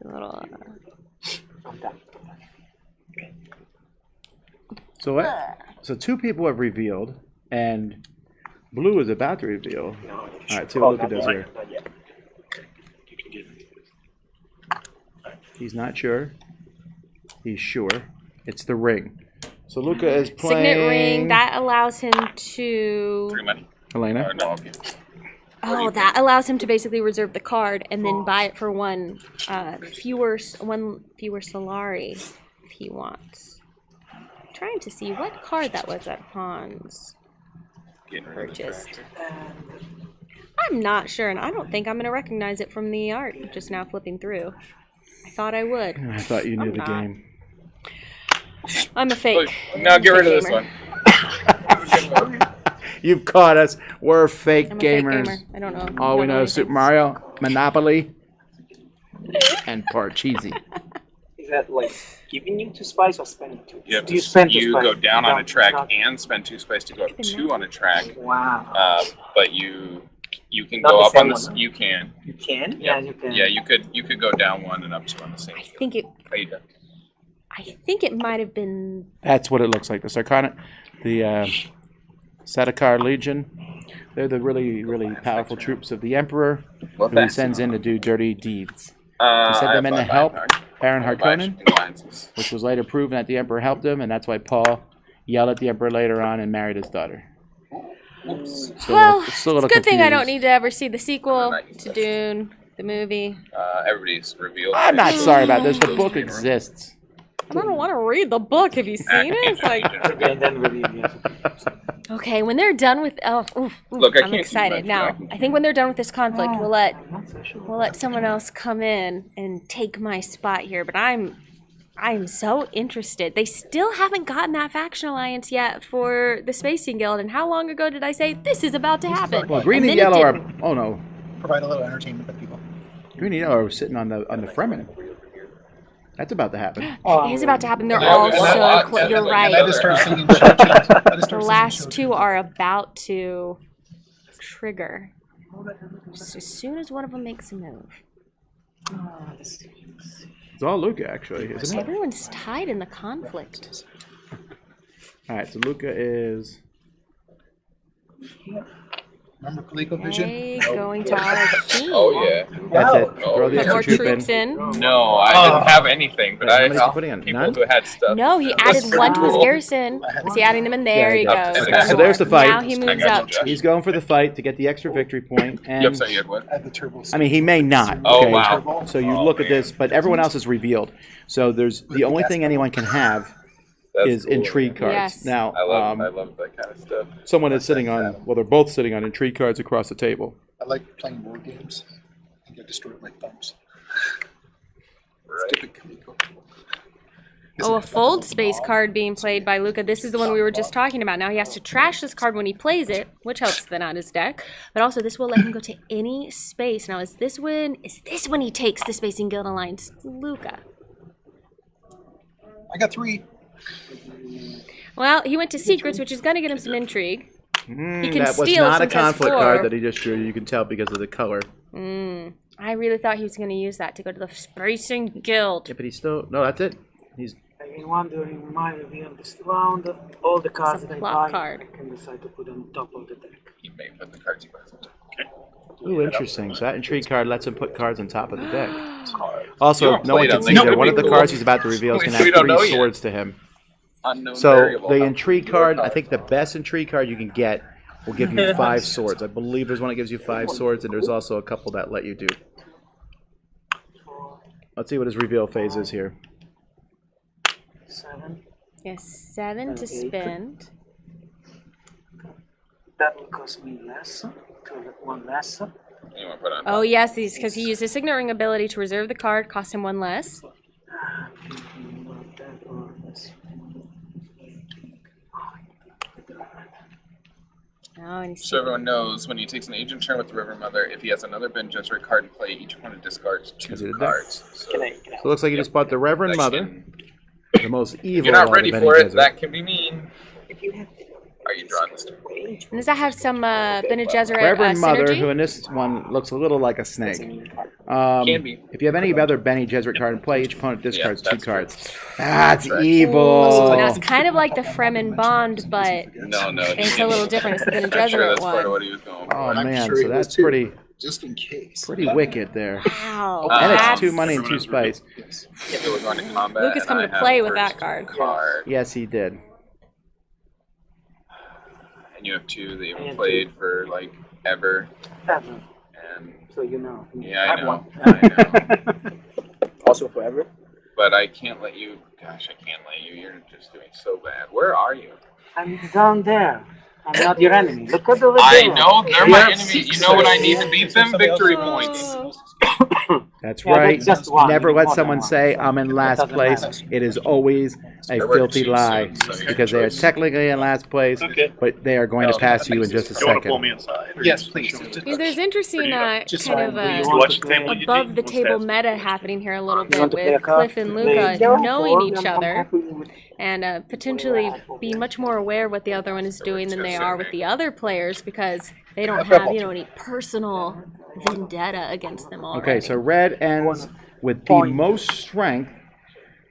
[SPEAKER 7] A little.
[SPEAKER 8] I'm done.
[SPEAKER 1] So what? So 2 people have revealed, and Blue is about to reveal.
[SPEAKER 8] No,
[SPEAKER 1] All right, see what Luca
[SPEAKER 8] not
[SPEAKER 1] does
[SPEAKER 8] yet,
[SPEAKER 1] here.
[SPEAKER 8] not yet.
[SPEAKER 1] He's not sure. He's sure. It's the ring. So Luca is playing.
[SPEAKER 7] Signet ring. That allows him to.
[SPEAKER 3] 3 money.
[SPEAKER 1] Helena.
[SPEAKER 3] Or no, okay.
[SPEAKER 7] Oh, that allows him to basically reserve the card and then buy it for one fewer Solari if he wants. I'm trying to see what card that was at Hans.
[SPEAKER 3] getting rid of the
[SPEAKER 7] purchased.
[SPEAKER 3] trash.
[SPEAKER 7] I'm not sure, and I don't think I'm going to recognize it from the art just now flipping through. I thought I would.
[SPEAKER 1] I thought you knew
[SPEAKER 7] I'm
[SPEAKER 1] the
[SPEAKER 7] not.
[SPEAKER 1] game.
[SPEAKER 7] I'm a fake.
[SPEAKER 3] Now get rid of this
[SPEAKER 7] gamer.
[SPEAKER 3] one.
[SPEAKER 1] You've caught us. We're fake
[SPEAKER 7] I'm a fake
[SPEAKER 1] gamers.
[SPEAKER 7] gamer. I don't know.
[SPEAKER 1] All we
[SPEAKER 7] don't
[SPEAKER 1] know is Super Mario, Monopoly, and Parcheesi.
[SPEAKER 8] Is that like giving you 2 spice or spending 2?
[SPEAKER 3] You have
[SPEAKER 5] Do you
[SPEAKER 3] to,
[SPEAKER 5] spend
[SPEAKER 3] you
[SPEAKER 5] 2 spice?
[SPEAKER 3] go down on a track
[SPEAKER 5] Not-
[SPEAKER 3] and spend 2 spice to go up 2 on a track.
[SPEAKER 5] Wow.
[SPEAKER 3] But you can
[SPEAKER 8] Not
[SPEAKER 3] go
[SPEAKER 8] the
[SPEAKER 3] up on
[SPEAKER 8] same
[SPEAKER 3] this.
[SPEAKER 8] one.
[SPEAKER 3] You can.
[SPEAKER 8] You can?
[SPEAKER 5] Yeah, you can.
[SPEAKER 3] Yeah, you could go down 1 and up 2 on the same.
[SPEAKER 7] I think it.
[SPEAKER 3] How you doing?
[SPEAKER 7] I think it might have been.
[SPEAKER 1] That's what it looks like. The Sarkana, the Sadakar Legion. They're the really, really powerful troops of the Emperor, who he sends in to do dirty deeds. He sent them in to help Baron Harkonnen, which was later proven that the Emperor helped him, and that's why Paul yelled at the Emperor later on and married his daughter.
[SPEAKER 7] Well, it's a good thing I don't
[SPEAKER 1] confused.
[SPEAKER 7] need to ever see the sequel to Dune, the movie.
[SPEAKER 3] Everybody's revealed.
[SPEAKER 1] I'm not sorry about this. The book exists.
[SPEAKER 7] I don't want to read the book. Have you seen it? It's like,
[SPEAKER 5] And then really, yes.
[SPEAKER 7] okay, when they're done with,
[SPEAKER 3] Look, I
[SPEAKER 7] I'm
[SPEAKER 3] can't
[SPEAKER 7] excited
[SPEAKER 3] see
[SPEAKER 7] now.
[SPEAKER 3] much, but
[SPEAKER 7] I think when they're done with this conflict,
[SPEAKER 5] I'm not so sure.
[SPEAKER 7] we'll let someone else come in and take my spot here. But I'm so interested. They still haven't gotten that faction alliance yet for the Spacing Guild. And how long ago did I say this is about to happen?
[SPEAKER 1] Well, green and
[SPEAKER 7] then it
[SPEAKER 1] yellow are.
[SPEAKER 7] didn't.
[SPEAKER 1] Oh no,
[SPEAKER 6] Provide a little entertainment for people.
[SPEAKER 1] green and yellow are sitting on the Fremen. That's about to happen.
[SPEAKER 7] It is about to happen. They're
[SPEAKER 3] Yeah,
[SPEAKER 7] all
[SPEAKER 3] and
[SPEAKER 7] so
[SPEAKER 3] that-
[SPEAKER 7] close.
[SPEAKER 3] and
[SPEAKER 7] You're
[SPEAKER 3] that-
[SPEAKER 7] right.
[SPEAKER 6] I just started singing show tunes. I just started
[SPEAKER 7] The
[SPEAKER 6] singing
[SPEAKER 7] last
[SPEAKER 6] show
[SPEAKER 7] 2
[SPEAKER 6] tunes.
[SPEAKER 7] are about to trigger. Just as soon as one of them makes a move.
[SPEAKER 1] It's all Luca, actually, isn't it?
[SPEAKER 7] Everyone's tied in the conflict.
[SPEAKER 1] All right, so Luca is.
[SPEAKER 6] Remember ColecoVision?
[SPEAKER 7] Hey, going to our king.
[SPEAKER 3] Oh yeah.
[SPEAKER 1] That's it.
[SPEAKER 3] Oh,
[SPEAKER 1] Throw the
[SPEAKER 7] Put more
[SPEAKER 1] extra troop
[SPEAKER 7] troops
[SPEAKER 1] in.
[SPEAKER 7] in.
[SPEAKER 3] No, I didn't have anything, but
[SPEAKER 1] How
[SPEAKER 3] I
[SPEAKER 1] many is he
[SPEAKER 3] helped
[SPEAKER 1] putting in?
[SPEAKER 3] people
[SPEAKER 1] None?
[SPEAKER 3] who had stuff.
[SPEAKER 7] No, he added
[SPEAKER 3] That's
[SPEAKER 7] 1 to his
[SPEAKER 3] cool.
[SPEAKER 7] garrison. Was he adding them in? There he
[SPEAKER 1] Yeah,
[SPEAKER 7] goes.
[SPEAKER 1] he does. So there's the fight.
[SPEAKER 7] Now he
[SPEAKER 3] I
[SPEAKER 7] moves
[SPEAKER 3] got
[SPEAKER 7] up.
[SPEAKER 3] you, Josh.
[SPEAKER 1] He's going for the fight to get the extra victory point, and
[SPEAKER 3] Yep, so you had what?
[SPEAKER 6] At the turbo.
[SPEAKER 1] I mean he may not.
[SPEAKER 3] Oh,
[SPEAKER 1] Okay?
[SPEAKER 3] wow.
[SPEAKER 1] So you
[SPEAKER 3] Oh,
[SPEAKER 1] look at
[SPEAKER 3] man.
[SPEAKER 1] this, but everyone else is revealed. So there's the only thing anyone can have
[SPEAKER 3] That's
[SPEAKER 1] is
[SPEAKER 3] cool.
[SPEAKER 1] intrigue cards.
[SPEAKER 7] Yes.
[SPEAKER 1] Now,
[SPEAKER 3] I love that kind of stuff.
[SPEAKER 1] someone is sitting on. Well, they're both sitting on intrigue cards across the table.
[SPEAKER 6] I like playing board games and get destroyed with my thumbs.
[SPEAKER 3] Right.
[SPEAKER 6] Stupid Coleco.
[SPEAKER 7] Oh, a fold space card being played by Luca. This is the one we were just talking about. Now he has to trash this card when he plays it, which helps thin out his deck. But also this will let him go to any space. Now is this when he takes the Spacing Guild Alliance? Luca.
[SPEAKER 6] I got 3.
[SPEAKER 7] Well, he went to Secrets, which is going to get him some intrigue. He can
[SPEAKER 1] That was
[SPEAKER 7] steal
[SPEAKER 1] not a
[SPEAKER 7] since he has
[SPEAKER 1] conflict
[SPEAKER 7] 4.
[SPEAKER 1] card that he just drew. You can tell because of the color.
[SPEAKER 7] I really thought he was going to use that to go to the Spacing Guild.
[SPEAKER 1] Yeah, but he's still. No, that's it. He's.
[SPEAKER 5] I've been wondering, my review of this round, all the cards
[SPEAKER 7] It's a
[SPEAKER 5] that I
[SPEAKER 7] plot
[SPEAKER 5] buy,
[SPEAKER 7] card.
[SPEAKER 5] I can decide to put on top of the deck.
[SPEAKER 3] You may put the cards you buy.
[SPEAKER 1] Ooh, interesting. So that intrigue card lets him put cards on top of the deck. Also,
[SPEAKER 3] You don't
[SPEAKER 1] no one
[SPEAKER 3] play
[SPEAKER 1] can
[SPEAKER 3] them.
[SPEAKER 1] see
[SPEAKER 3] They
[SPEAKER 1] that
[SPEAKER 3] could
[SPEAKER 1] one
[SPEAKER 3] be
[SPEAKER 1] of the
[SPEAKER 3] cool.
[SPEAKER 1] cards he's about to reveal is going to
[SPEAKER 3] We
[SPEAKER 1] have
[SPEAKER 3] don't know
[SPEAKER 1] 3
[SPEAKER 3] yet.
[SPEAKER 1] swords to him.
[SPEAKER 3] Unknown
[SPEAKER 1] So
[SPEAKER 3] variable.
[SPEAKER 1] the intrigue card, I think the best intrigue card you can get will give you 5 swords. I believe there's one that gives you 5 swords, and there's also a couple that let you do. Let's see what his reveal phase is here.
[SPEAKER 5] 7.
[SPEAKER 7] Yes, 7 to spend.
[SPEAKER 5] That will cost me less, 1 less.
[SPEAKER 3] You want to put on
[SPEAKER 7] Oh, yes, because he used his Signet Ring ability to reserve the card, cost him 1 less.
[SPEAKER 5] Thinking about that or this.
[SPEAKER 7] Oh, and he's
[SPEAKER 3] So everyone knows when he takes an agent turn with the River Mother, if he has another Ben Gesserit card in play, each opponent discards
[SPEAKER 1] Is it
[SPEAKER 3] 2
[SPEAKER 1] a deck?
[SPEAKER 3] cards. So
[SPEAKER 8] Can I
[SPEAKER 1] So it looks like you just bought the Reverend
[SPEAKER 3] that
[SPEAKER 1] Mother,
[SPEAKER 3] can-
[SPEAKER 1] the most evil.
[SPEAKER 3] if you're not
[SPEAKER 1] of all
[SPEAKER 3] ready
[SPEAKER 1] the
[SPEAKER 3] for
[SPEAKER 1] Bene
[SPEAKER 3] it,
[SPEAKER 1] Gesserit.
[SPEAKER 3] that can be mean.
[SPEAKER 8] if you have
[SPEAKER 3] Are you drawing this turn?
[SPEAKER 7] And does that have some Bene Gesserit
[SPEAKER 1] Reverend Mother,
[SPEAKER 7] synergy?
[SPEAKER 1] who in this one looks a little like a snake.
[SPEAKER 3] Can be.
[SPEAKER 1] If you have any other Bene Gesserit card in play, each opponent discards 2
[SPEAKER 3] that's true.
[SPEAKER 1] cards. That's
[SPEAKER 3] right.
[SPEAKER 1] evil.
[SPEAKER 7] Now, it's kind of like the Fremen Bond, but
[SPEAKER 3] No.
[SPEAKER 7] it's a little different. It's the Bene
[SPEAKER 3] I'm sure
[SPEAKER 7] Gesserit
[SPEAKER 3] that's part of
[SPEAKER 7] one.
[SPEAKER 3] what he was going for.
[SPEAKER 1] Oh
[SPEAKER 6] I'm
[SPEAKER 1] man,
[SPEAKER 6] sure
[SPEAKER 1] so
[SPEAKER 6] he
[SPEAKER 1] that's
[SPEAKER 6] was too.
[SPEAKER 1] pretty
[SPEAKER 6] Just in case.
[SPEAKER 1] wicked there.
[SPEAKER 7] Wow.
[SPEAKER 1] And it's
[SPEAKER 7] that's-
[SPEAKER 1] 2 money and 2 spice.
[SPEAKER 6] Yes.
[SPEAKER 3] If it was going to combat,
[SPEAKER 7] Lucas
[SPEAKER 3] and
[SPEAKER 7] come
[SPEAKER 3] I
[SPEAKER 7] to
[SPEAKER 3] have
[SPEAKER 7] play
[SPEAKER 3] the
[SPEAKER 7] with that
[SPEAKER 3] first
[SPEAKER 7] card.
[SPEAKER 1] Yes, he did.
[SPEAKER 3] And you have 2 that you haven't played for like ever.
[SPEAKER 5] 7.
[SPEAKER 3] And
[SPEAKER 5] So you know.
[SPEAKER 3] yeah, I know. I know.
[SPEAKER 8] also forever.
[SPEAKER 3] But I can't let you. Gosh, I can't let you. You're just doing so bad. Where are you?
[SPEAKER 5] I'm down there. I'm not your enemy. Look at the
[SPEAKER 3] I know they're my enemy. You know what I need to beat them? Victory points.
[SPEAKER 1] That's
[SPEAKER 5] Yeah,
[SPEAKER 1] right.
[SPEAKER 5] that's just one.
[SPEAKER 1] Never
[SPEAKER 5] You
[SPEAKER 1] let
[SPEAKER 5] want
[SPEAKER 1] someone
[SPEAKER 5] that one.
[SPEAKER 1] say I'm in last
[SPEAKER 5] doesn't
[SPEAKER 1] place.
[SPEAKER 5] matter.
[SPEAKER 1] It is always a
[SPEAKER 3] They're working
[SPEAKER 1] filthy
[SPEAKER 3] too
[SPEAKER 1] lie
[SPEAKER 3] soon, so your
[SPEAKER 1] because they are
[SPEAKER 3] choice.
[SPEAKER 1] technically in last place,
[SPEAKER 4] Okay.
[SPEAKER 1] but they are going to pass you in just a
[SPEAKER 4] You want to pull
[SPEAKER 1] second.
[SPEAKER 4] me inside? or
[SPEAKER 3] Yes,
[SPEAKER 4] you
[SPEAKER 3] please.
[SPEAKER 4] just-
[SPEAKER 7] Yeah, there's interesting
[SPEAKER 5] Just
[SPEAKER 7] kind of
[SPEAKER 5] do you
[SPEAKER 4] You
[SPEAKER 5] want
[SPEAKER 4] watch
[SPEAKER 5] to
[SPEAKER 4] the
[SPEAKER 5] play-
[SPEAKER 4] table, you
[SPEAKER 7] above
[SPEAKER 4] do.
[SPEAKER 7] the
[SPEAKER 4] What's
[SPEAKER 7] table
[SPEAKER 4] that?
[SPEAKER 7] meta happening here a little
[SPEAKER 5] You
[SPEAKER 7] bit
[SPEAKER 5] want to play a
[SPEAKER 7] with
[SPEAKER 5] card?
[SPEAKER 7] Cliff and
[SPEAKER 5] Play-
[SPEAKER 7] Luca knowing each
[SPEAKER 5] I'm
[SPEAKER 7] other
[SPEAKER 5] happy with-
[SPEAKER 7] and potentially being much more aware of what the other one is doing than they are with the other players because they don't have, any personal vendetta against them already.
[SPEAKER 1] Okay, so red ends with the most strength.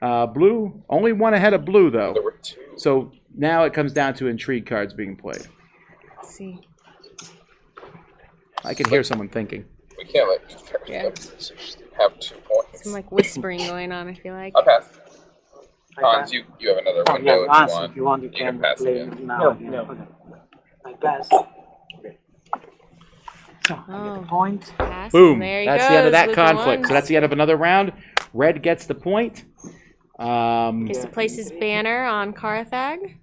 [SPEAKER 1] Blue, only one ahead of blue, though.
[SPEAKER 3] There were two.
[SPEAKER 1] So now it comes down to intrigue cards being played.
[SPEAKER 7] Let's see.
[SPEAKER 1] I can hear someone thinking.
[SPEAKER 3] We can't let
[SPEAKER 7] Yeah.
[SPEAKER 3] have 2 points.
[SPEAKER 7] Some like whispering going on, I feel like.
[SPEAKER 3] I'll pass.
[SPEAKER 5] I
[SPEAKER 3] Hans,
[SPEAKER 5] pass.
[SPEAKER 3] you have another
[SPEAKER 5] Oh,
[SPEAKER 3] window
[SPEAKER 5] yeah,
[SPEAKER 3] if you
[SPEAKER 5] pass.
[SPEAKER 3] want.
[SPEAKER 5] If you want, you
[SPEAKER 3] You can
[SPEAKER 5] can
[SPEAKER 3] pass
[SPEAKER 5] play
[SPEAKER 3] again.
[SPEAKER 5] now.
[SPEAKER 8] No,
[SPEAKER 5] again.
[SPEAKER 8] no.
[SPEAKER 5] Okay. I pass. So, I get
[SPEAKER 7] Oh.
[SPEAKER 5] the point.
[SPEAKER 7] Pass,
[SPEAKER 1] Boom.
[SPEAKER 7] and there he
[SPEAKER 1] That's
[SPEAKER 7] goes,
[SPEAKER 1] the end of that
[SPEAKER 7] with the
[SPEAKER 1] conflict. So
[SPEAKER 7] ones.
[SPEAKER 1] that's the end of another round. Red gets the point.
[SPEAKER 7] Gets to place his banner on Carthag.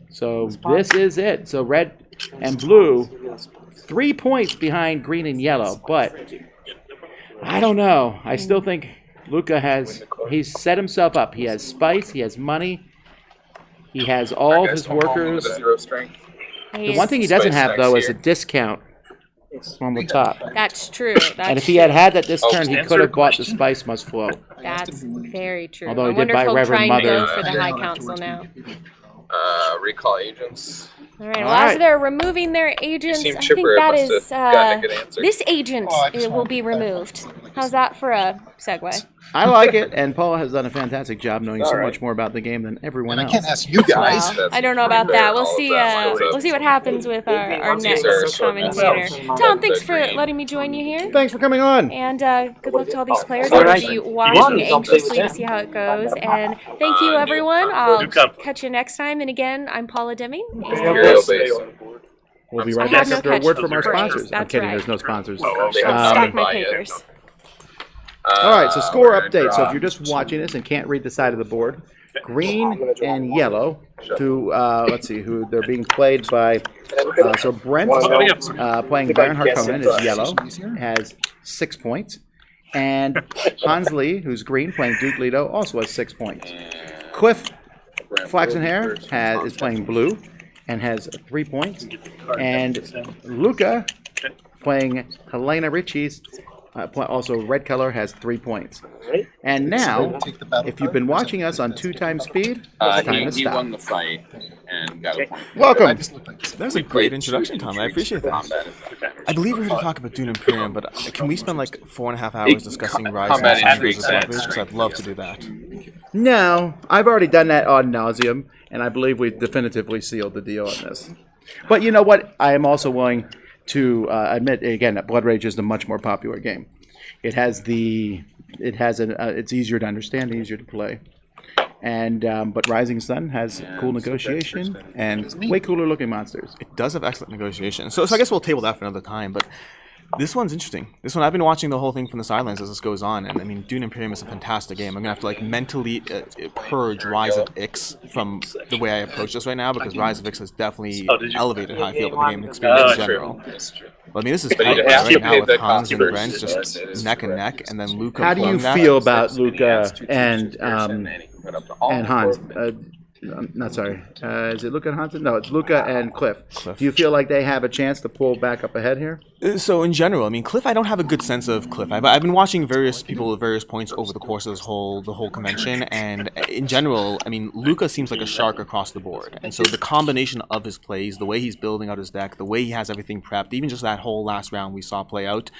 [SPEAKER 1] So this is it. So red and blue, 3 points behind green and yellow. But I don't know. I still think Luca he's set himself up. He has spice. He has money. He has all of his workers.
[SPEAKER 3] With a 0 strength.
[SPEAKER 1] The one thing he doesn't have, though, is a discount on the top.
[SPEAKER 7] That's true.
[SPEAKER 1] And if he had had that this
[SPEAKER 3] Oh,
[SPEAKER 1] turn, he
[SPEAKER 4] answer
[SPEAKER 1] could have
[SPEAKER 4] the
[SPEAKER 1] bought the
[SPEAKER 4] question.
[SPEAKER 1] spice must flow.
[SPEAKER 7] That's very true.
[SPEAKER 1] Although
[SPEAKER 7] I
[SPEAKER 1] he did
[SPEAKER 7] wonder
[SPEAKER 1] buy
[SPEAKER 7] if he'll
[SPEAKER 1] Reverend
[SPEAKER 7] try and go
[SPEAKER 1] Mother.
[SPEAKER 7] for the High Council now.
[SPEAKER 3] Recall agents.
[SPEAKER 7] All right.
[SPEAKER 1] All
[SPEAKER 7] Well, as
[SPEAKER 1] right.
[SPEAKER 7] they're removing their agents,
[SPEAKER 3] seem
[SPEAKER 7] I think
[SPEAKER 3] chipper.
[SPEAKER 7] that
[SPEAKER 3] Must
[SPEAKER 7] is
[SPEAKER 3] have gotten a good answer.
[SPEAKER 7] this agent
[SPEAKER 6] Oh, I just
[SPEAKER 7] will
[SPEAKER 6] wanted
[SPEAKER 7] be
[SPEAKER 6] to put that
[SPEAKER 7] removed.
[SPEAKER 6] out there.
[SPEAKER 7] How's that for a segue?
[SPEAKER 1] I like it, and Paula has done a fantastic job knowing so
[SPEAKER 3] All right.
[SPEAKER 1] much more about the game than everyone
[SPEAKER 6] And I
[SPEAKER 1] else.
[SPEAKER 6] can't ask you guys.
[SPEAKER 7] Wow. I don't know about that. We'll see. We'll see what happens with our next commentator. Tom, thanks for letting me join you here.
[SPEAKER 1] Thanks for coming on.
[SPEAKER 7] And good luck to all these players.
[SPEAKER 5] All
[SPEAKER 7] I'll
[SPEAKER 5] right.
[SPEAKER 7] be watching anxiously to see how it goes. And thank you, everyone. I'll catch you next time. And again, I'm Paula Deming. And
[SPEAKER 3] Imperial base.
[SPEAKER 1] We'll be
[SPEAKER 7] I
[SPEAKER 1] right
[SPEAKER 7] have
[SPEAKER 1] back
[SPEAKER 7] no
[SPEAKER 1] after a word
[SPEAKER 7] catch
[SPEAKER 1] from our
[SPEAKER 7] phrase.
[SPEAKER 1] sponsors. I'm
[SPEAKER 7] That's
[SPEAKER 1] kidding,
[SPEAKER 7] right.
[SPEAKER 1] there's no sponsors.
[SPEAKER 7] stack my papers.
[SPEAKER 1] All right, so score
[SPEAKER 3] we're gonna
[SPEAKER 1] update. So
[SPEAKER 3] draw.
[SPEAKER 1] if you're just watching this and can't read the side of the board, green and yellow, who let's see, who they're being played by. So Brent playing Baron Harkonnen is yellow, has 6 points, and Hans Lee, who's green, playing Duke Leto, also has 6 points. Cliff Flaxen Hair is playing blue and has 3 points, and Luca playing Helena Ritchie's. Also, red color has 3 points. And now, if you've been watching us on 2 times speed, it's time to
[SPEAKER 3] He
[SPEAKER 1] stop.
[SPEAKER 3] won the fight and got a point.
[SPEAKER 1] Welcome.
[SPEAKER 2] That was a great introduction, Tom. I appreciate that.
[SPEAKER 3] Combat.
[SPEAKER 2] I believe we're going to talk about Dune Imperium, but can we spend like 4.5 hours discussing Rise
[SPEAKER 3] Combat
[SPEAKER 2] and
[SPEAKER 3] intrigue
[SPEAKER 2] because I'd love to do that.
[SPEAKER 1] No, I've already done that ad nauseum, and I believe we've definitively sealed the deal on this. But you know what? I am also willing to admit again that Blood Rage is a much more popular game. It's easier to understand, easier to play, and but Rising Sun has cool negotiation and way cooler looking monsters.
[SPEAKER 2] It does have excellent negotiation. So I guess we'll table that for another time, but this one's interesting. This one, I've been watching the whole thing from the sidelines as this goes on, and I mean, Dune Imperium is a fantastic game. I'm going to have to like mentally purge Rise of Ix from the way I approach this right now, because Rise of Ix has definitely elevated how I feel about the game experience in general. But I mean, this is tight right now with Hans and Brent just neck and neck, and then Luca.
[SPEAKER 1] How do you
[SPEAKER 2] pulling that.
[SPEAKER 1] feel about Luca and Hans? Not sorry. Is it Luca and Hans? No, it's Luca and Cliff. Do you feel like they have a chance to pull back up ahead here?
[SPEAKER 2] So in general, I mean, Cliff, I don't have a good sense of Cliff. I've been watching various people at various points over the course of the whole convention, and in general, I mean, Luca seems like a shark across the board. And so the combination of his plays, the way he's building out his deck, the way he has everything prepped, even just that whole last round we saw play out,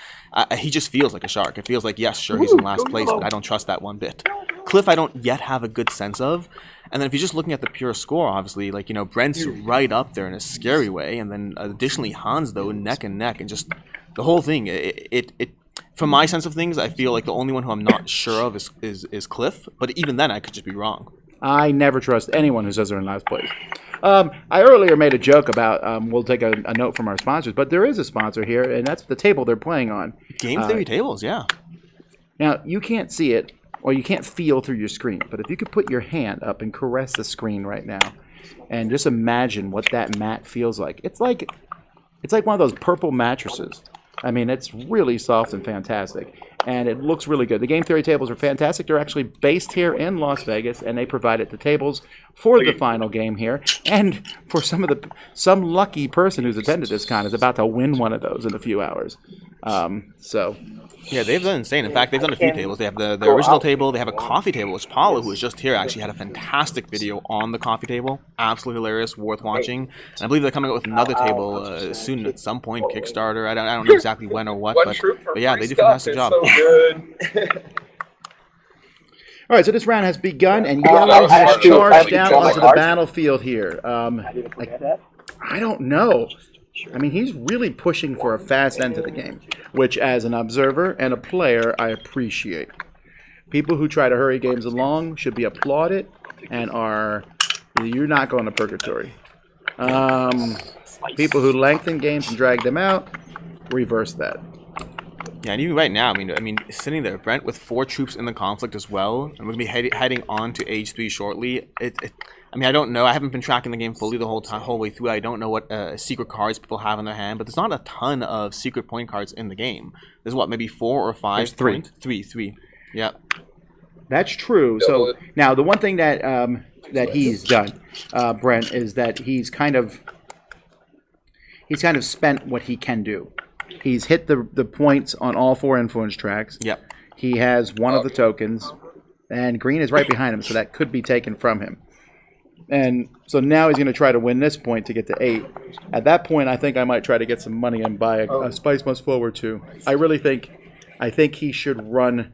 [SPEAKER 2] he just feels like a shark. It feels like, yes, sure, he's in last place, but I don't trust that one bit. Cliff, I don't yet have a good sense of. And then if you're just looking at the pure score, obviously, like, you know, Brent's right up there in a scary way. And then additionally, Hans, though, neck and neck. And just the whole thing, it from my sense of things, I feel like the only one who I'm not sure of is Cliff. But even then, I could just be wrong.
[SPEAKER 1] I never trust anyone who says they're in last place. I earlier made a joke about we'll take a note from our sponsors, but there is a sponsor here, and that's the table they're playing on.
[SPEAKER 2] Game theory tables, yeah.
[SPEAKER 1] Now, you can't see it, or you can't feel through your screen, but if you could put your hand up and caress the screen right now, And just imagine what that mat feels like. It's like one of those purple mattresses. I mean, it's really soft and fantastic. And it looks really good. The game theory tables are fantastic. They're actually based here in Las Vegas, and they provided the tables for the final game here. And for some lucky person who's attended this con is about to win one of those in a few hours.
[SPEAKER 9] Yeah, they've done insane. In fact, they've done a few tables. They have the original table. They have a coffee table, which Paolo, who was just here, actually had a fantastic video on the coffee table. Absolutely hilarious, worth watching. And I believe they're coming out with another table soon at some point, Kickstarter. I don't know exactly when or what, but yeah, they do a fantastic job.
[SPEAKER 3] So good.
[SPEAKER 1] All right, so this round has begun, and yellow has charged down onto the battlefield here. I don't know. I mean, he's really pushing for a fast end to the game, which as an observer and a player, I appreciate. People who try to hurry games along should be applauded and you're not going to purgatory. People who lengthen games and drag them out, reverse that.
[SPEAKER 9] Yeah, and even right now, I mean, sitting there, Brent with 4 troops in the conflict as well, and we're going to be heading on to Age 3 shortly. I mean, I don't know. I haven't been tracking the game fully the whole way through. I don't know what secret cards people have in their hand, but there's not a ton of secret point cards in the game. There's what, maybe 4 or 5?
[SPEAKER 1] There's 3.
[SPEAKER 9] Three. Yeah.
[SPEAKER 1] That's true. So now the one thing that that he's done, Brent, is that he's kind of spent what he can do. He's hit the points on all 4 influence tracks.
[SPEAKER 9] Yep.
[SPEAKER 1] He has one of the tokens, and green is right behind him, so that could be taken from him. And so now he's going to try to win this point to get to 8. At that point, I think I might try to get some money and buy a Spice Must Forward too. I think he should run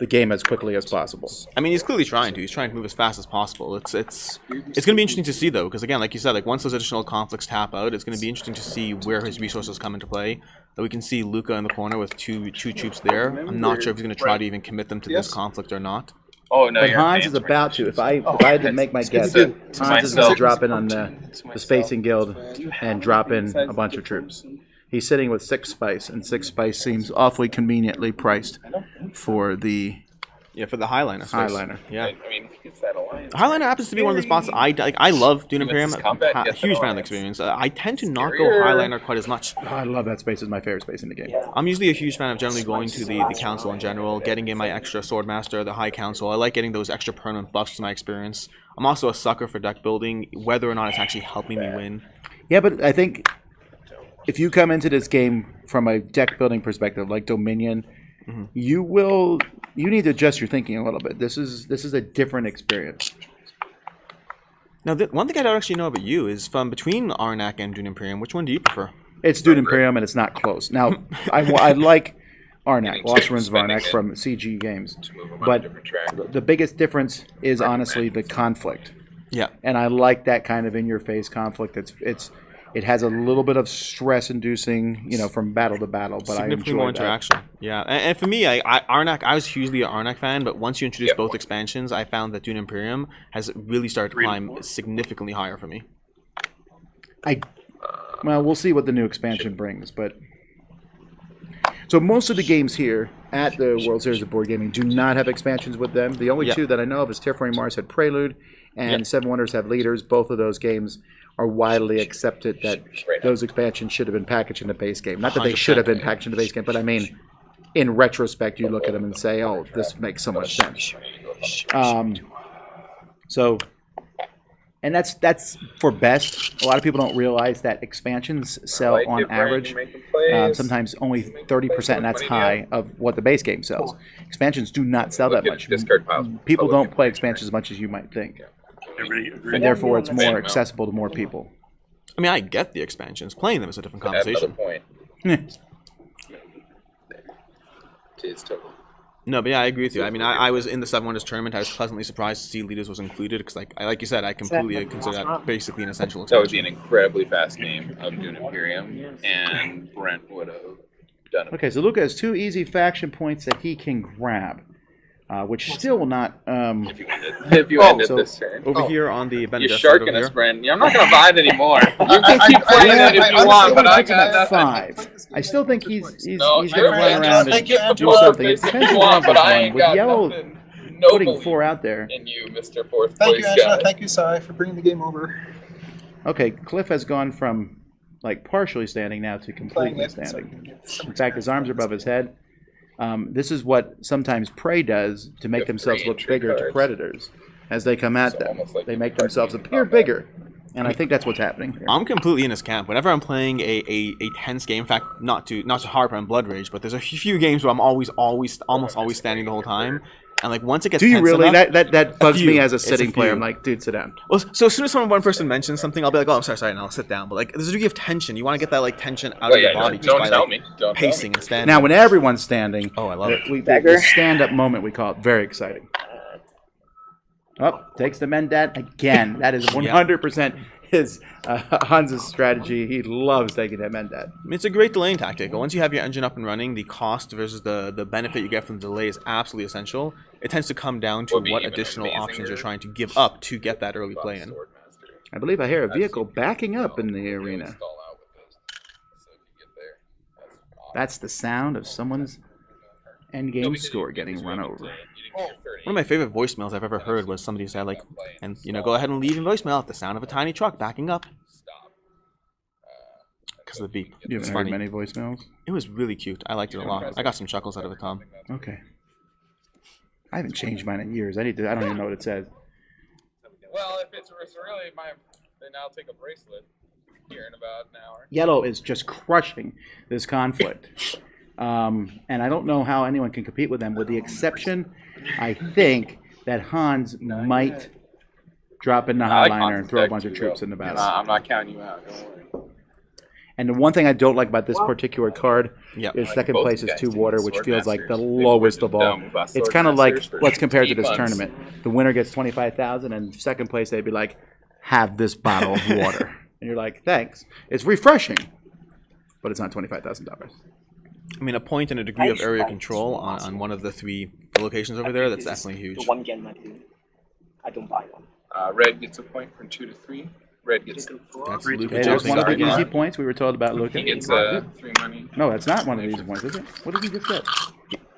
[SPEAKER 1] the game as quickly as possible.
[SPEAKER 9] I mean, he's clearly trying to. He's trying to move as fast as possible. It's going to be interesting to see, though, because, again, like you said, like once those additional conflicts tap out, it's going to be interesting to see where his resources come into play. We can see Luca in the corner with two troops there. I'm not sure if he's going to try to even commit them to this conflict or not.
[SPEAKER 3] Oh, no,
[SPEAKER 1] but Hans is about to. If I had to make my guess, Hans is going to drop in on the Spacing Guild and drop in a bunch of troops. He's sitting with 6 spice, and 6 spice seems awfully conveniently priced for the
[SPEAKER 9] Highliner.
[SPEAKER 1] Highliner.
[SPEAKER 9] Yeah.
[SPEAKER 3] I mean, it's that alliance.
[SPEAKER 9] Highliner happens to be one of the spots I love Dune Imperium. A huge fan of the experience. I tend to not go Highliner quite as much.
[SPEAKER 1] Oh, I love that space. It's my favorite space in the game.
[SPEAKER 9] I'm usually a huge fan of generally going to the council in general, getting in my extra Swordmaster, the High Council. I like getting those extra permanent buffs to my experience. I'm also a sucker for deck building, whether or not it's actually helping me win.
[SPEAKER 1] Yeah, but I think if you come into this game from a deck building perspective, like Dominion, you need to adjust your thinking a little bit. This is a different experience.
[SPEAKER 9] Now, one thing I don't actually know about you is from between Arnak and Dune Imperium, which one do you prefer?
[SPEAKER 1] It's Dune Imperium, and it's not close. Now, I like Arnak, Lost Ruins of Arnak from CG Games, but the biggest difference is honestly the conflict.
[SPEAKER 9] Yeah,
[SPEAKER 1] and I like that kind of in-your-face conflict. It has a little bit of stress-inducing, from battle to battle, but I enjoy
[SPEAKER 9] more interaction. Yeah, and for me, Arnak, I was hugely an Arnak fan, but once you introduce both expansions, I found that Dune Imperium has really started to climb significantly higher for me.
[SPEAKER 1] Well, we'll see what the new expansion brings, but so most of the games here at the World Series of Board Gaming do not have expansions with them. The only 2 that I know of is Terraforming Mars had Prelude, and Seven Wonders have Leaders. Both of those games are widely accepted that those expansions should have been packaged in the base game. Not that they should have been packaged in the base game, but I mean, in retrospect, you look at them and say, oh, this makes so much sense. And that's for best. A lot of people don't realize that expansions sell on average sometimes only 30%, and that's high, of what the base game sells. Expansions do not sell that much. People don't play expansions as much as you might think. And therefore, it's more accessible to more people.
[SPEAKER 9] I mean, I get the expansions. Playing them is a different conversation. No, but yeah, I agree with you. I mean, I was in the Seven Wonders tournament. I was pleasantly surprised to see Leaders was included because, like you said, I completely consider that basically an essential expansion.
[SPEAKER 3] That would be an incredibly fast game of Dune Imperium, and Brent would have done it.
[SPEAKER 1] Okay, so Luca has 2 easy faction points that he can grab. Which still will not.
[SPEAKER 3] If you end it this turn.
[SPEAKER 9] Over here on the Benedetta.
[SPEAKER 3] You're sharking us, Brent. I'm not going to buy it anymore. You can keep playing it if you want, but I got nothing.
[SPEAKER 1] 5. I still think he's going to run around and do something. It depends on the one. With yellow, putting 4 out there.
[SPEAKER 3] In you, Mr. Fourth
[SPEAKER 6] Thank
[SPEAKER 3] Place
[SPEAKER 6] you, Angela.
[SPEAKER 3] guy.
[SPEAKER 6] Thank you, Sai, for bringing the game over.
[SPEAKER 1] Okay, Cliff has gone from like partially standing now to completely
[SPEAKER 6] Playing it, so
[SPEAKER 1] standing.
[SPEAKER 6] you can get some
[SPEAKER 1] In fact, his arms are above his head. This is what sometimes prey does to make
[SPEAKER 3] have
[SPEAKER 1] themselves
[SPEAKER 3] 3
[SPEAKER 1] look
[SPEAKER 3] Intrigue
[SPEAKER 1] bigger to
[SPEAKER 3] cards.
[SPEAKER 1] predators as they come at
[SPEAKER 3] So
[SPEAKER 1] them.
[SPEAKER 3] almost like
[SPEAKER 1] They
[SPEAKER 3] you
[SPEAKER 1] make
[SPEAKER 3] can
[SPEAKER 1] themselves
[SPEAKER 3] party in
[SPEAKER 1] appear
[SPEAKER 3] combat.
[SPEAKER 1] bigger, and I think that's what's happening here.
[SPEAKER 9] I'm completely in his camp. Whenever I'm playing a tense game, in fact, not to harp on Blood Rage, but there's a few games where I'm almost always standing the whole time. And like once it gets
[SPEAKER 1] Do you
[SPEAKER 9] tense
[SPEAKER 1] really?
[SPEAKER 9] enough,
[SPEAKER 1] That bugs
[SPEAKER 9] few.
[SPEAKER 1] me as a
[SPEAKER 9] It's a
[SPEAKER 1] sitting player.
[SPEAKER 9] few.
[SPEAKER 1] I'm like, dude, sit down.
[SPEAKER 9] well, so as soon as one person mentions something, I'll be like, oh, I'm sorry, and I'll sit down. But like, there's a degree of tension. You want to get that like tension out
[SPEAKER 3] Oh,
[SPEAKER 9] of your
[SPEAKER 3] yeah,
[SPEAKER 9] body
[SPEAKER 3] don't
[SPEAKER 9] just by
[SPEAKER 3] tell
[SPEAKER 9] like,
[SPEAKER 3] me. Don't tell
[SPEAKER 9] pacing
[SPEAKER 3] me.
[SPEAKER 9] and standing.
[SPEAKER 1] Now, when everyone's standing,
[SPEAKER 9] Oh, I love it.
[SPEAKER 1] the stand-up moment, we call it, very exciting. Oh, takes the Mendat again. That is 100% his Hans's strategy. He loves taking that Mendat.
[SPEAKER 9] I mean, it's a great delaying tactic. Once you have your engine up and running, the cost versus the benefit you get from the delay is absolutely essential. It tends to come down to
[SPEAKER 3] Would be
[SPEAKER 9] what
[SPEAKER 3] even
[SPEAKER 9] additional
[SPEAKER 3] amazinger
[SPEAKER 9] options you're trying to give up to get that early play in.
[SPEAKER 3] Swordmaster.
[SPEAKER 1] I believe I hear a vehicle backing up in the
[SPEAKER 3] Really
[SPEAKER 1] arena.
[SPEAKER 3] stall out with this. So if you get there, that's awesome.
[SPEAKER 1] That's the sound of someone's endgame score getting run over.
[SPEAKER 9] One of my favorite voicemails I've ever heard was somebody said like, and go ahead and leave your voicemail at the sound of a tiny truck backing up. Because of the beep.
[SPEAKER 1] You
[SPEAKER 9] It's
[SPEAKER 1] haven't heard
[SPEAKER 9] funny.
[SPEAKER 1] many voicemails?
[SPEAKER 9] It was really cute. I liked it a lot. I got some chuckles out of it, Tom.
[SPEAKER 1] Okay. I haven't changed mine in years. I don't even know what it says.
[SPEAKER 3] Well, if it's really then I'll take a bracelet here in about an hour.
[SPEAKER 1] Yellow is just crushing this conflict. And I don't know how anyone can compete with them, with the exception, I think, that Hans might drop in the
[SPEAKER 3] I like
[SPEAKER 1] highliner and
[SPEAKER 3] Hans's
[SPEAKER 1] throw a
[SPEAKER 3] deck
[SPEAKER 1] bunch of
[SPEAKER 3] too,
[SPEAKER 1] troops
[SPEAKER 3] though.
[SPEAKER 1] in the battle.
[SPEAKER 3] I'm not counting you out. Don't worry.
[SPEAKER 1] And the one thing I don't like about this particular card
[SPEAKER 9] Yep.
[SPEAKER 1] is second
[SPEAKER 3] Both
[SPEAKER 1] place
[SPEAKER 3] you
[SPEAKER 1] is
[SPEAKER 3] guys
[SPEAKER 1] 2
[SPEAKER 3] did
[SPEAKER 1] water, which feels like the
[SPEAKER 3] Swordmasters.
[SPEAKER 1] lowest of
[SPEAKER 3] They were
[SPEAKER 1] all.
[SPEAKER 3] dumb about
[SPEAKER 1] It's kind of like,
[SPEAKER 3] Swordmasters for
[SPEAKER 1] let's compare it to this
[SPEAKER 3] 8 months.
[SPEAKER 1] tournament. The winner gets 25,000, and second place they'd be like, have this bottle of water. And you're like, thanks. It's refreshing, but it's not $25,000.
[SPEAKER 9] I mean, a point and a degree of area control on one of the 3 locations over there, that's definitely huge.
[SPEAKER 8] The one game I don't buy one.
[SPEAKER 3] Red gets a point from 2 to 3. Red gets
[SPEAKER 9] That's
[SPEAKER 3] three.
[SPEAKER 9] Luca
[SPEAKER 1] Hey, there's
[SPEAKER 9] jumping
[SPEAKER 1] one of the
[SPEAKER 9] up.
[SPEAKER 1] easy points we were told about Luca.
[SPEAKER 3] He gets 3 money.
[SPEAKER 1] No, that's not one of the easy points, is it? What did he just get?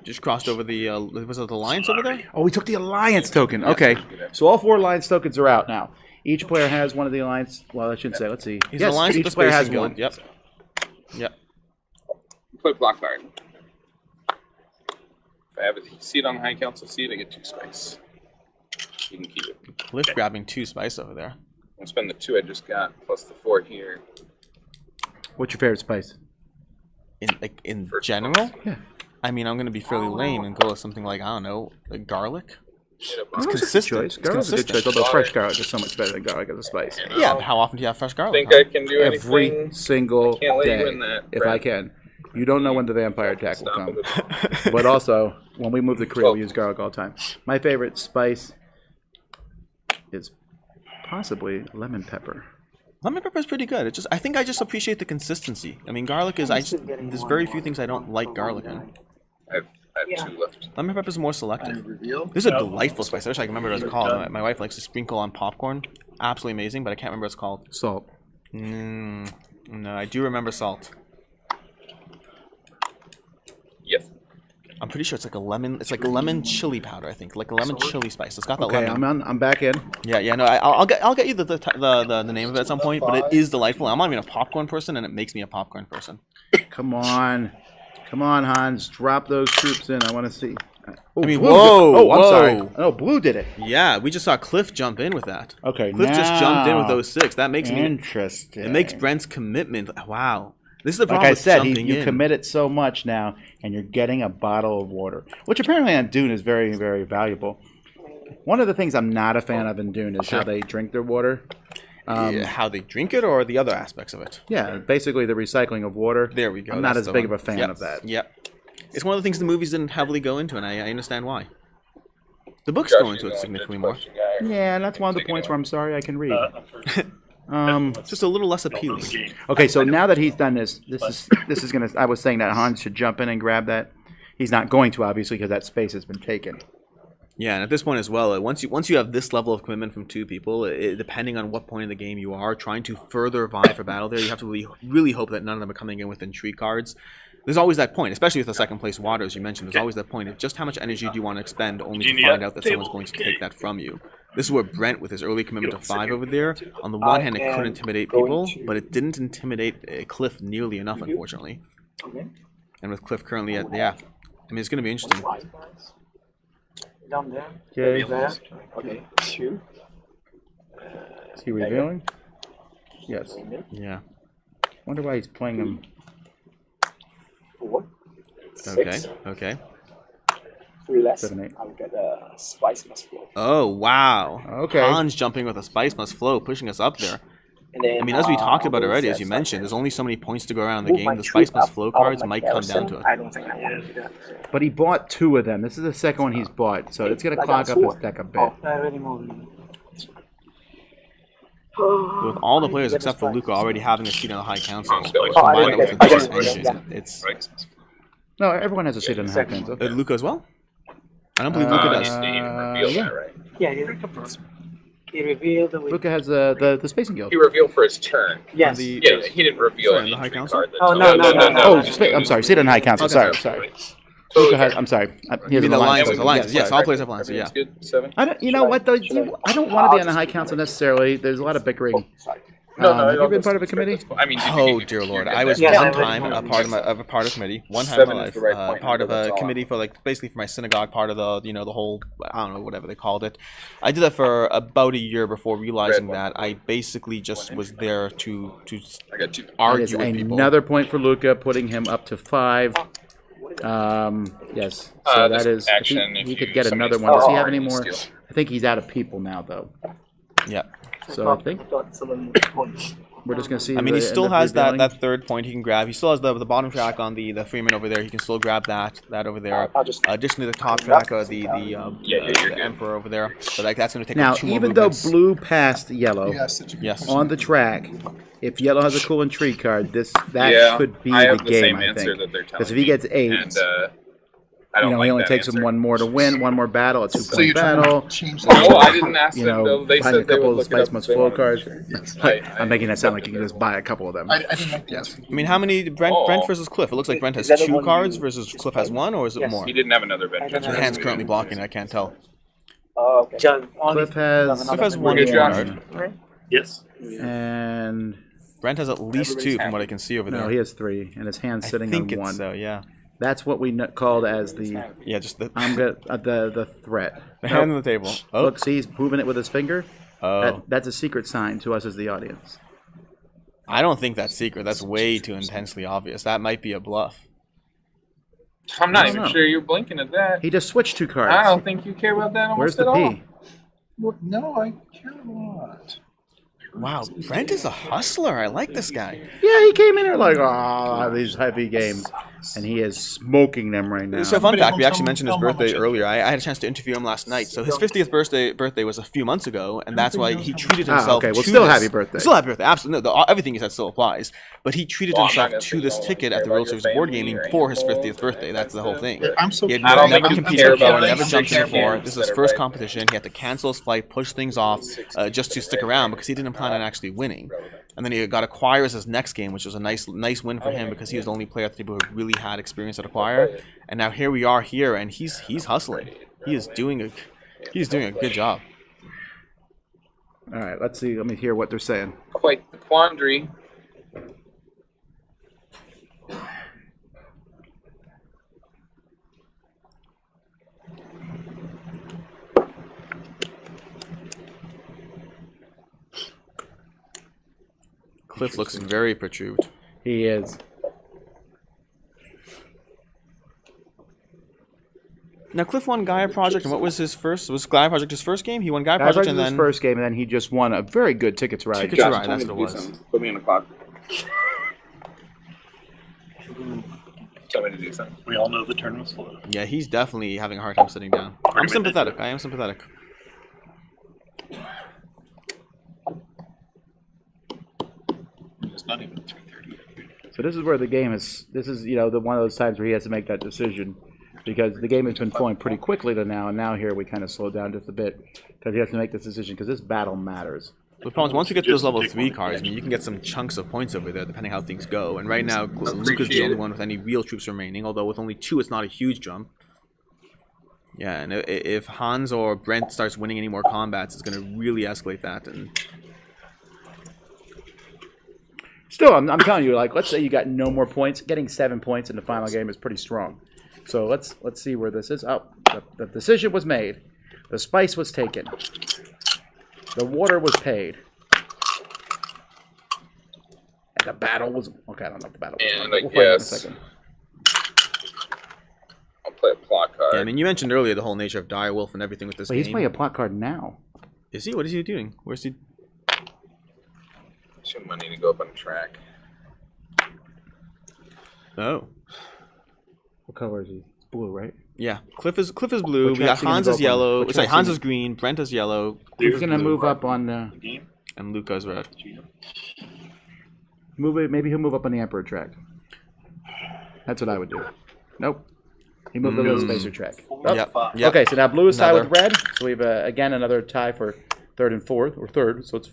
[SPEAKER 9] Just crossed over the, was it the Lions over there?
[SPEAKER 1] Oh, we took the Alliance token. Okay, so all 4 Alliance tokens are out now. Each player has one of the Alliance. Well, I shouldn't say. Let's see.
[SPEAKER 9] He's an
[SPEAKER 1] Yes,
[SPEAKER 9] Alliance with
[SPEAKER 1] each
[SPEAKER 9] the
[SPEAKER 1] player has
[SPEAKER 9] Spacing Guild.
[SPEAKER 1] one.
[SPEAKER 9] Yep. Yep.
[SPEAKER 3] Play block guard. If I have a seat on the High Council seat, I get 2 spice. You can keep it.
[SPEAKER 9] Cliff grabbing 2 spice over there.
[SPEAKER 3] I'll spend the 2 I just got plus the 4 here.
[SPEAKER 1] What's your favorite spice?
[SPEAKER 9] In
[SPEAKER 3] First
[SPEAKER 9] general?
[SPEAKER 3] class.
[SPEAKER 1] Yeah.
[SPEAKER 9] I mean, I'm going to be fairly lame and go with something like, I don't know, like garlic?
[SPEAKER 3] Get a
[SPEAKER 1] Garlic's
[SPEAKER 3] bunch.
[SPEAKER 1] a good
[SPEAKER 9] consistent.
[SPEAKER 1] choice.
[SPEAKER 9] It's
[SPEAKER 1] Garlic's a good
[SPEAKER 9] consistent.
[SPEAKER 1] choice, although fresh garlic is so much better than garlic as a spice.
[SPEAKER 3] You know,
[SPEAKER 9] Yeah, but how often do you have fresh garlic?
[SPEAKER 3] think
[SPEAKER 9] huh?
[SPEAKER 3] I can do
[SPEAKER 1] Every
[SPEAKER 3] anything?
[SPEAKER 1] single
[SPEAKER 3] Can't let you
[SPEAKER 1] day,
[SPEAKER 3] win that,
[SPEAKER 1] if
[SPEAKER 3] Brad.
[SPEAKER 1] I can. You don't know when the vampire attack will
[SPEAKER 3] Stop
[SPEAKER 1] come.
[SPEAKER 3] with it.
[SPEAKER 1] But also, when we move the Korea, we use garlic all the time. My favorite spice is possibly lemon pepper.
[SPEAKER 9] Lemon pepper is pretty good. I think I just appreciate the consistency. I mean, garlic is, there's very few things I don't like garlic in.
[SPEAKER 3] I have 2 left.
[SPEAKER 9] Lemon pepper is more selective.
[SPEAKER 6] And reveal.
[SPEAKER 9] This is a delightful spice. I wish I could remember what it's called. My wife likes to sprinkle on popcorn. Absolutely amazing, but I can't remember what it's called.
[SPEAKER 1] Salt.
[SPEAKER 9] No, I do remember salt.
[SPEAKER 3] Yes.
[SPEAKER 9] I'm pretty sure it's like a lemon. It's like a lemon chili powder. I think like a lemon chili spice. It's got that
[SPEAKER 1] Okay,
[SPEAKER 9] lemon.
[SPEAKER 1] I'm back in.
[SPEAKER 9] Yeah. No, I'll get you the name of it at some point. But it is delightful. I'm not even a popcorn person, and it makes me a popcorn person.
[SPEAKER 1] Come on, Hans, drop those troops in. I want to see. Oh,
[SPEAKER 9] I mean,
[SPEAKER 1] Blue
[SPEAKER 9] whoa,
[SPEAKER 1] did- I'm sorry.
[SPEAKER 9] whoa.
[SPEAKER 1] Oh, Blue did it.
[SPEAKER 9] Yeah, we just saw Cliff jump in with that.
[SPEAKER 1] Okay,
[SPEAKER 9] Cliff just jumped in with
[SPEAKER 1] now.
[SPEAKER 9] those 6. That makes me.
[SPEAKER 1] Interesting.
[SPEAKER 9] It makes Brent's commitment. Wow. This is the
[SPEAKER 1] Like
[SPEAKER 9] problem
[SPEAKER 1] I
[SPEAKER 9] with
[SPEAKER 1] said,
[SPEAKER 9] jumping
[SPEAKER 1] you
[SPEAKER 9] in.
[SPEAKER 1] committed so much now, and you're getting a bottle of water, which apparently on Dune is very, very valuable. One of the things I'm not a fan of in Dune is how they drink their water.
[SPEAKER 9] Yeah, how they drink it or the other aspects of it.
[SPEAKER 1] Yeah, basically the recycling of water.
[SPEAKER 9] There we go.
[SPEAKER 1] I'm not
[SPEAKER 9] that's
[SPEAKER 1] as
[SPEAKER 9] the
[SPEAKER 1] big
[SPEAKER 9] one.
[SPEAKER 1] of a fan
[SPEAKER 9] Yep.
[SPEAKER 1] of that.
[SPEAKER 9] Yep. It's one of the things the movies didn't heavily go into, and I understand why. The books
[SPEAKER 3] Josh,
[SPEAKER 9] go
[SPEAKER 3] you
[SPEAKER 9] into it
[SPEAKER 3] know,
[SPEAKER 9] significantly
[SPEAKER 3] good
[SPEAKER 9] more.
[SPEAKER 3] question, guy.
[SPEAKER 1] Yeah, and that's one of the points where I'm sorry I can read.
[SPEAKER 9] It's just a little less appealing.
[SPEAKER 1] Okay, so now that he's done this is gonna. I was saying that Hans should jump in and grab that. He's not going to, obviously, because that space has been taken.
[SPEAKER 9] Yeah, and at this point as well, once you have this level of commitment from 2 people, depending on what point in the game you are, trying to further vie for battle there, you have to really hope that none of them are coming in with Intrigue cards. there's always that point, especially with the second place water, as you mentioned. There's always that point of just how much energy do you want to expend, only to find out that someone's going to take that from you. This is where Brent, with his early commitment to 5 over there, on the one hand, it could intimidate people, but it didn't intimidate Cliff nearly enough, unfortunately. And with Cliff currently at, I mean, it's going to be interesting.
[SPEAKER 5] Down there.
[SPEAKER 1] Okay.
[SPEAKER 8] Okay. 2.
[SPEAKER 1] Is he revealing? Yes.
[SPEAKER 9] Yeah.
[SPEAKER 1] Wonder why he's playing him.
[SPEAKER 8] 4.
[SPEAKER 9] Okay.
[SPEAKER 8] 6.
[SPEAKER 9] Okay.
[SPEAKER 8] 3 less.
[SPEAKER 1] 7, 8.
[SPEAKER 8] I'll get a spice must flow.
[SPEAKER 9] Oh, wow.
[SPEAKER 1] Okay.
[SPEAKER 9] Hans jumping with a spice must flow, pushing us up there.
[SPEAKER 8] And then,
[SPEAKER 9] I mean, as we talked about already, as you mentioned, there's only so many points to go around in the game. The spice must flow cards might come down to it.
[SPEAKER 8] I don't think I want to do that.
[SPEAKER 1] But he bought 2 of them. This is the second one he's bought, so it's going to clog up his deck a bit.
[SPEAKER 5] I already moved.
[SPEAKER 9] With all the players except for Luca already having a seat on the High Council,
[SPEAKER 3] Oh,
[SPEAKER 9] combined with the engine, it's
[SPEAKER 1] No, everyone has a seat in the high council.
[SPEAKER 9] Luca as well. I don't believe Luca does.
[SPEAKER 1] Yeah.
[SPEAKER 5] Yeah, he revealed the
[SPEAKER 1] Luca has the Spacing Guild.
[SPEAKER 3] He revealed for his turn.
[SPEAKER 5] Yes.
[SPEAKER 9] The,
[SPEAKER 3] Yeah, he didn't reveal
[SPEAKER 9] Sorry,
[SPEAKER 3] any
[SPEAKER 9] the High
[SPEAKER 3] Intrigue
[SPEAKER 9] Council?
[SPEAKER 3] card.
[SPEAKER 5] Oh, no.
[SPEAKER 1] Oh, I'm sorry. Seat in high council.
[SPEAKER 9] Okay.
[SPEAKER 1] Sorry.
[SPEAKER 3] Totally
[SPEAKER 1] Luca has, I'm sorry. He
[SPEAKER 9] You
[SPEAKER 1] has
[SPEAKER 9] mean
[SPEAKER 1] an
[SPEAKER 9] the
[SPEAKER 1] alliance.
[SPEAKER 9] Alliances? Yes,
[SPEAKER 1] sorry.
[SPEAKER 9] all players have Alliances, yeah.
[SPEAKER 3] Good. 7.
[SPEAKER 1] I don't. You know what though? I don't want to be on the high council necessarily. There's a lot of bickering. Have you been part of a committee?
[SPEAKER 3] I mean,
[SPEAKER 9] Oh dear lord! I was
[SPEAKER 5] Yeah,
[SPEAKER 9] one
[SPEAKER 5] I
[SPEAKER 9] time
[SPEAKER 5] read
[SPEAKER 9] a part of a committee. One time in
[SPEAKER 3] 7
[SPEAKER 9] my
[SPEAKER 3] is
[SPEAKER 9] life,
[SPEAKER 3] the right point
[SPEAKER 9] part of
[SPEAKER 3] number,
[SPEAKER 9] a
[SPEAKER 3] that's all.
[SPEAKER 9] committee for basically for my synagogue, part of the the whole I don't know whatever they called it. I did that for about a year before realizing that I basically just was there to
[SPEAKER 3] I got 2.
[SPEAKER 1] That is
[SPEAKER 9] argue with people.
[SPEAKER 1] another point for Luca, putting him up to 5. Yes. So that is. If
[SPEAKER 3] action.
[SPEAKER 1] he
[SPEAKER 3] If
[SPEAKER 1] could
[SPEAKER 3] you-
[SPEAKER 1] get another
[SPEAKER 3] somebody's
[SPEAKER 1] one. Does he have
[SPEAKER 3] power,
[SPEAKER 1] any
[SPEAKER 3] you
[SPEAKER 1] more?
[SPEAKER 3] steal.
[SPEAKER 1] I think he's out of people now, though.
[SPEAKER 9] Yeah.
[SPEAKER 1] So I think we're just gonna see.
[SPEAKER 9] I mean, he
[SPEAKER 1] the
[SPEAKER 9] still
[SPEAKER 1] end of
[SPEAKER 9] has that
[SPEAKER 1] revealing.
[SPEAKER 9] third point he can grab. He still has the bottom track on the Freeman over there. He can still grab that over there. Additionally, the top track of the
[SPEAKER 3] you're good.
[SPEAKER 9] Emperor over there. But that's going to take
[SPEAKER 1] Now,
[SPEAKER 9] up 2 more
[SPEAKER 1] even though
[SPEAKER 9] movements.
[SPEAKER 1] blue passed yellow
[SPEAKER 9] Yes.
[SPEAKER 1] on the track, if yellow has a cool Intrigue card, that
[SPEAKER 3] Yeah,
[SPEAKER 1] could be
[SPEAKER 3] I
[SPEAKER 1] the
[SPEAKER 3] have the
[SPEAKER 1] game.
[SPEAKER 3] same
[SPEAKER 1] I
[SPEAKER 3] answer
[SPEAKER 1] think.
[SPEAKER 3] that they're telling
[SPEAKER 1] Because if he gets 8,
[SPEAKER 3] And I don't
[SPEAKER 1] he
[SPEAKER 3] like
[SPEAKER 1] only
[SPEAKER 3] that
[SPEAKER 1] takes
[SPEAKER 3] answer.
[SPEAKER 1] him one more to win, one more battle, a 2-point
[SPEAKER 6] you're trying
[SPEAKER 1] battle.
[SPEAKER 6] to change
[SPEAKER 3] No,
[SPEAKER 6] that.
[SPEAKER 3] I didn't ask
[SPEAKER 1] You
[SPEAKER 3] them.
[SPEAKER 1] know,
[SPEAKER 3] They
[SPEAKER 1] buying a
[SPEAKER 3] said they
[SPEAKER 1] couple
[SPEAKER 3] would
[SPEAKER 1] of
[SPEAKER 3] look it
[SPEAKER 1] Spice
[SPEAKER 3] up
[SPEAKER 1] Must
[SPEAKER 3] if they
[SPEAKER 1] Flow
[SPEAKER 3] wanted.
[SPEAKER 1] cards. I'm making that sound like you can just buy a couple of them.
[SPEAKER 6] I didn't like the answer.
[SPEAKER 9] I mean, how many Brent versus Cliff? It looks like Brent has 2 cards versus Cliff has 1, or is it more?
[SPEAKER 3] He didn't have another bench.
[SPEAKER 5] I don't
[SPEAKER 9] Your hand's currently blocking. I can't tell.
[SPEAKER 8] Okay.
[SPEAKER 1] Cliff has
[SPEAKER 9] Cliff has 1
[SPEAKER 3] Good job.
[SPEAKER 9] card.
[SPEAKER 4] Yes.
[SPEAKER 1] and
[SPEAKER 9] Brent has at least 2 from what I can see over there.
[SPEAKER 1] no, he has 3, and his hand's
[SPEAKER 9] I
[SPEAKER 1] sitting
[SPEAKER 9] think
[SPEAKER 1] on
[SPEAKER 9] it's
[SPEAKER 1] 1.
[SPEAKER 9] so. Yeah.
[SPEAKER 1] That's what we called as the
[SPEAKER 9] Yeah. Just the
[SPEAKER 1] the threat.
[SPEAKER 9] the hand on the table. Oh.
[SPEAKER 1] Look, see, he's moving it with his finger.
[SPEAKER 9] Oh.
[SPEAKER 1] That's a secret sign to us as the audience.
[SPEAKER 9] I don't think that's secret. That's way too intensely obvious. That might be a bluff.
[SPEAKER 3] I'm not
[SPEAKER 1] I don't
[SPEAKER 3] even
[SPEAKER 1] know.
[SPEAKER 3] sure you're blinking at that.
[SPEAKER 1] He just switched 2 cards.
[SPEAKER 3] I don't think you care about that
[SPEAKER 1] Where's
[SPEAKER 3] almost
[SPEAKER 1] the
[SPEAKER 3] at all.
[SPEAKER 1] P?
[SPEAKER 6] Well, no, I care a lot.
[SPEAKER 9] Wow, Brent is a hustler. I like this guy.
[SPEAKER 1] Yeah, he came in here like, oh, these heavy games. And he is smoking them right now.
[SPEAKER 9] So fun
[SPEAKER 6] Somebody
[SPEAKER 9] fact, we
[SPEAKER 6] tell
[SPEAKER 9] actually
[SPEAKER 6] him-
[SPEAKER 9] mentioned his
[SPEAKER 6] tell him how
[SPEAKER 9] birthday
[SPEAKER 6] much
[SPEAKER 9] earlier. I had a chance to interview him last night. So his 50th birthday was a few months ago, and that's why he treated himself
[SPEAKER 1] okay. Well,
[SPEAKER 9] to
[SPEAKER 1] still
[SPEAKER 9] this.
[SPEAKER 1] happy birthday.
[SPEAKER 9] Still happy birthday. Absolutely. No, everything he said still applies. But he treated
[SPEAKER 3] Well, I'm not
[SPEAKER 9] himself
[SPEAKER 3] gonna
[SPEAKER 9] to
[SPEAKER 3] say
[SPEAKER 9] this
[SPEAKER 3] don't
[SPEAKER 9] ticket
[SPEAKER 3] care
[SPEAKER 9] at the
[SPEAKER 3] about
[SPEAKER 9] World
[SPEAKER 3] your
[SPEAKER 9] Series of Board
[SPEAKER 3] family
[SPEAKER 9] Gaming
[SPEAKER 3] or
[SPEAKER 9] for his
[SPEAKER 3] anything.
[SPEAKER 9] 50th birthday. That's the whole thing.
[SPEAKER 6] I'm so
[SPEAKER 9] He had
[SPEAKER 3] I don't
[SPEAKER 9] never
[SPEAKER 3] think you
[SPEAKER 9] competed
[SPEAKER 3] care
[SPEAKER 9] before,
[SPEAKER 3] about
[SPEAKER 9] never
[SPEAKER 3] things.
[SPEAKER 9] jumped in
[SPEAKER 3] Care
[SPEAKER 9] before.
[SPEAKER 3] games
[SPEAKER 9] This is
[SPEAKER 3] that
[SPEAKER 9] his
[SPEAKER 3] are
[SPEAKER 9] first
[SPEAKER 3] right.
[SPEAKER 9] competition. He had to cancel his flight, push things off just to stick around because he didn't plan on actually winning. And then he got Acquire as his next game, which was a nice win for him because he was the only player at the table who really had experience at Acquire. And now here we are here, and he's hustling. He is doing a good job.
[SPEAKER 1] All right, let's see. Let me hear what they're saying.
[SPEAKER 3] Quite the quandary.
[SPEAKER 9] Cliff looks very perturbed.
[SPEAKER 1] He is.
[SPEAKER 9] Now Cliff won Gaia Project, and what was his first? Was Gaia Project his first game? He won Gaia
[SPEAKER 1] Guy
[SPEAKER 9] Project,
[SPEAKER 1] Project
[SPEAKER 9] and
[SPEAKER 1] was his
[SPEAKER 9] then
[SPEAKER 1] first game, and then he just won a very good Tickets Ride.
[SPEAKER 9] Tickets Ride. That's what it was.
[SPEAKER 3] Put me on the clock. Tell me to do something.
[SPEAKER 4] We all know the turn was full.
[SPEAKER 9] Yeah, he's definitely having a hard time sitting down. I'm sympathetic. I am sympathetic.
[SPEAKER 4] It's not even 3:30.
[SPEAKER 1] So this is where the game is. This is the one of those times where he has to make that decision, because the game has been flowing pretty quickly to now, and now here we kind of slow down just a bit because he has to make this decision because this battle matters.
[SPEAKER 9] The problem is once we get to those level 3 cards, I mean, you can get some chunks of points over there depending how things go. And right now, Luca's the only one with any real troops remaining. Although with only 2, it's not a huge jump. Yeah, and if Hans or Brent starts winning any more combats, it's going to really escalate that. And
[SPEAKER 1] still, I'm telling you, like, let's say you got no more points. Getting 7 points in the final game is pretty strong. So let's see where this is. Oh, the decision was made. The spice was taken. The water was paid. And the battle was... Okay, I don't know if the battle was...
[SPEAKER 3] And
[SPEAKER 1] we'll
[SPEAKER 3] I
[SPEAKER 1] find out in a
[SPEAKER 3] guess
[SPEAKER 1] second.
[SPEAKER 3] I'll play a plot card.
[SPEAKER 9] yeah, I mean, you mentioned earlier the whole nature of Direwolf and everything with this
[SPEAKER 1] But
[SPEAKER 9] game.
[SPEAKER 1] he's playing a plot card now.
[SPEAKER 9] Is he? What is he doing? Where's he?
[SPEAKER 3] Some money to go up on the track.
[SPEAKER 9] Oh.
[SPEAKER 1] What color is he? It's blue, right?
[SPEAKER 9] Yeah, Cliff is blue.
[SPEAKER 1] Which
[SPEAKER 9] We got
[SPEAKER 1] track's he gonna
[SPEAKER 9] Hans
[SPEAKER 1] go
[SPEAKER 9] is
[SPEAKER 1] up on?
[SPEAKER 9] yellow.
[SPEAKER 1] Which
[SPEAKER 9] Sorry,
[SPEAKER 1] track's
[SPEAKER 9] Hans
[SPEAKER 1] he-
[SPEAKER 9] is green. Brent is yellow.
[SPEAKER 1] He's going to move up on the...
[SPEAKER 9] And Luca's red.
[SPEAKER 1] Maybe he'll move up on the Emperor track. That's what I would do. Nope. He moved the little spacer track. Oh.
[SPEAKER 9] Yep.
[SPEAKER 1] Okay, so now blue is tied with
[SPEAKER 9] Another.
[SPEAKER 1] red. So we have, again, another tie for third and fourth, or third. So it's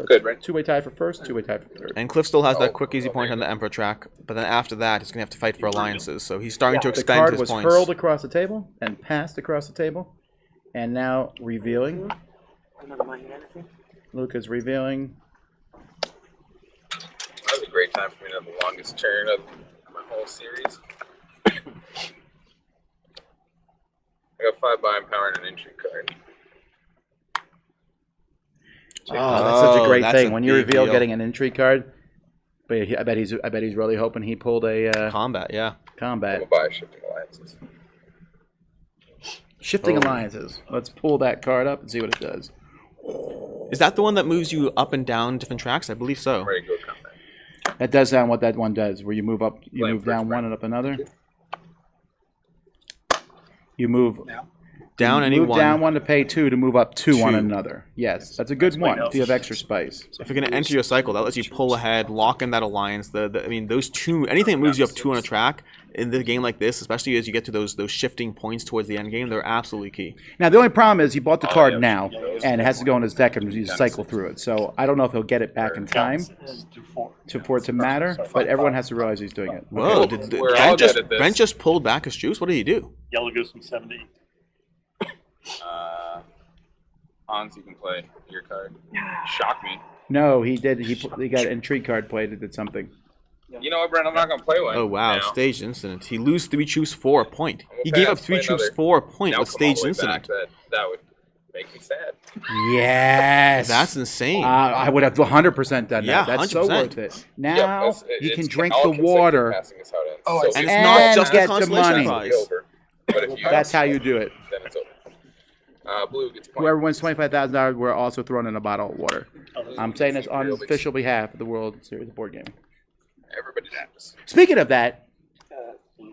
[SPEAKER 3] Good, right?
[SPEAKER 1] two-way tie for first, two-way tie for third.
[SPEAKER 9] And Cliff still has that quick, easy point on the Emperor track. But then after that, he's going to have to fight for alliances. So he's starting to
[SPEAKER 1] The
[SPEAKER 9] expand
[SPEAKER 1] card
[SPEAKER 9] his
[SPEAKER 1] was
[SPEAKER 9] points.
[SPEAKER 1] hurled across the table and passed across the table. And now revealing. Luca's revealing.
[SPEAKER 3] That was a great time for me to have the longest turn of my whole series. I got 5 buying power and an Intrigue Card.
[SPEAKER 1] Oh, that's such a great
[SPEAKER 9] that's
[SPEAKER 1] thing
[SPEAKER 9] a
[SPEAKER 1] when you
[SPEAKER 9] big
[SPEAKER 1] reveal
[SPEAKER 9] deal.
[SPEAKER 1] getting an Intrigue card. But I bet he's really hoping he pulled a
[SPEAKER 9] Combat, yeah.
[SPEAKER 3] I'm
[SPEAKER 1] combat.
[SPEAKER 3] gonna buy Shifting Alliances.
[SPEAKER 1] Shifting alliances. Let's pull that card up and see what it does.
[SPEAKER 9] Is that the one that moves you up and down different tracks? I believe so.
[SPEAKER 3] I'm ready to go combat.
[SPEAKER 1] That does sound what that one does, where you move up, you
[SPEAKER 3] Blame
[SPEAKER 1] move down
[SPEAKER 3] first,
[SPEAKER 1] one
[SPEAKER 3] right?
[SPEAKER 1] and up another. You move
[SPEAKER 9] Down any
[SPEAKER 1] move
[SPEAKER 9] one.
[SPEAKER 1] down one to pay 2 to move up 2 on
[SPEAKER 9] Two.
[SPEAKER 1] another. Yes, that's a good one if you have extra spice.
[SPEAKER 9] If you're going to enter your cycle, that lets you pull ahead, lock in that alliance. I mean, those two, anything that moves you up 2 on a track in the game like this, especially as you get to those shifting points towards the end game, they're absolutely key.
[SPEAKER 1] Now the only problem is he bought the card now, and it has to go in his deck and you cycle through it. So I don't know if he'll get it back in time for it to matter. But everyone has to realize he's doing it.
[SPEAKER 9] Whoa,
[SPEAKER 1] Okay.
[SPEAKER 9] did
[SPEAKER 3] We're all
[SPEAKER 9] Brent,
[SPEAKER 3] good at this.
[SPEAKER 9] Brent just pulled back his juice? What did he do?
[SPEAKER 4] Yellow goes from 7 to 8.
[SPEAKER 3] Hans, you can play your card. Shock me.
[SPEAKER 1] No, he did. He got an Intrigue card played. It did something.
[SPEAKER 3] You know what, Brent? I'm not gonna play one.
[SPEAKER 9] Oh, wow,
[SPEAKER 3] now.
[SPEAKER 9] staged incident. He lose 3 troops for a point.
[SPEAKER 3] I'm gonna
[SPEAKER 9] He gave
[SPEAKER 3] pass,
[SPEAKER 9] up 3
[SPEAKER 3] play
[SPEAKER 9] troops
[SPEAKER 3] another.
[SPEAKER 9] for a point
[SPEAKER 3] Now
[SPEAKER 9] with
[SPEAKER 3] come all
[SPEAKER 9] staged
[SPEAKER 3] the way
[SPEAKER 9] incident.
[SPEAKER 3] back, that would make me sad.
[SPEAKER 1] Yes.
[SPEAKER 9] That's insane.
[SPEAKER 1] I would have 100% done that.
[SPEAKER 9] Yeah,
[SPEAKER 1] That's so
[SPEAKER 9] 100%.
[SPEAKER 1] worth it. Now
[SPEAKER 3] Yep,
[SPEAKER 1] you can
[SPEAKER 3] it's
[SPEAKER 1] drink
[SPEAKER 3] all
[SPEAKER 1] the
[SPEAKER 3] consecutive
[SPEAKER 1] water.
[SPEAKER 3] passing is how it ends.
[SPEAKER 6] Oh, I
[SPEAKER 3] So
[SPEAKER 6] see.
[SPEAKER 9] And
[SPEAKER 3] if
[SPEAKER 9] it's not
[SPEAKER 1] And
[SPEAKER 9] just
[SPEAKER 1] get
[SPEAKER 9] the
[SPEAKER 1] the
[SPEAKER 9] consolation
[SPEAKER 1] money.
[SPEAKER 9] prize.
[SPEAKER 3] it's over. But if you
[SPEAKER 1] That's how you do it.
[SPEAKER 3] then it's over. Blue gets a point.
[SPEAKER 1] Whoever wins $25,000, we're also throwing in a bottle of water. I'm saying this on official behalf of the World Series of Board Gaming.
[SPEAKER 3] Everybody does.
[SPEAKER 1] Speaking of that,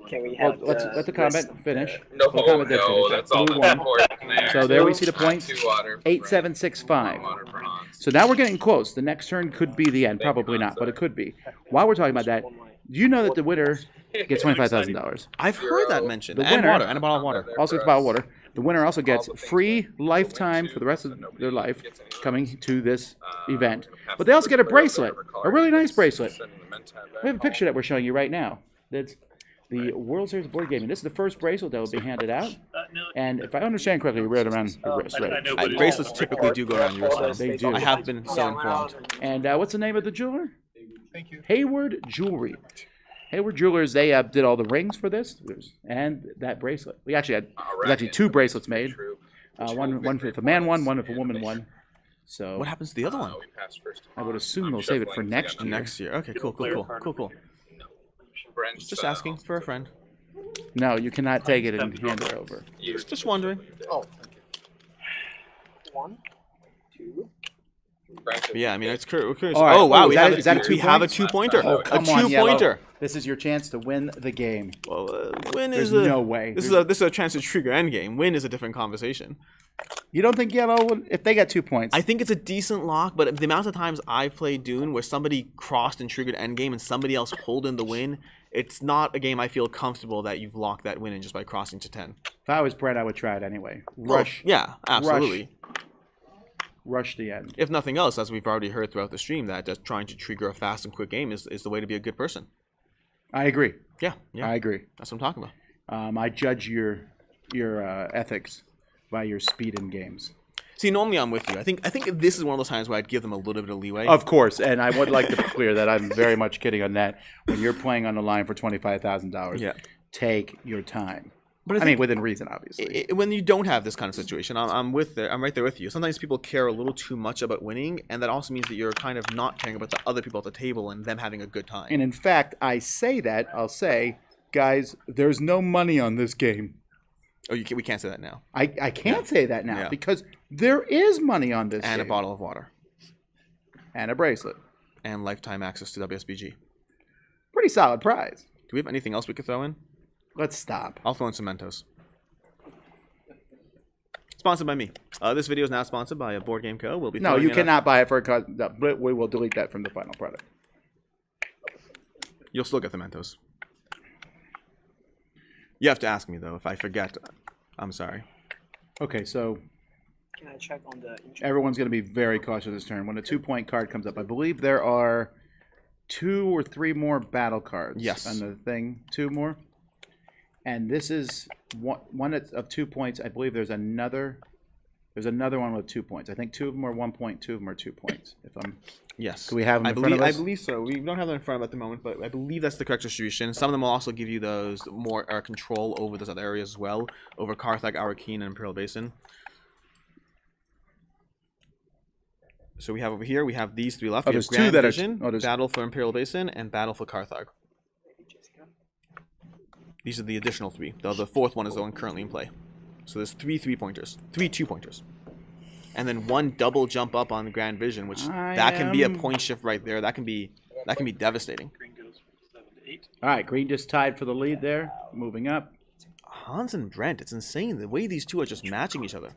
[SPEAKER 8] Can we
[SPEAKER 1] well,
[SPEAKER 8] have
[SPEAKER 1] let's let the combat finish.
[SPEAKER 3] No,
[SPEAKER 1] The combat did
[SPEAKER 3] no,
[SPEAKER 1] finish.
[SPEAKER 3] that's all
[SPEAKER 1] Blue
[SPEAKER 3] that's
[SPEAKER 1] won.
[SPEAKER 3] important there.
[SPEAKER 1] So there we see the
[SPEAKER 3] Two
[SPEAKER 1] points.
[SPEAKER 3] water.
[SPEAKER 1] 8-7-6-5.
[SPEAKER 3] Water for Hans.
[SPEAKER 1] So now we're getting close. The next turn could be the end. Probably not, but it could be. While we're talking about that, do you know that the winner gets $25,000?
[SPEAKER 9] I've heard that mentioned.
[SPEAKER 1] The
[SPEAKER 9] And
[SPEAKER 1] winner-
[SPEAKER 9] water, and a bottle of water.
[SPEAKER 1] Also gets a bottle of water. The winner also gets free lifetime for the rest of their life coming to this event. But they also get a bracelet, a really nice bracelet. We have a picture that we're showing you right now. That's the World Series of Board Gaming. This is the first bracelet that will be handed out. And if I understand correctly, you wear it around your wrist,
[SPEAKER 4] I
[SPEAKER 1] right?
[SPEAKER 4] know, but
[SPEAKER 9] Bracelets typically do go around your wrist.
[SPEAKER 1] They do.
[SPEAKER 9] I have been so informed.
[SPEAKER 1] And what's the name of the jeweler?
[SPEAKER 6] Thank you.
[SPEAKER 1] Hayward Jewelry. Hayward Jewelers, they did all the rings for this and that bracelet. We actually had there's actually 2 bracelets made. One for man one for woman one. So
[SPEAKER 9] What happens to the other one?
[SPEAKER 3] We passed first.
[SPEAKER 1] I would assume they'll save it for next year.
[SPEAKER 9] Next year. Okay, cool.
[SPEAKER 3] Brent's,
[SPEAKER 9] Just asking for a friend.
[SPEAKER 1] No, you cannot take it and hand it over.
[SPEAKER 9] Just wondering.
[SPEAKER 6] Oh,
[SPEAKER 8] 1, 2.
[SPEAKER 9] But yeah, I mean, it's curious.
[SPEAKER 1] All right.
[SPEAKER 9] Oh, wow.
[SPEAKER 1] Oh,
[SPEAKER 9] we
[SPEAKER 1] is that a
[SPEAKER 9] we have a
[SPEAKER 1] 2-point?
[SPEAKER 9] 2-pointer.
[SPEAKER 1] Oh,
[SPEAKER 9] A
[SPEAKER 1] come on, Yellow.
[SPEAKER 9] 2-pointer.
[SPEAKER 1] This is your chance to win the game.
[SPEAKER 9] Well, win
[SPEAKER 1] There's
[SPEAKER 9] is
[SPEAKER 1] no way.
[SPEAKER 9] This is a chance to trigger endgame. Win is a different conversation.
[SPEAKER 1] You don't think Yellow would, if they got 2 points?
[SPEAKER 9] I think it's a decent lock, but the amount of times I've played Dune where somebody crossed and triggered endgame and somebody else pulled in the win, it's not a game I feel comfortable that you've locked that win in just by crossing to 10.
[SPEAKER 1] If I was Brent, I would try it anyway.
[SPEAKER 9] Well,
[SPEAKER 1] Rush.
[SPEAKER 9] yeah, absolutely.
[SPEAKER 1] rush the end.
[SPEAKER 9] If nothing else, as we've already heard throughout the stream, that just trying to trigger a fast and quick game is the way to be a good person.
[SPEAKER 1] I agree.
[SPEAKER 9] Yeah.
[SPEAKER 1] I agree.
[SPEAKER 9] That's what I'm talking about.
[SPEAKER 1] I judge your ethics by your speed in games.
[SPEAKER 9] See, normally I'm with you. I think this is one of those times where I'd give them a little bit of leeway.
[SPEAKER 1] Of course, and I would like to be clear that I'm very much kidding on that. When you're playing on the line for $25,000, take your time. But I mean, within reason, obviously.
[SPEAKER 9] When you don't have this kind of situation, I'm right there with you. Sometimes people care a little too much about winning, and that also means that you're kind of not caring about the other people at the table and them having a good time.
[SPEAKER 1] And in fact, I'll say, guys, there's no money on this game.
[SPEAKER 9] Oh, we can't say that now.
[SPEAKER 1] I can't say that now because there is money on this
[SPEAKER 9] and
[SPEAKER 1] game.
[SPEAKER 9] A bottle of water.
[SPEAKER 1] And a bracelet.
[SPEAKER 9] And lifetime access to WSBG.
[SPEAKER 1] Pretty solid prize.
[SPEAKER 9] Do we have anything else we could throw in?
[SPEAKER 1] Let's stop.
[SPEAKER 9] I'll throw in some Mentos. Sponsored by me. This video is now sponsored by a Board Game Co. We'll be
[SPEAKER 1] no, you cannot buy it for a cause. No, we will delete that from the final product.
[SPEAKER 9] You'll still get the Mentos. You have to ask me, though. If I forget, I'm sorry.
[SPEAKER 1] Okay, so
[SPEAKER 8] can I check on the
[SPEAKER 1] everyone's going to be very cautious this turn. When a 2-point card comes up, I believe there are 2 or 3 more battle cards.
[SPEAKER 9] Yes.
[SPEAKER 1] On the thing. 2 more. And this is one of 2 points. I believe there's another one with 2 points. I think 2 of them are 1 point, 2 of them are 2 points.
[SPEAKER 9] Yes.
[SPEAKER 1] Do we have them in front of us?
[SPEAKER 9] I believe so. We don't have them in front of us at the moment, but I believe that's the correct distribution. Some of them will also give you those more control over those other areas as well, over Carthag, Arakeen, and Imperial Basin. So we have over here, we have these 3 left.
[SPEAKER 1] Oh,
[SPEAKER 9] we have
[SPEAKER 1] there's
[SPEAKER 9] Grand
[SPEAKER 1] 2 that
[SPEAKER 9] Vision,
[SPEAKER 1] are...
[SPEAKER 9] Battle for Imperial Basin, and Battle for Carthag. These are the additional 3. The 4th one is the one currently in play. So there's 3 3-pointers. 3 2-pointers. And then 1 double jump up on the Grand Vision, which that can be a point shift right there. That can be devastating.
[SPEAKER 4] Green goes from 7 to 8.
[SPEAKER 1] All right, Green just tied for the lead there, moving up.
[SPEAKER 9] Hans and Brent, it's insane the way these two are just matching each other.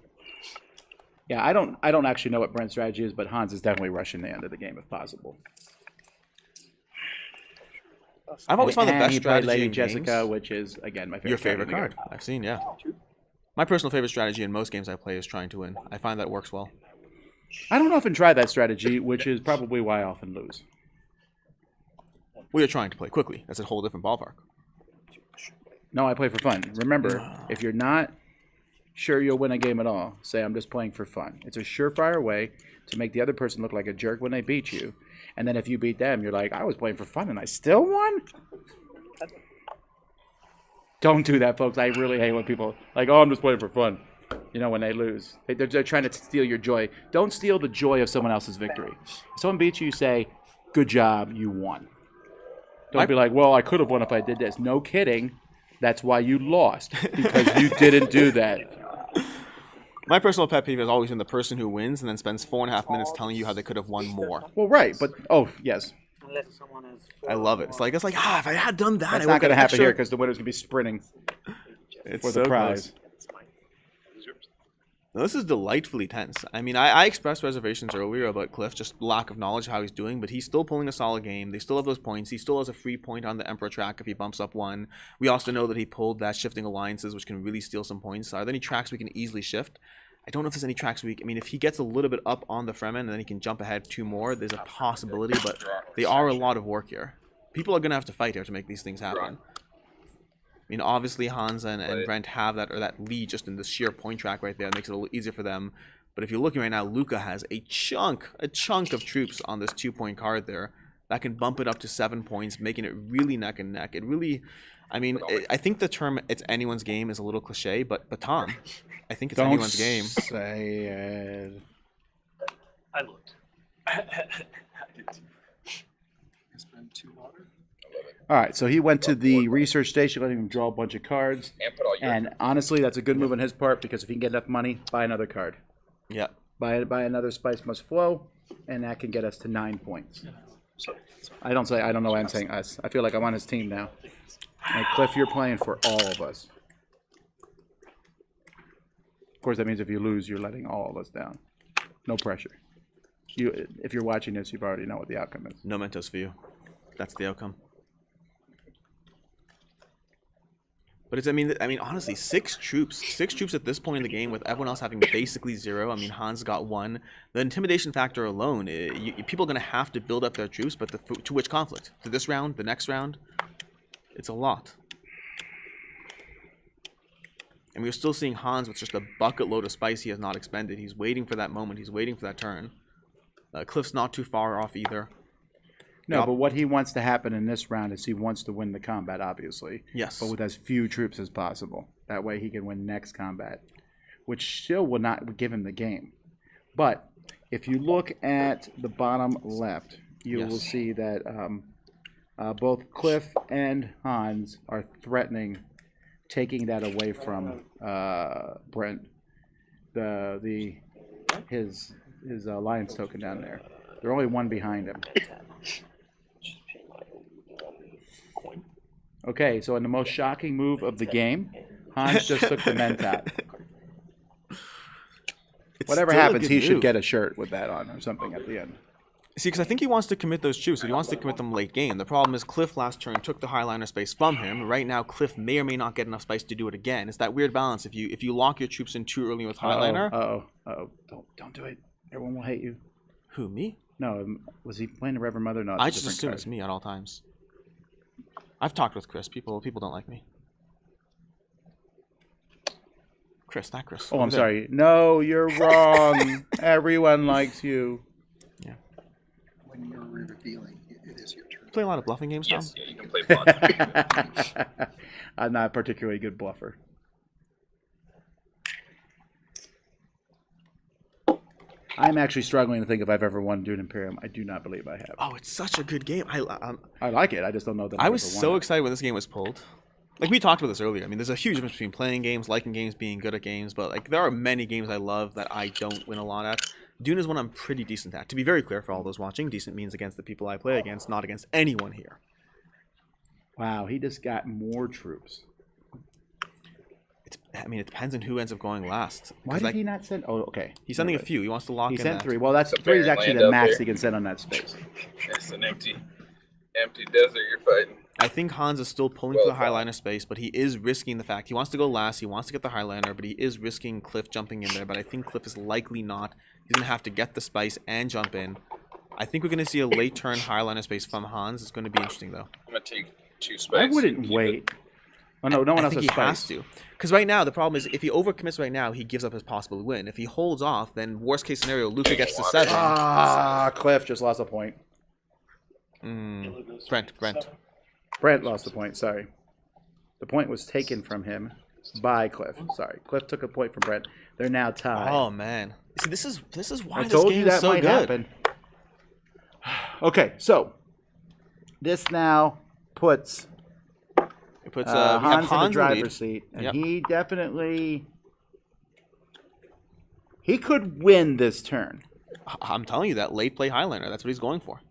[SPEAKER 1] Yeah, I don't actually know what Brent's strategy is, but Hans is definitely rushing the end of the game if possible.
[SPEAKER 9] I've always found the best
[SPEAKER 1] he played
[SPEAKER 9] strategy
[SPEAKER 1] Lady
[SPEAKER 9] in
[SPEAKER 1] Jessica,
[SPEAKER 9] games.
[SPEAKER 1] which is again my favorite.
[SPEAKER 9] Your favorite
[SPEAKER 1] card.
[SPEAKER 9] card? I've seen, yeah. My personal favorite strategy in most games I play is trying to win. I find that works well.
[SPEAKER 1] I don't often try that strategy, which is probably why I often lose.
[SPEAKER 9] We are trying to play quickly. That's a whole different ballpark.
[SPEAKER 1] No, I play for fun. Remember, if you're not sure you'll win a game at all, say I'm just playing for fun. It's a surefire way to make the other person look like a jerk when they beat you. And then if you beat them, you're like, I was playing for fun and I still won? Don't do that, folks. I really hate when people like, oh, I'm just playing for fun. You know, when they lose. They're trying to steal your joy. Don't steal the joy of someone else's victory. If someone beats you, you say, good job, you won. Don't be like, well, I could have won if I did this. No kidding. That's why you lost, because you didn't do that.
[SPEAKER 9] My personal pet peeve has always been the person who wins and then spends 4.5 minutes telling you how they could have won more.
[SPEAKER 1] Well, right, but, oh, yes.
[SPEAKER 8] Unless someone is
[SPEAKER 9] I love it. It's like, if I had done that,
[SPEAKER 1] That's
[SPEAKER 9] I
[SPEAKER 1] not
[SPEAKER 9] would
[SPEAKER 1] going to happen
[SPEAKER 9] extra...
[SPEAKER 1] here because the winner's going to be sprinting
[SPEAKER 9] It's
[SPEAKER 1] for
[SPEAKER 9] so
[SPEAKER 1] the prize.
[SPEAKER 9] close. No, this is delightfully tense. I mean, I expressed reservations earlier about Cliff, just lack of knowledge of how he's doing, but he's still pulling a solid game. They still have those points. He still has a free point on the Emperor track if he bumps up 1. We also know that he pulled that Shifting Alliances, which can really steal some points. Are there any tracks we can easily shift? I don't know if there's any tracks I mean, if he gets a little bit up on the Fremen and then he can jump ahead 2 more, there's a possibility, but they are a lot of work here. People are going to have to fight here to make these things happen. I mean, obviously Hans and Brent have that lead just in the sheer point track right there. It makes it a little easier for them. But if you're looking right now, Luca has a chunk of troops on this 2-point card there that can bump it up to 7 points, making it really neck and neck. It really, I mean, I think the term "it's anyone's game" is a little cliche, but Tom, I think it's anyone's game.
[SPEAKER 1] Say it.
[SPEAKER 4] I looked. I did too.
[SPEAKER 6] Spend 2 water.
[SPEAKER 1] All right, so he went to the research station, letting him draw a bunch of cards. And honestly, that's a good move on his part because if he can get enough money, buy another card.
[SPEAKER 9] Yeah.
[SPEAKER 1] Buy another Spice Must Flow, and that can get us to 9 points. I don't know why I'm saying us. I feel like I'm on his team now. And Cliff, you're playing for all of us. Of course, that means if you lose, you're letting all of us down. No pressure. If you're watching this, you already know what the outcome is.
[SPEAKER 9] No Mentos for you. That's the outcome. But it's, I mean, honestly, 6 troops at this point in the game, with everyone else having basically 0. I mean, Hans got 1. The intimidation factor alone, people are going to have to build up their troops, but to which conflict? To this round, the next round? It's a lot. And we're still seeing Hans with just a bucket load of spice he has not expended. He's waiting for that moment. He's waiting for that turn. Cliff's not too far off either.
[SPEAKER 1] No, but what he wants to happen in this round is he wants to win the combat, obviously.
[SPEAKER 9] Yes.
[SPEAKER 1] But with as few troops as possible. That way he can win next combat, which still will not give him the game. But if you look at the bottom left, you will see that both Cliff and Hans are threatening taking that away from Brent. His alliance token down there. They're only 1 behind him. Okay, so in the most shocking move of the game, Hans just took the Mentat. Whatever happens, he should get a shirt with that on or something at the end.
[SPEAKER 9] See, because I think he wants to commit those troops, but he wants to commit them late game. The problem is Cliff last turn took the Highliner space from him. Right now, Cliff may or may not get enough spice to do it again. It's that weird balance. If you lock your troops in too early with Highliner...
[SPEAKER 1] Don't do it. Everyone will hate you.
[SPEAKER 9] Who, me?
[SPEAKER 1] No, was he playing the Reverend Mother? No,
[SPEAKER 9] I just assume it's me at all times. I've talked with Chris. People don't like me. Chris, not Chris.
[SPEAKER 1] Oh, I'm sorry. No, you're wrong. Everyone likes you.
[SPEAKER 9] Yeah.
[SPEAKER 6] When you're revealing, it is your turn.
[SPEAKER 9] Play a lot of bluffing games, Tom?
[SPEAKER 3] Yes, yeah, you can play bluff.
[SPEAKER 1] I'm not a particularly good bluffer. I'm actually struggling to think if I've ever won Dune Imperium. I do not believe I have.
[SPEAKER 9] Oh, it's such a good game.
[SPEAKER 1] I like it. I just don't know that
[SPEAKER 9] I was so excited when this game was pulled. Like, we talked about this earlier. I mean, there's a huge difference between playing games, liking games, being good at games. But, like, there are many games I love that I don't win a lot at. Dune is one I'm pretty decent at. To be very clear for all those watching, decent means against the people I play against, not against anyone here.
[SPEAKER 1] Wow, he just got more troops.
[SPEAKER 9] I mean, it depends on who ends up going last.
[SPEAKER 1] Why did he not send? Oh, okay.
[SPEAKER 9] He's sending a few. He wants to lock in.
[SPEAKER 1] He sent
[SPEAKER 9] that.
[SPEAKER 1] 3. Well, that's 3 is actually the max he can send on that space.
[SPEAKER 3] It's an empty desert you're fighting.
[SPEAKER 9] I think Hans is still pulling for the Highliner space, but he is risking the fact he wants to go last. He wants to get the Highliner, but he is risking Cliff jumping in there. But I think Cliff is likely not. He's going to have to get the spice and jump in. I think we're going to see a late turn Highliner space from Hans. It's going to be interesting, though.
[SPEAKER 3] I'm going to take 2 spice.
[SPEAKER 1] I wouldn't wait. Oh, no, no one else has spice.
[SPEAKER 9] He has to. Because right now, the problem is if he overcommits right now, he gives up his possible win. If he holds off, then worst case scenario, Luca gets to 7.
[SPEAKER 1] Ah, Cliff just lost a point. Brent lost the point, sorry. The point was taken from him by Cliff. Sorry. Cliff took a point from Brent. They're now tied.
[SPEAKER 9] Oh, man. See, this is why this
[SPEAKER 1] told
[SPEAKER 9] game
[SPEAKER 1] you that
[SPEAKER 9] is so
[SPEAKER 1] might
[SPEAKER 9] good.
[SPEAKER 1] happen. Okay, so this now puts
[SPEAKER 9] It puts
[SPEAKER 1] Hans in the
[SPEAKER 9] in
[SPEAKER 1] driver's
[SPEAKER 9] lead.
[SPEAKER 1] seat, and
[SPEAKER 9] Yep.
[SPEAKER 1] he definitely could win this turn.
[SPEAKER 9] I'm telling you that late play Highliner. That's what he's going for.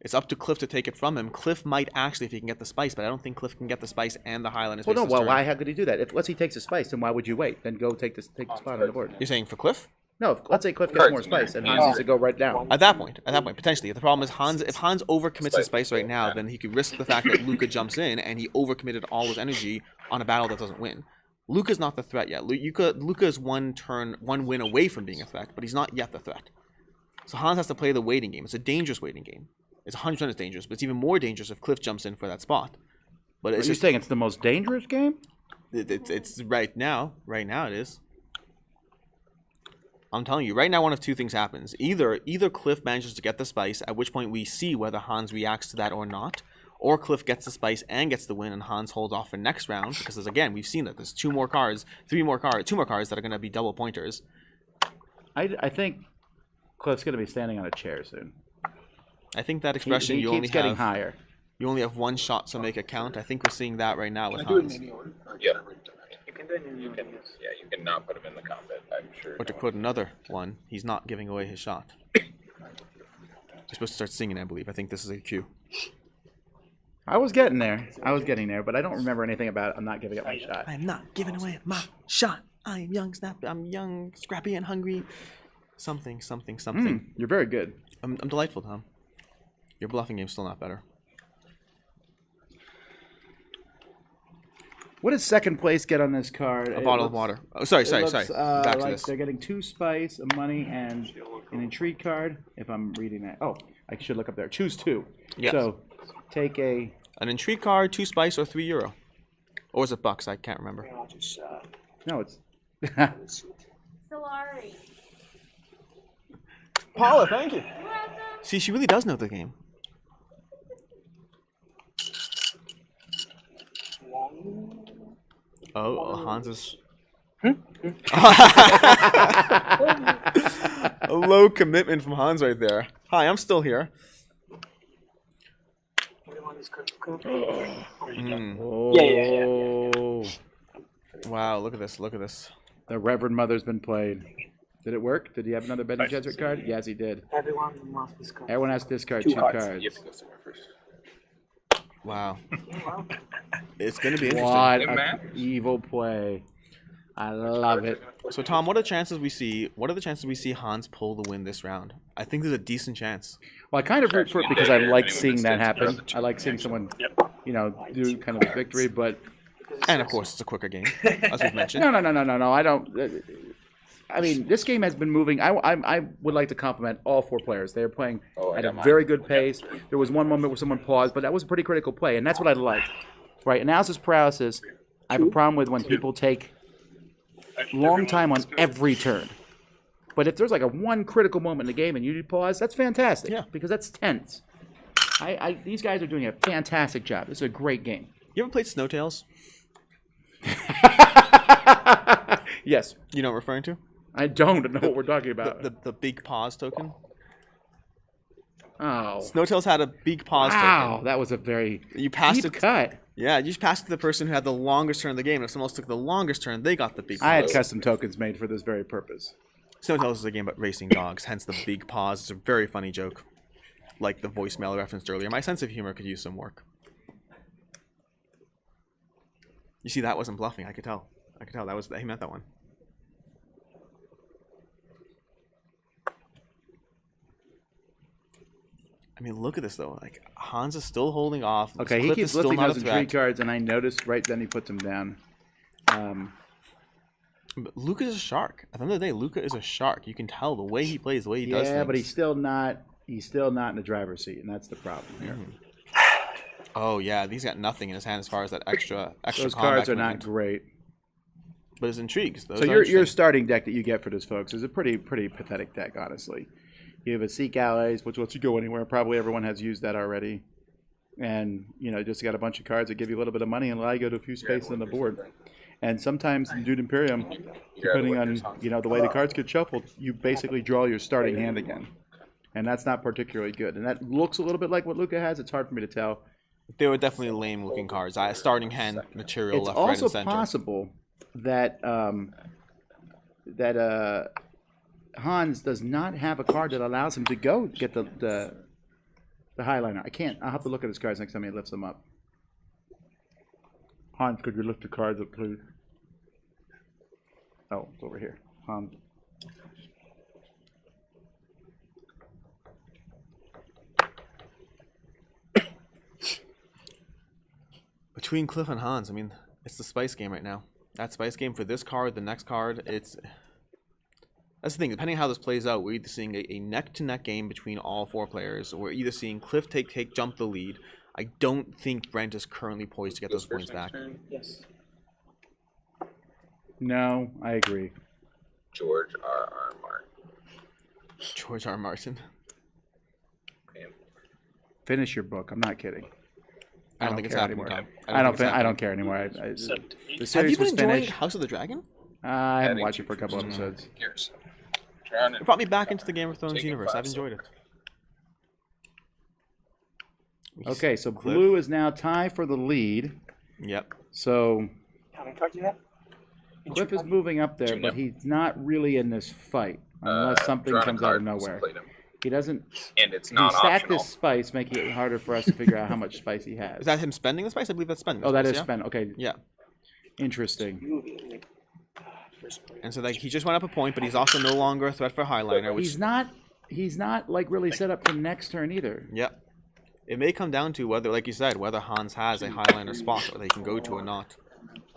[SPEAKER 9] It's up to Cliff to take it from him. Cliff might actually, if he can get the spice, but I don't think Cliff can get the spice and the Highliner.
[SPEAKER 1] Well, no. Well, why? How could he do that? If let's say he takes the spice, then why would you wait? Then go take the spot on the board.
[SPEAKER 9] You're saying for Cliff?
[SPEAKER 1] No, let's say Cliff gets more spice, and Hans needs to go right down.
[SPEAKER 9] At that point, potentially. The problem is if Hans overcommits his spice right now, then he could risk the fact that Luca jumps in and he overcommitted all his energy on a battle that doesn't win. Luca's not the threat yet. Luca is one win away from being a threat, but he's not yet the threat. So Hans has to play the waiting game. It's a dangerous waiting game. It's 100% dangerous, but it's even more dangerous if Cliff jumps in for that spot. But
[SPEAKER 1] Are you saying it's the most dangerous game?
[SPEAKER 9] It's right now. Right now it is. I'm telling you, right now one of two things happens. Either Cliff manages to get the spice, at which point we see whether Hans reacts to that or not, or Cliff gets the spice and gets the win, and Hans holds off for next round. Because again, we've seen that there's 2 more cards that are going to be double pointers.
[SPEAKER 1] I think Cliff's going to be standing on a chair soon.
[SPEAKER 9] I think that expression
[SPEAKER 1] he keeps getting higher.
[SPEAKER 9] You only have 1 shot to make a count. I think we're seeing that right now with
[SPEAKER 6] Can I do it
[SPEAKER 9] Hans.
[SPEAKER 6] in any order? Or
[SPEAKER 3] Yeah.
[SPEAKER 6] can I write it down?
[SPEAKER 5] You can do it in
[SPEAKER 3] You can not put him in the combat, I'm sure.
[SPEAKER 9] Or to quote another one, he's not giving away his shot. You're supposed to start singing, I believe. I think this is a cue.
[SPEAKER 1] I was getting there, but I don't remember anything about I'm not giving up my shot.
[SPEAKER 9] I'm not giving away my shot. I'm young, scrappy, and hungry. Something.
[SPEAKER 1] You're very good.
[SPEAKER 9] I'm delightful, Tom. Your bluffing game's still not better.
[SPEAKER 1] What does second place get on this card?
[SPEAKER 9] A bottle of water. Oh, sorry. Back to
[SPEAKER 1] like
[SPEAKER 9] this.
[SPEAKER 1] they're getting 2 spice, a money, and an intrigue card. If I'm reading that. Oh, I should look up there. Choose 2.
[SPEAKER 9] Yes.
[SPEAKER 1] So take an
[SPEAKER 9] intrigue card, 2 spice, or €3. Or is it bucks? I can't remember.
[SPEAKER 1] No, it's.
[SPEAKER 7] Solari.
[SPEAKER 4] Paula, thank you.
[SPEAKER 9] See, she really does know the game. Oh, Hans is. A low commitment from Hans right there. Hi, I'm still here.
[SPEAKER 1] Oh.
[SPEAKER 9] Wow, look at this. Look at this.
[SPEAKER 1] The Reverend Mother's been played. Did it work? Did he have another Betty Jesuit card? Yes, he did.
[SPEAKER 5] Everyone must discard.
[SPEAKER 1] Everyone has to discard 2 cards.
[SPEAKER 3] You have to go somewhere first.
[SPEAKER 9] Wow. It's going to be interesting.
[SPEAKER 1] What
[SPEAKER 3] It
[SPEAKER 1] an
[SPEAKER 3] matters.
[SPEAKER 1] evil play. I love it.
[SPEAKER 9] So, Tom, what are the chances we see Hans pull the win this round? I think there's a decent chance.
[SPEAKER 1] Well, I kind of root for it because I like seeing that happen. I like seeing someone, do kind of a victory, but...
[SPEAKER 9] And, of course, it's a quicker game, as we've mentioned.
[SPEAKER 1] No. I don't... I mean, this game has been moving. I would like to compliment all 4 players. They are playing at a very good pace. There was one moment where someone paused, but that was a pretty critical play, and that's what I like. Right, analysis paralysis, I have a problem with when people take long time on every turn. But if there's like a one critical moment in the game and you need pause, that's fantastic.
[SPEAKER 9] Yeah.
[SPEAKER 1] Because that's tense. These guys are doing a fantastic job. This is a great game.
[SPEAKER 9] You ever played Snowtails?
[SPEAKER 1] Yes.
[SPEAKER 9] You know what I'm referring to?
[SPEAKER 1] I don't know what we're talking about.
[SPEAKER 9] The big pause token?
[SPEAKER 1] Oh.
[SPEAKER 9] Snowtails had a big pause
[SPEAKER 1] Wow,
[SPEAKER 9] token.
[SPEAKER 1] that was a very
[SPEAKER 9] You passed
[SPEAKER 1] deep
[SPEAKER 9] it.
[SPEAKER 1] cut.
[SPEAKER 9] Yeah, you just passed it to the person who had the longest turn of the game. If someone else took the longest turn, they got the big pause.
[SPEAKER 1] I had custom tokens made for this very purpose.
[SPEAKER 9] Snowtails is a game about racing dogs, hence the big pause. It's a very funny joke. Like the voicemail I referenced earlier. My sense of humor could use some work. You see, that wasn't bluffing. I could tell. He meant that one. I mean, look at this, though. Like, Hans is still holding off.
[SPEAKER 1] Okay, he
[SPEAKER 9] Cliff
[SPEAKER 1] keeps
[SPEAKER 9] is still
[SPEAKER 1] lifting
[SPEAKER 9] not
[SPEAKER 1] those
[SPEAKER 9] a threat.
[SPEAKER 1] intrigue cards, and I noticed right then he puts them down.
[SPEAKER 9] But Luca is a shark. At the end of the day, Luca is a shark. You can tell the way he plays, the way he does things.
[SPEAKER 1] Yeah, but he's still not in the driver's seat, and that's the problem here.
[SPEAKER 9] Oh, yeah, he's got nothing in his hand as far as that extra
[SPEAKER 1] Those
[SPEAKER 9] combat
[SPEAKER 1] cards are not
[SPEAKER 9] movement.
[SPEAKER 1] great.
[SPEAKER 9] But his intrigues. Those
[SPEAKER 1] So
[SPEAKER 9] are
[SPEAKER 1] your
[SPEAKER 9] interesting.
[SPEAKER 1] starting deck that you get for this, folks, is a pretty pathetic deck, honestly. You have a Seek Allies, which lets you go anywhere. Probably everyone has used that already. And, just got a bunch of cards that give you a little bit of money and allow you to go to a few spaces on the board. And sometimes in DUNE Imperium, depending on, the way the cards get shuffled, you basically draw your starting hand again. And that's not particularly good. And that looks a little bit like what Luca has. It's hard for me to tell.
[SPEAKER 9] They were definitely lame-looking cards. Starting hand material
[SPEAKER 1] It's
[SPEAKER 9] left, right,
[SPEAKER 1] also
[SPEAKER 9] and center.
[SPEAKER 1] possible that Hans does not have a card that allows him to go get the highliner. I can't. I'll have to look at his cards next time he lifts them up. Hans, could you lift the cards up, please? Oh, it's over here. Hans.
[SPEAKER 9] Between Cliff and Hans, I mean, it's the spice game right now. That spice game for this card, the next card, that's the thing. Depending on how this plays out, we're either seeing a neck-to-neck game between all 4 players, or we're either seeing Cliff jump the lead. I don't think Brent is currently poised to get those points back.
[SPEAKER 8] Yes.
[SPEAKER 1] No, I agree.
[SPEAKER 3] George R. Martin.
[SPEAKER 9] George R. Martin.
[SPEAKER 1] Finish your book. I'm not kidding.
[SPEAKER 9] I don't think it's
[SPEAKER 1] care
[SPEAKER 9] happening,
[SPEAKER 1] anymore.
[SPEAKER 9] Tom.
[SPEAKER 1] I don't care anymore. The
[SPEAKER 9] Have
[SPEAKER 1] series
[SPEAKER 9] you been
[SPEAKER 1] was
[SPEAKER 9] enjoying
[SPEAKER 1] finished.
[SPEAKER 9] House of the Dragon?
[SPEAKER 1] I haven't watched it for a couple episodes.
[SPEAKER 3] Gears.
[SPEAKER 9] It brought me back into the Game of Thrones universe. I've enjoyed it.
[SPEAKER 1] Okay, so
[SPEAKER 9] Cliff.
[SPEAKER 1] blue is now tied for the lead.
[SPEAKER 9] Yep.
[SPEAKER 1] So
[SPEAKER 8] How many cards do you have?
[SPEAKER 1] Cliff is moving up there, but he's not really in this fight unless something
[SPEAKER 3] drawn a
[SPEAKER 1] comes out of
[SPEAKER 3] card,
[SPEAKER 1] nowhere.
[SPEAKER 3] played him.
[SPEAKER 1] He doesn't.
[SPEAKER 3] And it's
[SPEAKER 1] He
[SPEAKER 3] not
[SPEAKER 1] stacked
[SPEAKER 3] optional.
[SPEAKER 1] this spice, making it harder for us to figure out how much spice he has.
[SPEAKER 9] Is that him spending the spice? I believe that's spending the
[SPEAKER 1] Oh, that
[SPEAKER 9] spice,
[SPEAKER 1] is
[SPEAKER 9] yeah?
[SPEAKER 1] spent. Okay,
[SPEAKER 9] Yeah.
[SPEAKER 1] interesting.
[SPEAKER 9] And so he just went up a point, but he's also no longer a threat for highliner, which
[SPEAKER 1] He's not like really set up for next turn either.
[SPEAKER 9] Yep. It may come down to whether, like you said, whether Hans has a highliner spot that they can go to or not.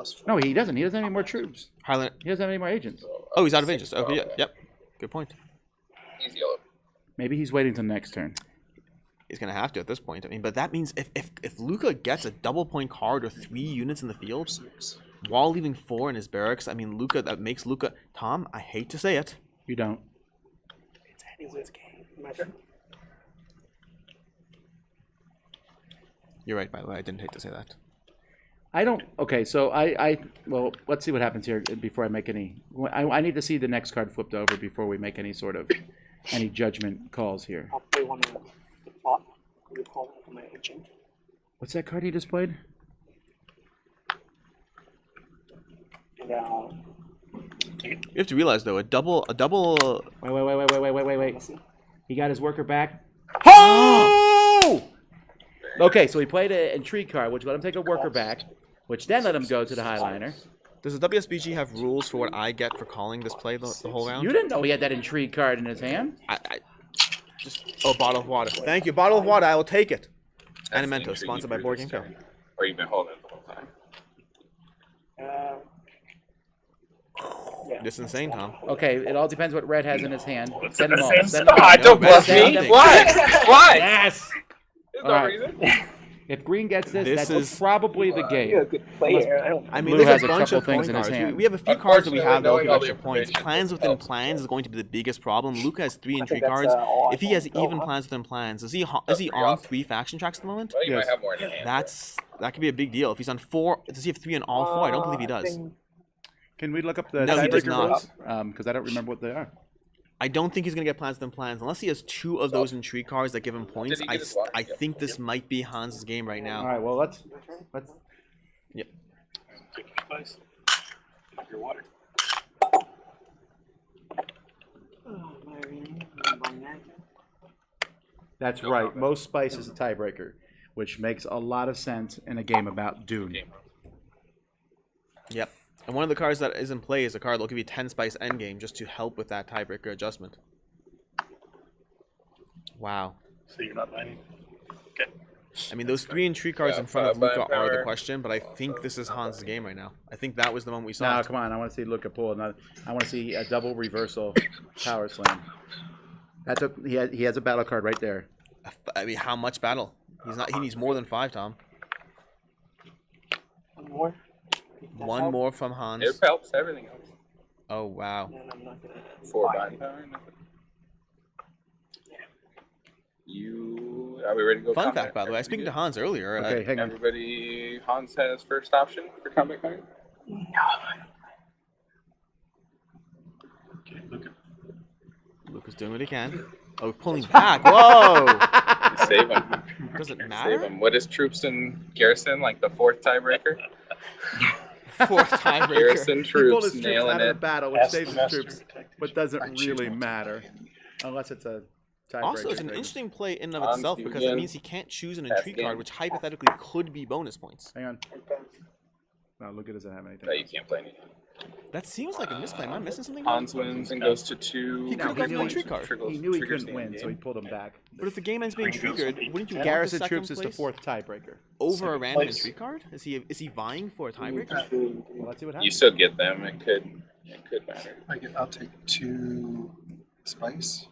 [SPEAKER 6] +4.
[SPEAKER 1] No, he doesn't. He doesn't have any more troops.
[SPEAKER 9] Highlander.
[SPEAKER 1] He doesn't have any more agents.
[SPEAKER 9] Oh, he's out of agents. Okay, yeah, yep. Good point.
[SPEAKER 3] He's yellow.
[SPEAKER 1] Maybe he's waiting till next turn.
[SPEAKER 9] He's gonna have to at this point. I mean, but that means if Luca gets a double point card or 3 units in the field while leaving 4 in his barracks, I mean, Luca, that makes Luca. Tom, I hate to say it.
[SPEAKER 1] You don't.
[SPEAKER 8] It's anyone's game. My turn.
[SPEAKER 9] You're right, by the way. I didn't hate to say that.
[SPEAKER 1] I don't. Okay, so well, let's see what happens here before I make any. I need to see the next card flipped over before we make any sort of any judgment calls here.
[SPEAKER 8] I'll play one of the plot. You call it for my agent.
[SPEAKER 1] What's that card he just played?
[SPEAKER 8] And
[SPEAKER 9] You have to realize though, a double.
[SPEAKER 1] Wait. He got his worker back. Oh! Okay, so he played an Intrigue Card, which let him take a worker back, which then let him go to the Highliner.
[SPEAKER 9] Does the WSBG have rules for what I get for calling this play the whole round?
[SPEAKER 1] You didn't know he had that Intrigue Card in his hand.
[SPEAKER 9] I just a bottle of water. Thank you, bottle of water. I will take it. Animento, sponsored by Board Game Co.
[SPEAKER 3] Or you've been holding it the whole time.
[SPEAKER 9] This is insane, Tom.
[SPEAKER 1] Okay, it all depends what Red has in his hand.
[SPEAKER 4] It's
[SPEAKER 1] Send
[SPEAKER 4] in
[SPEAKER 1] them
[SPEAKER 4] the
[SPEAKER 1] all.
[SPEAKER 4] same
[SPEAKER 1] Send them all.
[SPEAKER 4] spot. Don't bluff
[SPEAKER 1] Send
[SPEAKER 4] me.
[SPEAKER 1] them.
[SPEAKER 4] Why? Why?
[SPEAKER 1] Yes.
[SPEAKER 3] There's
[SPEAKER 1] All
[SPEAKER 3] no
[SPEAKER 1] right.
[SPEAKER 3] reason.
[SPEAKER 1] If Green gets this,
[SPEAKER 9] This
[SPEAKER 1] that's
[SPEAKER 9] is-
[SPEAKER 1] probably the
[SPEAKER 8] you're a
[SPEAKER 1] game.
[SPEAKER 8] good player. I don't.
[SPEAKER 9] I mean,
[SPEAKER 1] Blue
[SPEAKER 9] there's
[SPEAKER 1] has
[SPEAKER 9] a
[SPEAKER 1] a
[SPEAKER 9] bunch
[SPEAKER 1] couple
[SPEAKER 9] of
[SPEAKER 1] things
[SPEAKER 9] point
[SPEAKER 1] in his
[SPEAKER 9] cards.
[SPEAKER 1] hand.
[SPEAKER 9] We have a few cards that we have that will give
[SPEAKER 3] Unfortunately,
[SPEAKER 9] extra points.
[SPEAKER 3] knowing all the
[SPEAKER 9] Plans within
[SPEAKER 3] information
[SPEAKER 9] plans is going to be the biggest problem. Luca has 3
[SPEAKER 8] I
[SPEAKER 9] Intrigue
[SPEAKER 8] think that's,
[SPEAKER 9] cards.
[SPEAKER 8] all I
[SPEAKER 9] If he has
[SPEAKER 8] can go,
[SPEAKER 9] even
[SPEAKER 8] huh?
[SPEAKER 9] plans within plans, is he on 3 faction tracks at the moment?
[SPEAKER 3] Well, you
[SPEAKER 1] Yes.
[SPEAKER 3] might have more in your hand.
[SPEAKER 9] That could be a big deal. If he's on 4, does he have 3 on all 4? I don't believe he does.
[SPEAKER 1] Can we look up the
[SPEAKER 9] No, he does
[SPEAKER 1] tiebreaker
[SPEAKER 9] not.
[SPEAKER 1] rules? Because I don't remember what they are.
[SPEAKER 9] I don't think he's going to get plans within plans unless he has 2 of those Intrigue cards that give him points.
[SPEAKER 3] Did he get his water?
[SPEAKER 9] I think this might be Hans' game right
[SPEAKER 1] All
[SPEAKER 9] now.
[SPEAKER 1] right. Well, let's.
[SPEAKER 9] Yep.
[SPEAKER 4] Take your spice. Take your water.
[SPEAKER 1] That's right. Most spice is a tiebreaker, which makes a lot of sense in a game about Dune.
[SPEAKER 9] Yep. And one of the cards that is in play is a card that will give you 10 spice endgame just to help with that tiebreaker adjustment. Wow.
[SPEAKER 4] So you're not mining? Okay.
[SPEAKER 9] I mean, those 3 Intrigue cards
[SPEAKER 3] Yeah,
[SPEAKER 9] in front of
[SPEAKER 3] five
[SPEAKER 9] Luca are the
[SPEAKER 3] power.
[SPEAKER 9] question, but I think this is Hans' game right now. I think that was the moment we saw
[SPEAKER 1] Now,
[SPEAKER 9] it.
[SPEAKER 1] come on. I want to see Luca pull another. I want to see a double reversal power slam. That's a he has a battle card right there.
[SPEAKER 9] I mean, how much battle? He needs more than 5, Tom.
[SPEAKER 8] One more.
[SPEAKER 9] One more from Hans.
[SPEAKER 3] It helps. Everything else.
[SPEAKER 9] Oh, wow.
[SPEAKER 8] And I'm not gonna
[SPEAKER 3] 4
[SPEAKER 8] buy
[SPEAKER 3] buying
[SPEAKER 8] it.
[SPEAKER 3] power. Nothing. Are we ready to go?
[SPEAKER 9] Fun
[SPEAKER 3] combat?
[SPEAKER 9] fact, by the way, I was speaking to
[SPEAKER 3] Everybody
[SPEAKER 9] Hans earlier.
[SPEAKER 1] Okay, hang on.
[SPEAKER 3] Everybody, Hans has first option for combat card.
[SPEAKER 4] Okay, look at
[SPEAKER 9] Luca's doing what he can. Oh, pulling back. Whoa!
[SPEAKER 3] Save him.
[SPEAKER 9] Does it
[SPEAKER 3] Save
[SPEAKER 9] matter?
[SPEAKER 3] him. What is troops in garrison? Like the 4th tiebreaker?
[SPEAKER 9] 4th tiebreaker.
[SPEAKER 3] Garrison
[SPEAKER 1] He pulled
[SPEAKER 3] troops
[SPEAKER 1] his troops
[SPEAKER 3] nailing
[SPEAKER 1] out of the
[SPEAKER 3] it.
[SPEAKER 1] battle, which
[SPEAKER 4] Ask
[SPEAKER 1] saves
[SPEAKER 4] the
[SPEAKER 1] his
[SPEAKER 4] master
[SPEAKER 1] troops,
[SPEAKER 4] tactician.
[SPEAKER 1] but doesn't
[SPEAKER 6] I choose
[SPEAKER 1] really
[SPEAKER 6] one
[SPEAKER 1] matter
[SPEAKER 6] hand.
[SPEAKER 1] unless it's a tiebreaker.
[SPEAKER 9] Also, it's an
[SPEAKER 1] thing.
[SPEAKER 9] interesting play in and of
[SPEAKER 3] Hans,
[SPEAKER 9] itself
[SPEAKER 3] you
[SPEAKER 9] because it
[SPEAKER 3] again.
[SPEAKER 9] means he can't choose an
[SPEAKER 3] Pass
[SPEAKER 9] Intrigue
[SPEAKER 3] again.
[SPEAKER 9] card, which hypothetically could be bonus points.
[SPEAKER 1] Hang on. No, Luca doesn't have anything.
[SPEAKER 3] No, you can't play anything.
[SPEAKER 9] That seems like a misplay. Am I missing something?
[SPEAKER 3] Hans wins and goes to 2.
[SPEAKER 9] He could've gotten
[SPEAKER 1] an
[SPEAKER 9] Intrigue card.
[SPEAKER 1] He knew he couldn't win, so he pulled him back.
[SPEAKER 9] But if the game ends being triggered, wouldn't you want the
[SPEAKER 1] Garrison
[SPEAKER 9] second
[SPEAKER 1] troops is the
[SPEAKER 9] place
[SPEAKER 1] 4th tiebreaker.
[SPEAKER 9] over a random
[SPEAKER 4] place.
[SPEAKER 9] Intrigue card? Is he vying for a tiebreaker?
[SPEAKER 1] Well, let's see what
[SPEAKER 3] You
[SPEAKER 1] happens.
[SPEAKER 3] still get them. It could matter.
[SPEAKER 6] I'll take 2 spice.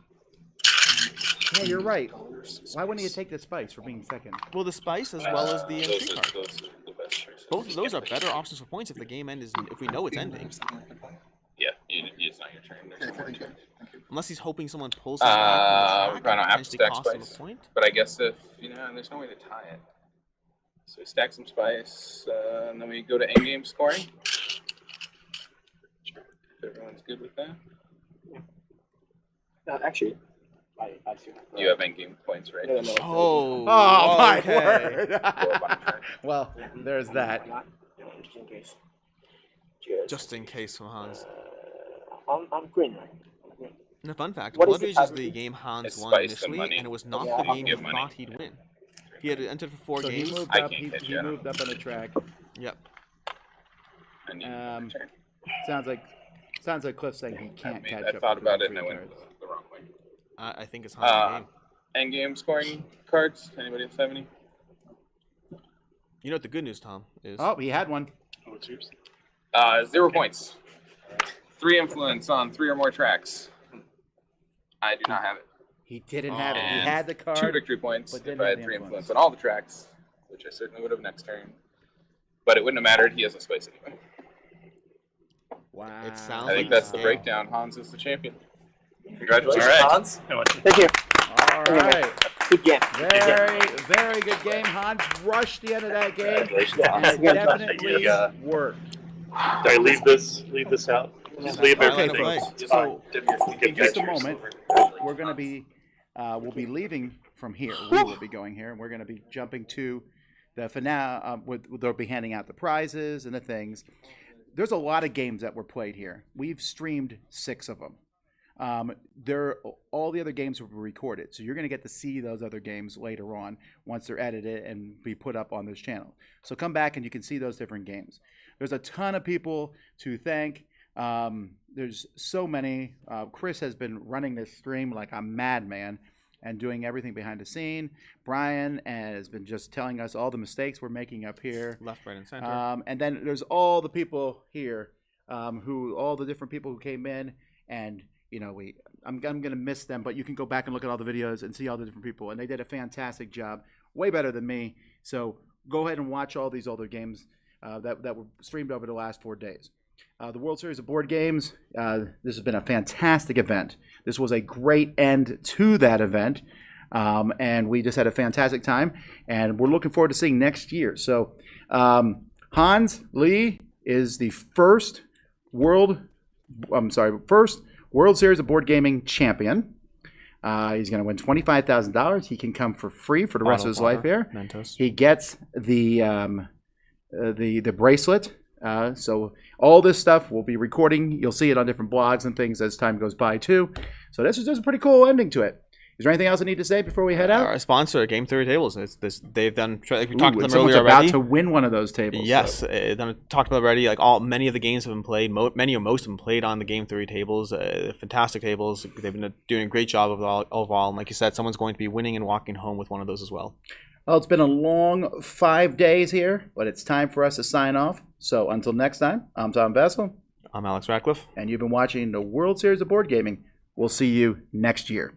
[SPEAKER 1] Yeah, you're right.
[SPEAKER 6] $3.
[SPEAKER 1] Why wouldn't you take the spice for being second?
[SPEAKER 9] Well, the spice as well as the Intrigue card.
[SPEAKER 3] Those are the best choices.
[SPEAKER 9] Both of those are better options for points if the game end is if we know it's ending.
[SPEAKER 3] Yeah, it's not your turn. There's
[SPEAKER 6] Okay,
[SPEAKER 3] no more
[SPEAKER 6] thank you.
[SPEAKER 3] turns.
[SPEAKER 9] Unless he's hoping someone pulls him back
[SPEAKER 3] We're
[SPEAKER 9] from the
[SPEAKER 3] gonna
[SPEAKER 9] track
[SPEAKER 3] have
[SPEAKER 9] and
[SPEAKER 3] to
[SPEAKER 9] potentially
[SPEAKER 3] stack
[SPEAKER 9] cost him a
[SPEAKER 3] spice.
[SPEAKER 9] point.
[SPEAKER 3] But I guess if there's no way to tie it. So we stack some spice, and then we go to endgame scoring. If everyone's good with that.
[SPEAKER 8] No, actually, I feel.
[SPEAKER 3] You have endgame points, right?
[SPEAKER 8] No.
[SPEAKER 9] Oh,
[SPEAKER 1] Oh my
[SPEAKER 9] okay.
[SPEAKER 1] word!
[SPEAKER 3] Well, buying turn.
[SPEAKER 1] Well, there's that.
[SPEAKER 8] Not, just in case. Cheers.
[SPEAKER 9] Just in case from Hans.
[SPEAKER 8] I'm green, right? I'm green.
[SPEAKER 9] And a fun fact,
[SPEAKER 8] What is
[SPEAKER 9] Blood
[SPEAKER 8] the
[SPEAKER 9] Rage is
[SPEAKER 8] tiebreaker?
[SPEAKER 9] the game Hans
[SPEAKER 3] It's
[SPEAKER 9] won
[SPEAKER 3] spice and
[SPEAKER 9] initially,
[SPEAKER 3] money.
[SPEAKER 9] and it was not
[SPEAKER 8] Yeah,
[SPEAKER 9] the
[SPEAKER 8] I'll
[SPEAKER 9] game
[SPEAKER 3] give
[SPEAKER 9] he
[SPEAKER 3] money.
[SPEAKER 9] thought he'd win. He had entered for 4
[SPEAKER 1] So he
[SPEAKER 9] games.
[SPEAKER 1] moved
[SPEAKER 3] I
[SPEAKER 1] up.
[SPEAKER 3] can't
[SPEAKER 1] He
[SPEAKER 3] catch you.
[SPEAKER 1] moved up on the track.
[SPEAKER 9] Yep.
[SPEAKER 3] I need
[SPEAKER 1] Um,
[SPEAKER 3] turn.
[SPEAKER 1] Sounds like Cliff saying he can't catch
[SPEAKER 3] I
[SPEAKER 1] up.
[SPEAKER 3] thought
[SPEAKER 1] with the
[SPEAKER 3] about it and I
[SPEAKER 1] Intrigue
[SPEAKER 3] went
[SPEAKER 1] cards.
[SPEAKER 3] the wrong way.
[SPEAKER 9] I think it's Hans' game.
[SPEAKER 3] Endgame scoring cards. Anybody else have any?
[SPEAKER 9] You know what the good news, Tom, is
[SPEAKER 1] Oh, he had one.
[SPEAKER 4] oh, it's yours.
[SPEAKER 3] 0 points. 3 influence on 3 or more tracks. I do not have it.
[SPEAKER 1] He didn't have it. He
[SPEAKER 3] And
[SPEAKER 1] had the card.
[SPEAKER 3] 2 victory points
[SPEAKER 1] but
[SPEAKER 3] if
[SPEAKER 1] didn't
[SPEAKER 3] I
[SPEAKER 1] have
[SPEAKER 3] had
[SPEAKER 1] the
[SPEAKER 3] 3
[SPEAKER 1] influence.
[SPEAKER 3] influence on all the tracks, which I certainly would have next turn. But it wouldn't have mattered. He has a space anyway.
[SPEAKER 1] Wow.
[SPEAKER 9] It sounds
[SPEAKER 3] I think
[SPEAKER 9] like
[SPEAKER 3] that's the
[SPEAKER 9] a
[SPEAKER 3] breakdown. Hans is the champion. Congratulations,
[SPEAKER 8] All right.
[SPEAKER 3] Hans.
[SPEAKER 8] Thank you.
[SPEAKER 1] All right.
[SPEAKER 8] Good game.
[SPEAKER 1] Very good game. Hans rushed the end of that game.
[SPEAKER 4] Congratulations.
[SPEAKER 1] And it definitely worked.
[SPEAKER 4] Do I leave this out? Just leave
[SPEAKER 9] Fine,
[SPEAKER 4] everything.
[SPEAKER 9] let it
[SPEAKER 1] play.
[SPEAKER 4] Just
[SPEAKER 1] So,
[SPEAKER 4] get
[SPEAKER 1] in just a
[SPEAKER 4] pictures.
[SPEAKER 1] moment, we're going to be, we'll be leaving from here. We will be going here, and we're going to be jumping to the finale. They'll be handing out the prizes and the things. There's a lot of games that were played here. We've streamed 6 of them. All the other games were recorded, so you're going to get to see those other games later on once they're edited and be put up on this channel. So come back and you can see those different games. There's a ton of people to thank. There's so many. Chris has been running this stream like a madman and doing everything behind the scene. Brian has been just telling us all the mistakes we're making up here.
[SPEAKER 9] left, right, and center.
[SPEAKER 1] And then there's all the people here, all the different people who came in, and I'm gonna miss them, but you can go back and look at all the videos and see all the different people, and they did a fantastic job, way better than me. So go ahead and watch all these other games that were streamed over the last 4 days. The World Series of Board Games, this has been a fantastic event. This was a great end to that event, and we just had a fantastic time, and we're looking forward to seeing next year. So Hans Lee is the first World Series of Board Gaming champion. He's going to win $25,000. He can come for free for the rest of his life here.
[SPEAKER 9] Mentos.
[SPEAKER 1] He gets the bracelet. So all this stuff we'll be recording. You'll see it on different blogs and things as time goes by too. So this is just a pretty cool ending to it. Is there anything else I need to say before we head out?
[SPEAKER 9] Our sponsor, Game Theory Tables. They've done. Like we talked to them
[SPEAKER 1] Someone's
[SPEAKER 9] earlier
[SPEAKER 1] about
[SPEAKER 9] already.
[SPEAKER 1] to win one of those tables.
[SPEAKER 9] Yes,
[SPEAKER 1] so.
[SPEAKER 9] Talked about already. Like many of the games have been played. Many or most have been played on the Game Theory tables. Fantastic tables. They've been doing a great job overall. And like you said, someone's going to be winning and walking home with one of those as well.
[SPEAKER 1] Well, it's been a long 5 days here, but it's time for us to sign off. So until next time, I'm Tom Vessel.
[SPEAKER 9] I'm Alex Ratcliffe.
[SPEAKER 1] And you've been watching the World Series of Board Gaming. We'll see you next year.